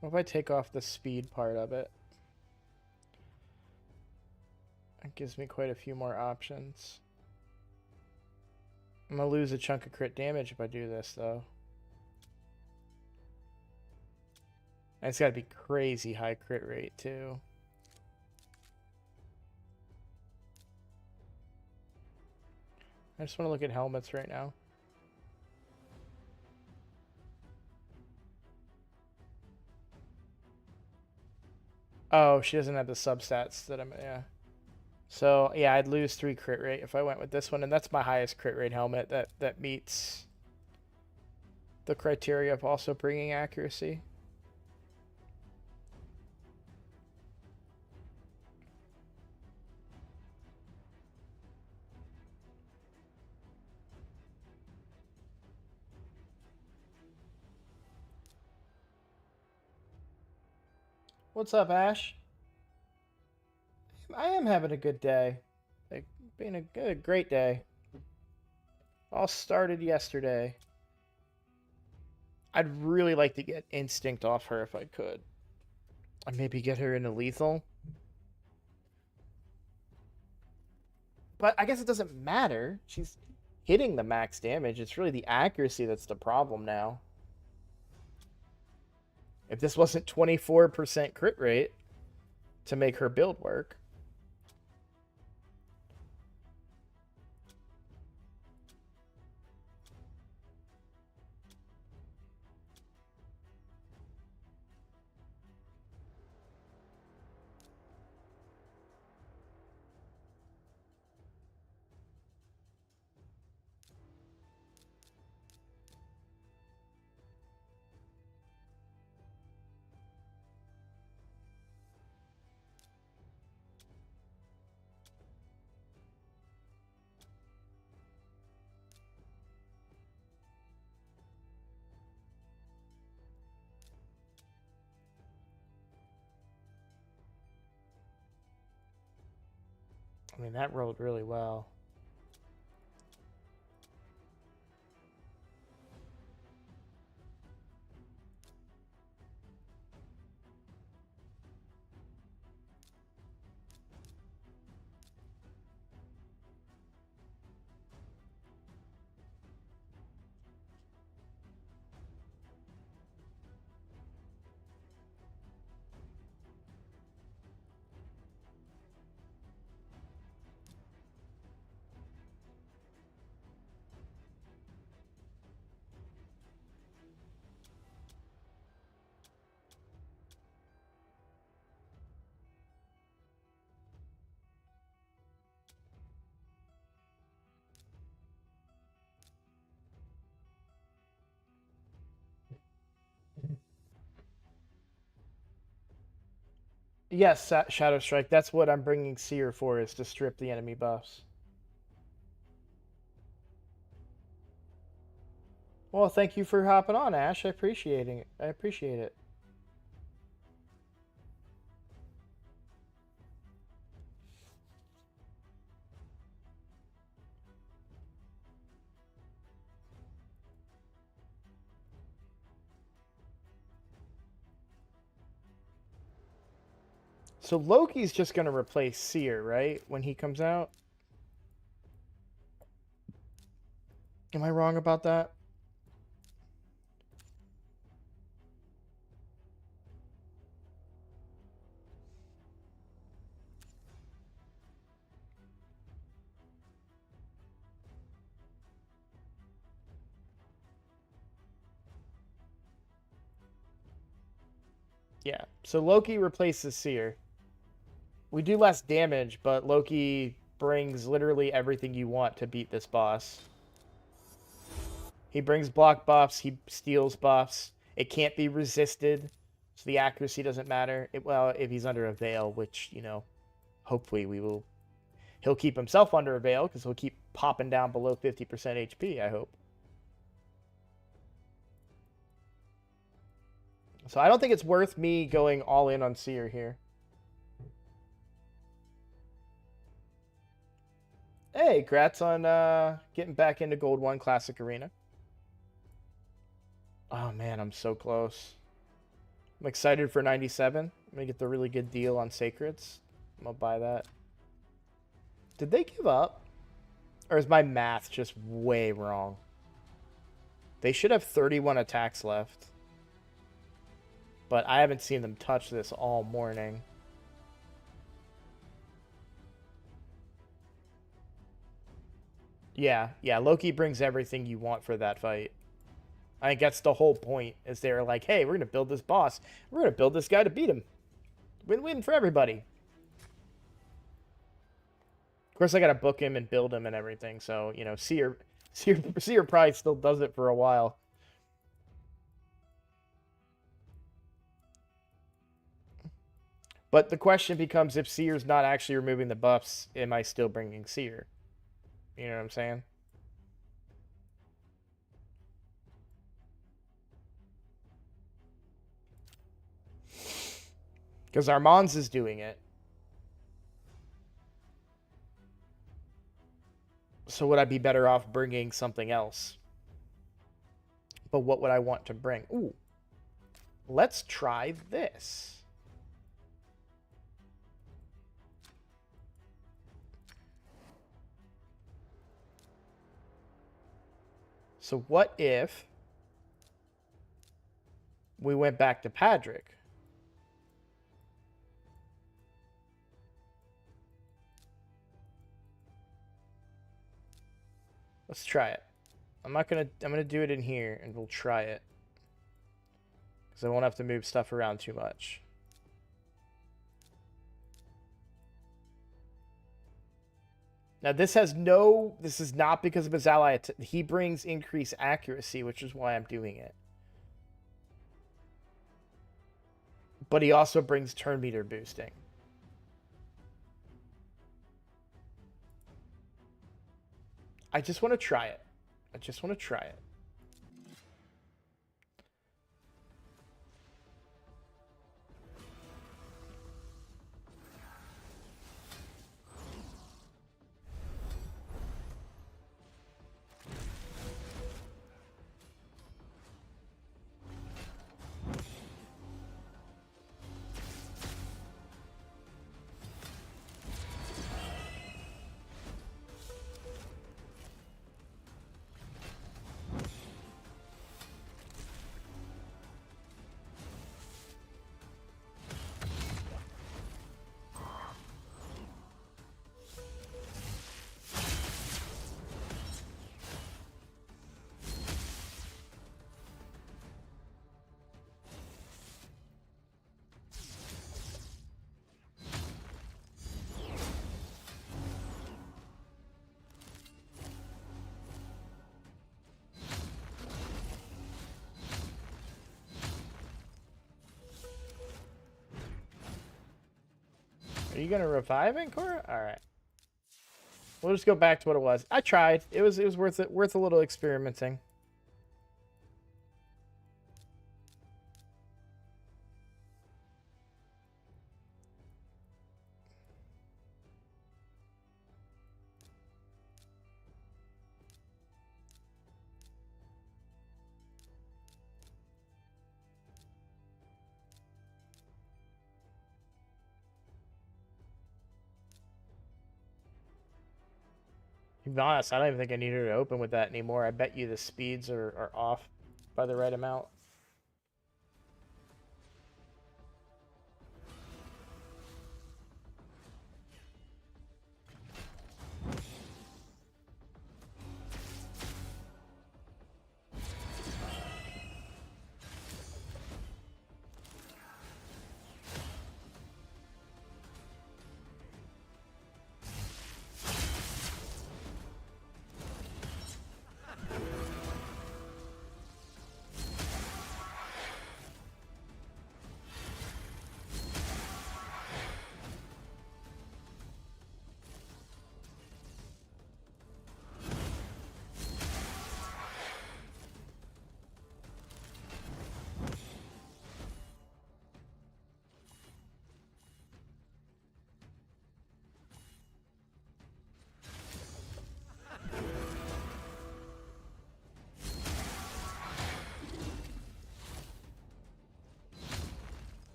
What if I take off the speed part of it? It gives me quite a few more options. I'm gonna lose a chunk of crit damage if I do this, though. And it's gotta be crazy high crit rate, too. I just want to look at helmets right now. Oh, she doesn't have the substats that I'm... Yeah. So, yeah, I'd lose 3 crit rate if I went with this one, and that's my highest crit rate helmet that meets the criteria of also bringing accuracy. What's up, Ash? I am having a good day. Like, being a great day. All started yesterday. I'd really like to get Instinct off her if I could. And maybe get her into lethal. But I guess it doesn't matter. She's hitting the max damage. It's really the accuracy that's the problem now. If this wasn't 24% crit rate to make her build work. I mean, that rolled really well. Yes, Shadow Strike. That's what I'm bringing Seer for, is to strip the enemy buffs. Well, thank you for hopping on, Ash. I appreciate it. I appreciate it. So Loki's just going to replace Seer, right? When he comes out? Am I wrong about that? Yeah. So Loki replaces Seer. We do less damage, but Loki brings literally everything you want to beat this boss. He brings block buffs, he steals buffs. It can't be resisted, so the accuracy doesn't matter. Well, if he's under a veil, which, you know, hopefully he'll keep himself under a veil because he'll keep popping down below 50% HP, I hope. So I don't think it's worth me going all in on Seer here. Hey, congrats on getting back into Gold 1 Classic Arena. Oh man, I'm so close. I'm excited for 97. I'm gonna get the really good deal on Sacreds. I'm gonna buy that. Did they give up? Or is my math just way wrong? They should have 31 attacks left. But I haven't seen them touch this all morning. Yeah, Loki brings everything you want for that fight. I think that's the whole point, is they're like, hey, we're going to build this boss. We're going to build this guy to beat him. Win-win for everybody. Of course, I got to book him and build him and everything, so, you know, Seer probably still does it for a while. But the question becomes, if Seer's not actually removing the buffs, am I still bringing Seer? You know what I'm saying? Because Armanz is doing it. So would I be better off bringing something else? But what would I want to bring? Ooh. Let's try this. So what if we went back to Padric? Let's try it. I'm gonna do it in here and we'll try it. Because I won't have to move stuff around too much. Now this is not because of his ally. He brings increased accuracy, which is why I'm doing it. But he also brings turn meter boosting. I just want to try it. I just want to try it. Are you gonna revive Ankora? All right. We'll just go back to what it was. I tried. It was worth it. Worth a little experimenting. To be honest, I don't even think I need her to open with that anymore. I bet you the speeds are off by the right amount.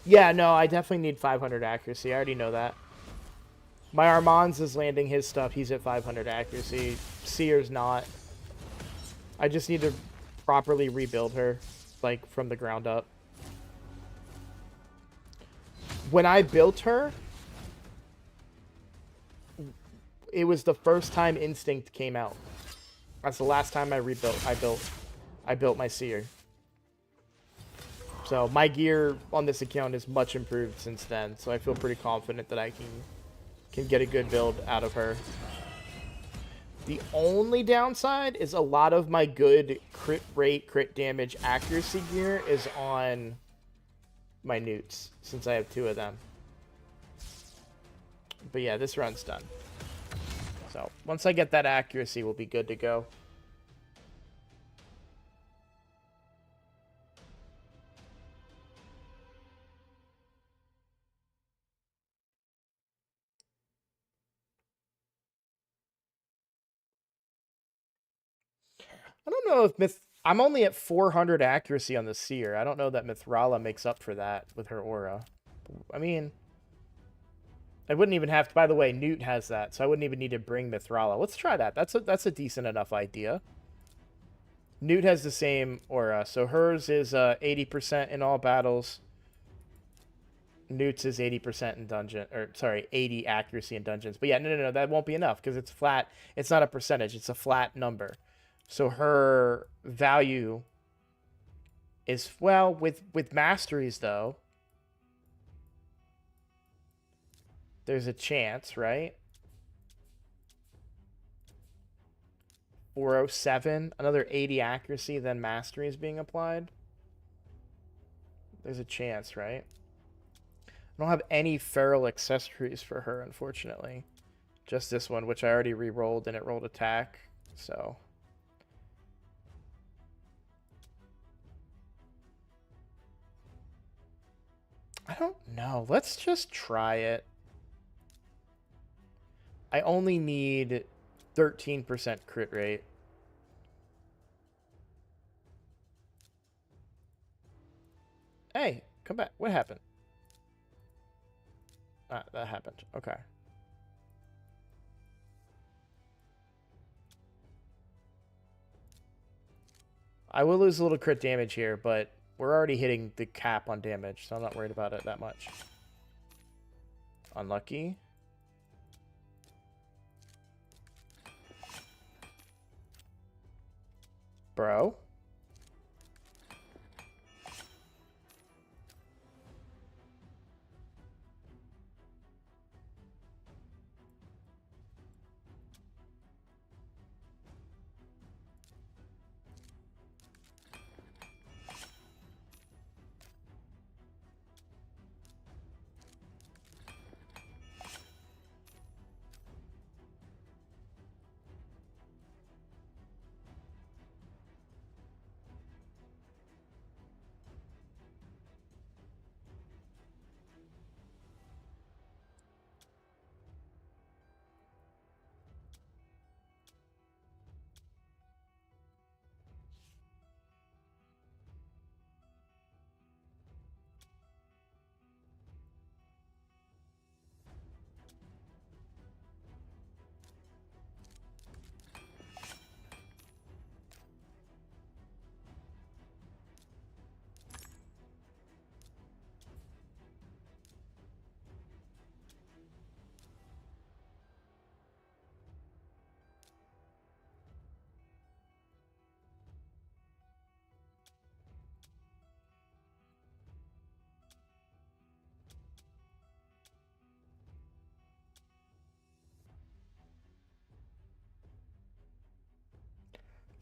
Yeah, no, I definitely need 500 accuracy. I already know that. My Armands is landing his stuff. He's at 500 accuracy. Seer's not. I just need to properly rebuild her, like, from the ground up. When I built her, it was the first time Instinct came out. That's the last time I built my Seer. So my gear on this account is much improved since then, so I feel pretty confident that I can get a good build out of her. The only downside is a lot of my good crit rate, crit damage, accuracy gear is on my newts, since I have 2 of them. But yeah, this run's done. So once I get that accuracy, we'll be good to go. I don't know if I'm only at 400 accuracy on the Seer. I don't know that Mithrala makes up for that with her aura. I mean, I wouldn't even have to. By the way, Newt has that, so I wouldn't even need to bring Mithrala. Let's try that. That's a decent enough idea. Newt has the same aura, so hers is 80% in all battles. Newt's is 80% in dungeon, or sorry, 80 accuracy in dungeons. But yeah, no, that won't be enough because it's flat. It's not a percentage; it's a flat number. So her value is, well, with masteries though, there's a chance, right? 407, another 80 accuracy, then mastery is being applied. There's a chance, right? I don't have any feral accessories for her, unfortunately. Just this one, which I already re-rolled, and it rolled attack, so... I don't know. Let's just try it. I only need 13% crit rate. Hey, come back. What happened? Ah, that happened. Okay. I will lose a little crit damage here, but we're already hitting the cap on damage, so I'm not worried about it that much. Unlucky. Bro.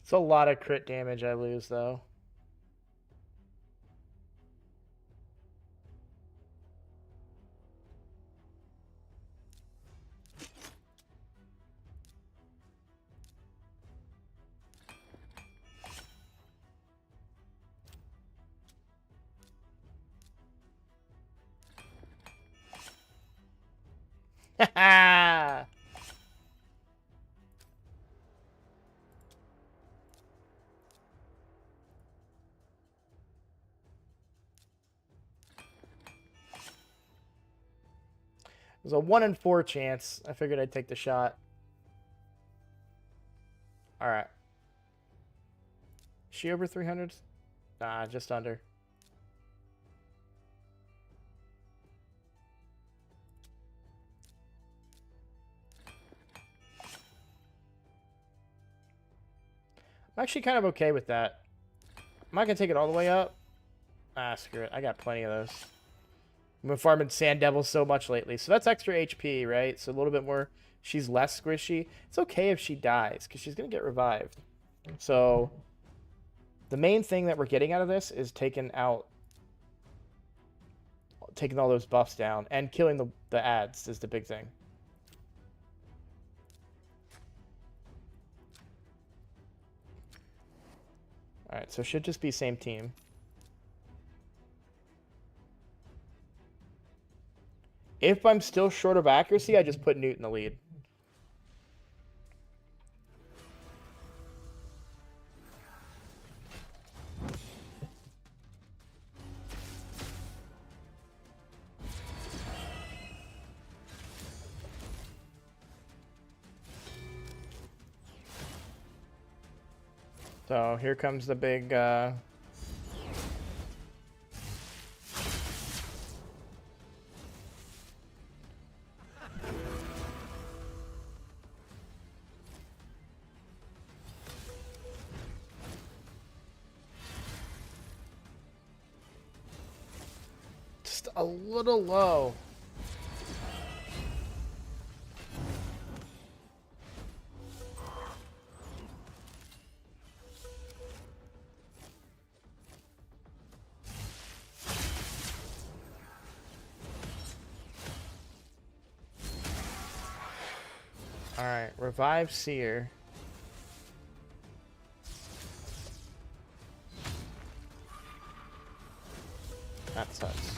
It's a lot of crit damage I lose, though. Ha. There's a 1 in 4 chance. I figured I'd take the shot. Alright. Is she over 300? Nah, just under. I'm actually kind of okay with that. I'm not going to take it all the way up. Ah, screw it. I got plenty of those. I've been farming Sand Devil so much lately. So that's extra HP, right? So a little bit more. She's less squishy. It's okay if she dies, because she's going to get revived. So the main thing that we're getting out of this is taking all those buffs down. And killing the ads is the big thing. Alright, so it should just be same team. If I'm still short of accuracy, I just put Newt in the lead. So here comes the big... just a little low. Alright, revive Seer. That sucks.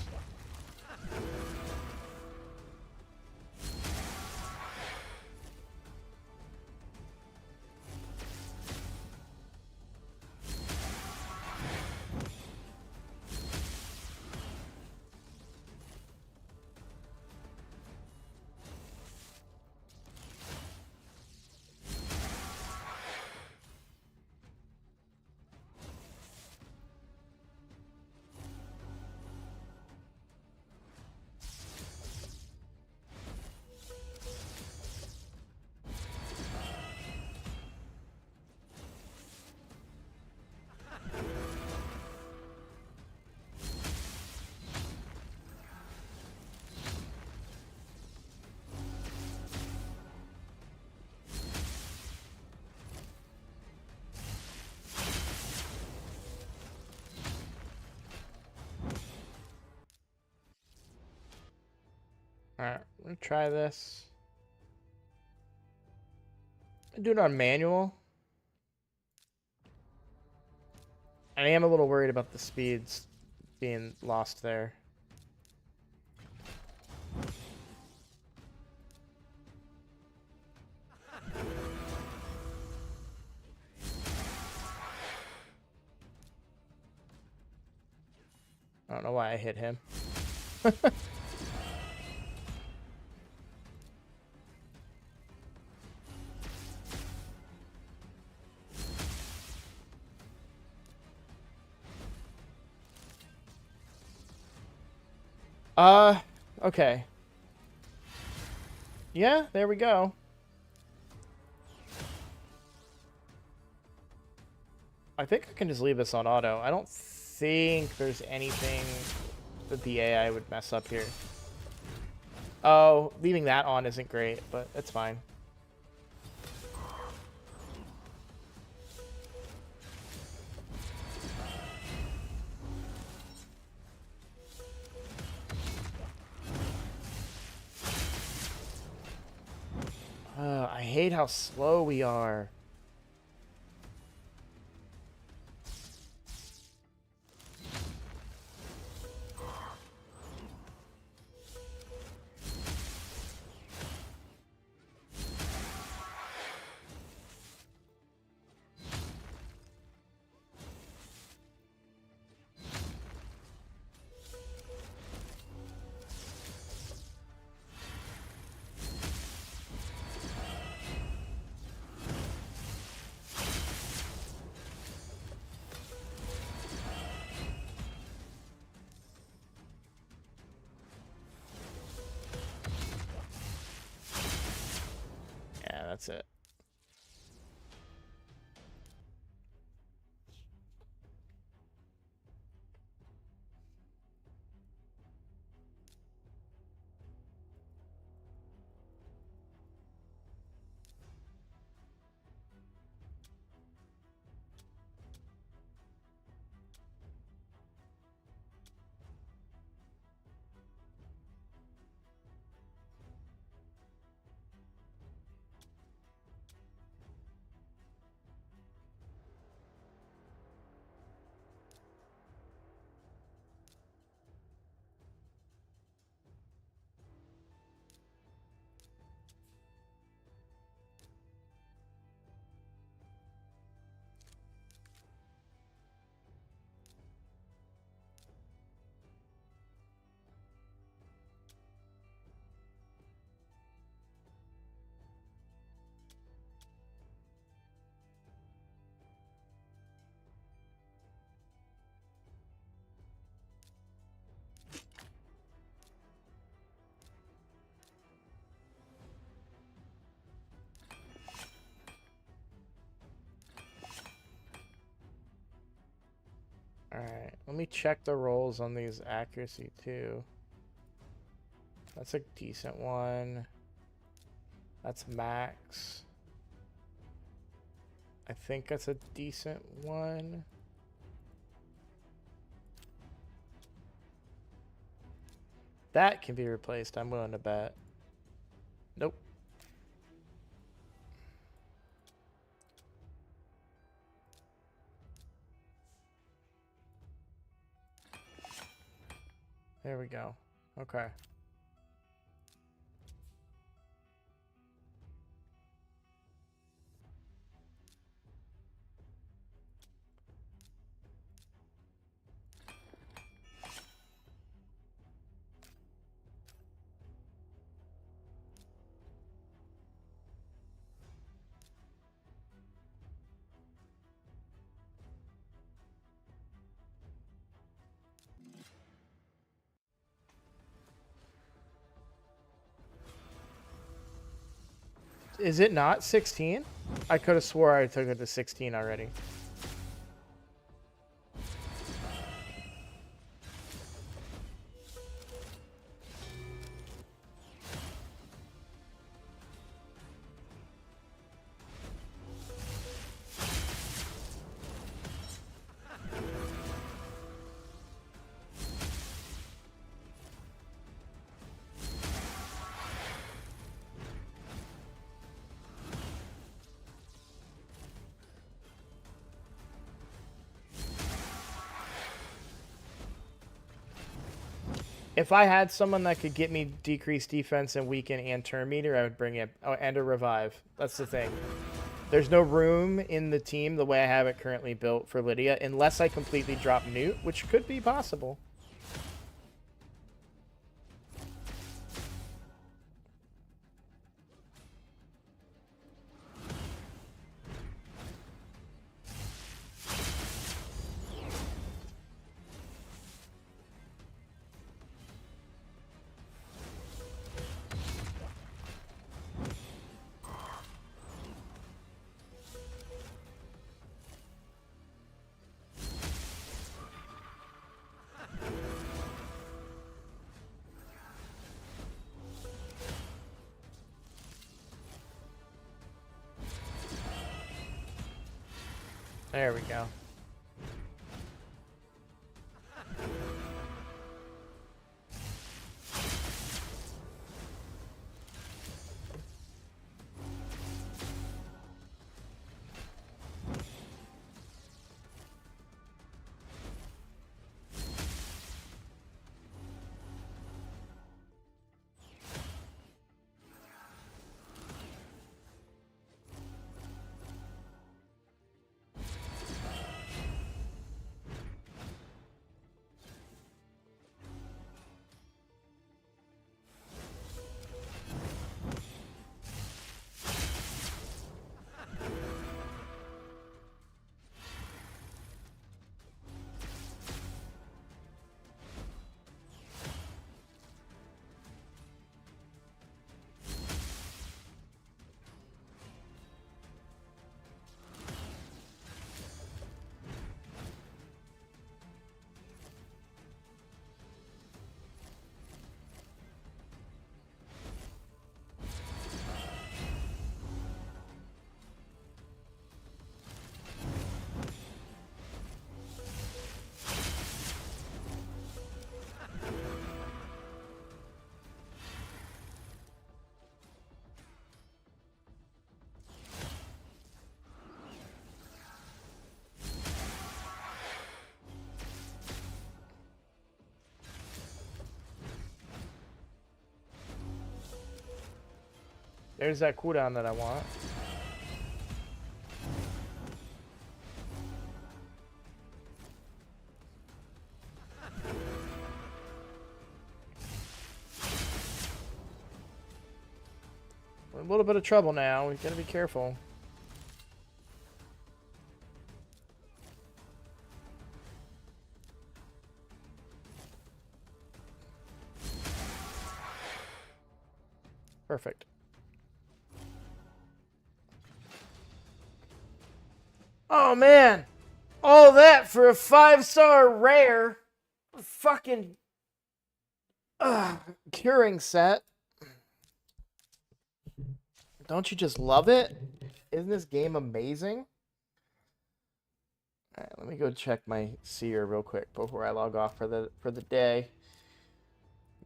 Alright, I'm gonna try this. Do it on manual. I am a little worried about the speeds being lost there. I don't know why I hit him. Okay. Yeah, there we go. I think I can just leave this on auto. I don't think there's anything that the AI would mess up here. Oh, leaving that on isn't great, but it's fine. I hate how slow we are. Yeah, that's it. Alright, let me check the rolls on these accuracy too. That's a decent one. That's max. I think that's a decent one. That can be replaced, I'm willing to bet. Nope. There we go. Okay. Is it not 16? I could have swore I took it to 16 already. If I had someone that could get me decreased defense and weaken and turn meter, I would bring it. Oh, and a revive. That's the thing. There's no room in the team the way I have it currently built for Lydia, unless I completely drop Newt, which could be possible. There we go. There's that cooldown that I want. We're in a little bit of trouble now. We gotta be careful. Perfect. Oh man, all that for a 5-star rare fucking curing set. Don't you just love it? Isn't this game amazing? All right, let me go check my seer real quick before I log off for the day.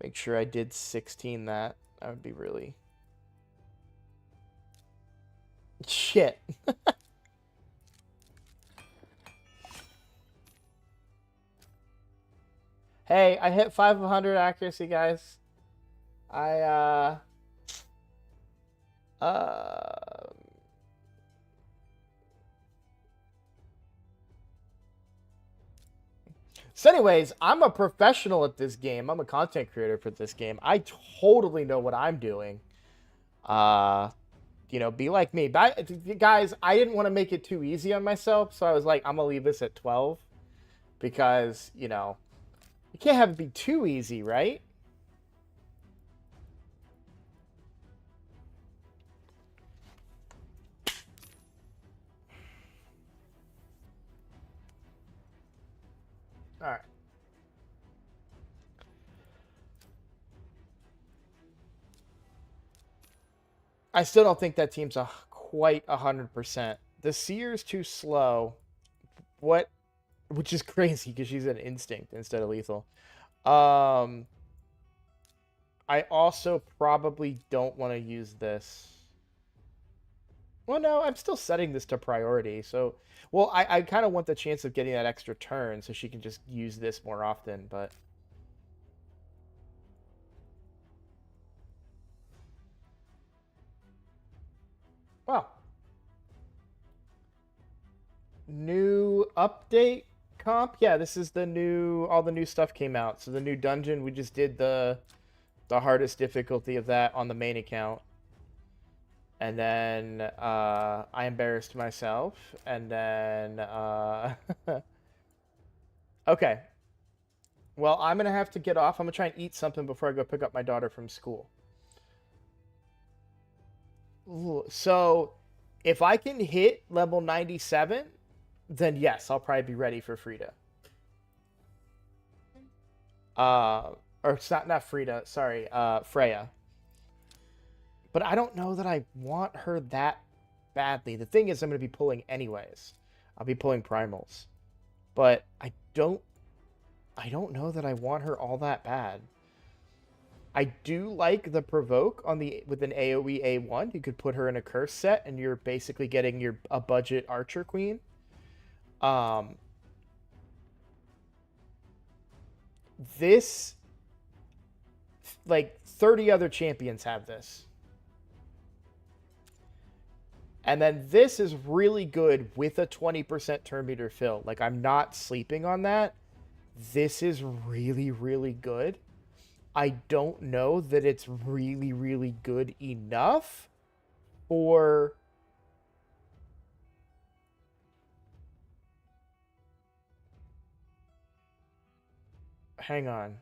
Make sure I did 16 that. That would be really shit. Hey, I hit 500 accuracy, guys. So anyways, I'm a professional at this game. I'm a content creator for this game. I totally know what I'm doing. You know, be like me. But, guys, I didn't want to make it too easy on myself, so I was like, I'm going to leave this at 12. Because, you know, you can't have it be too easy, right? All right. I still don't think that team's quite 100%. The Seer's too slow. What? Which is crazy because she's an instinct instead of lethal. I also probably don't want to use this. Well, no, I'm still setting this to priority. So, well, I kind of want the chance of getting that extra turn so she can just use this more often, but... New update comp? Yeah, this is the new, all the new stuff came out. So the new dungeon, we just did the hardest difficulty of that on the main account. And then I embarrassed myself. And then okay. Well, I'm gonna have to get off. I'm gonna try and eat something before I go pick up my daughter from school. So if I can hit level 97, then yes, I'll probably be ready for Frida. Or it's not Frida, sorry, Freya. But I don't know that I want her that badly. The thing is, I'm going to be pulling anyways. I'll be pulling primals. But I don't know that I want her all that bad. I do like the provoke on the with an AoE A1. You could put her in a curse set and you're basically getting a budget archer queen. This, like 30 other champions have this. And then this is really good with a 20% turn meter fill. Like, I'm not sleeping on that. This is really, really good. I don't know that it's really, really good enough for... Hang on.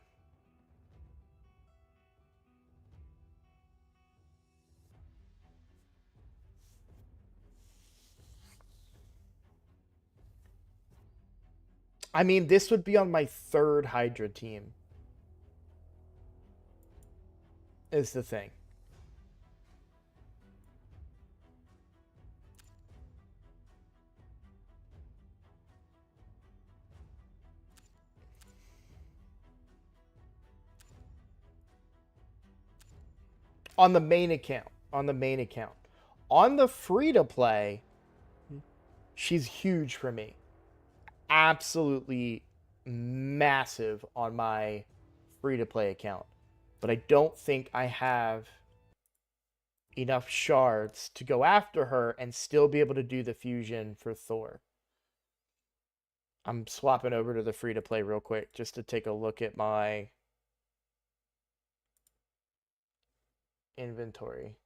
I mean, this would be on my third Hydra team. Is the thing. On the main account. On the main account. On the free-to-play, she's huge for me. Absolutely massive on my free-to-play account. But I don't think I have enough shards to go after her and still be able to do the fusion for Thor. I'm swapping over to the free-to-play real quick just to take a look at my inventory.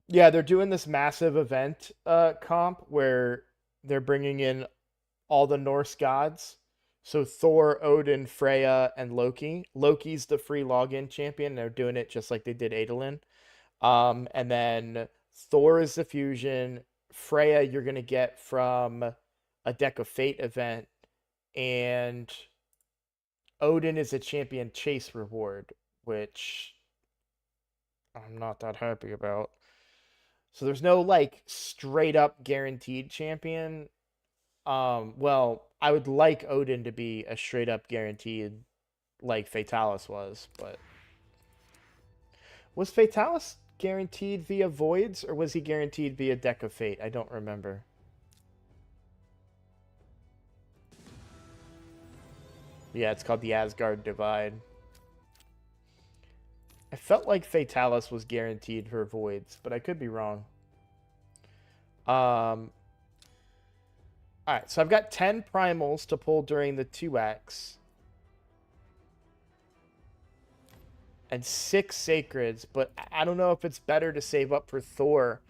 Yeah, they're doing this massive event comp where they're bringing in all the Norse gods. So Thor, Odin, Freya, and Loki. Loki's the free login champion. They're doing it just like they did Adolin. And then Thor is the fusion. Freya you're gonna get from a Deck of Fate event, and Odin is a champion chase reward, which I'm not that happy about. So there's no like straight up guaranteed champion. Well, I would like Odin to be a straight up guaranteed like Fatalis was, but was Fatalis guaranteed via voids or was he guaranteed via Deck of Fate? I don't remember. Yeah, it's called the Asgard Divide. I felt like Fatalis was guaranteed for voids, but I could be wrong. Alright, so I've got 10 primals to pull during the 2x. And 6 sacreds, but I don't know if it's better to save up for Thor.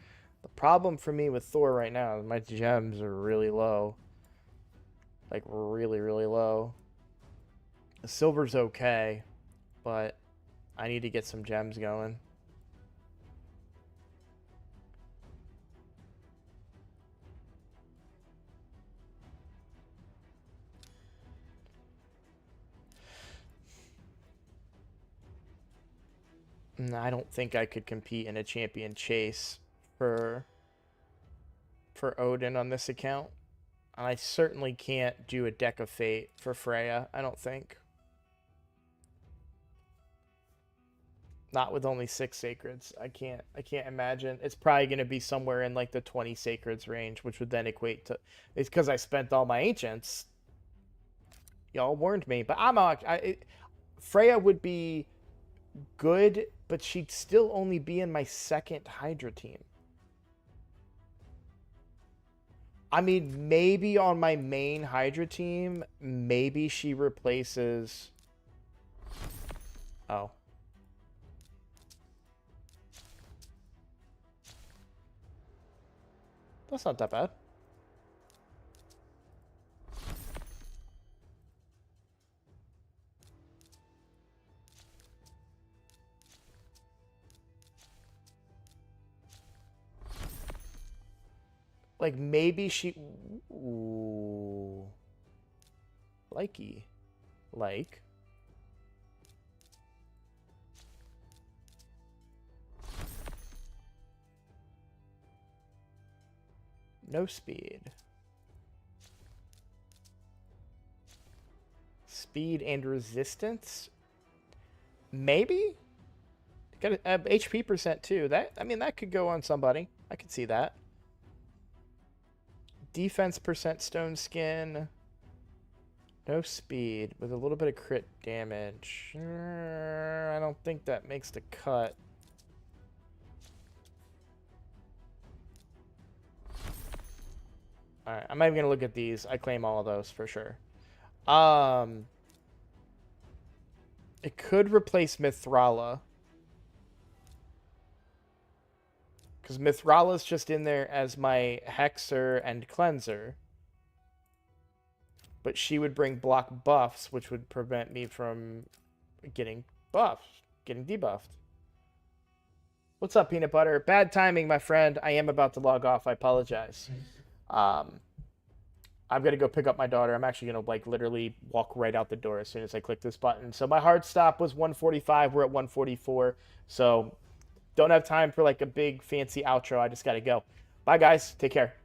The problem for me with Thor right now is my gems are really low. Like, really, really low. The silver's okay, but I need to get some gems going. I don't think I could compete in a champion chase for Odin on this account. I certainly can't do a Deck of Fate for Freya, I don't think. Not with only 6 sacreds. I can't imagine. It's probably going to be somewhere in like the 20 sacreds range, which would then equate to... It's because I spent all my ancients. Y'all warned me, but Freya would be good, but she'd still only be in my second Hydra team. I mean, maybe on my main Hydra team, maybe she replaces... Oh. That's not that bad. Like, maybe she... Ooh. Likey. Like. No speed. Speed and resistance? Maybe? Got a HP percent too. That, I mean, that could go on somebody. I could see that. Defense percent stone skin. No speed with a little bit of crit damage. I don't think that makes the cut. Alright, I'm not even gonna look at these. I claim all of those for sure. It could replace Mithrala. Because Mithrala's just in there as my Hexer and Cleanser. But she would bring block buffs, which would prevent me from getting buffed, getting debuffed. What's up, Peanut Butter? Bad timing, my friend. I am about to log off. I apologize. I'm going to go pick up my daughter. I'm actually going to, like, literally walk right out the door as soon as I click this button. So my hard stop was 145. We're at 144. So don't have time for, like, a big fancy outro. I just got to go. Bye, guys. Take care.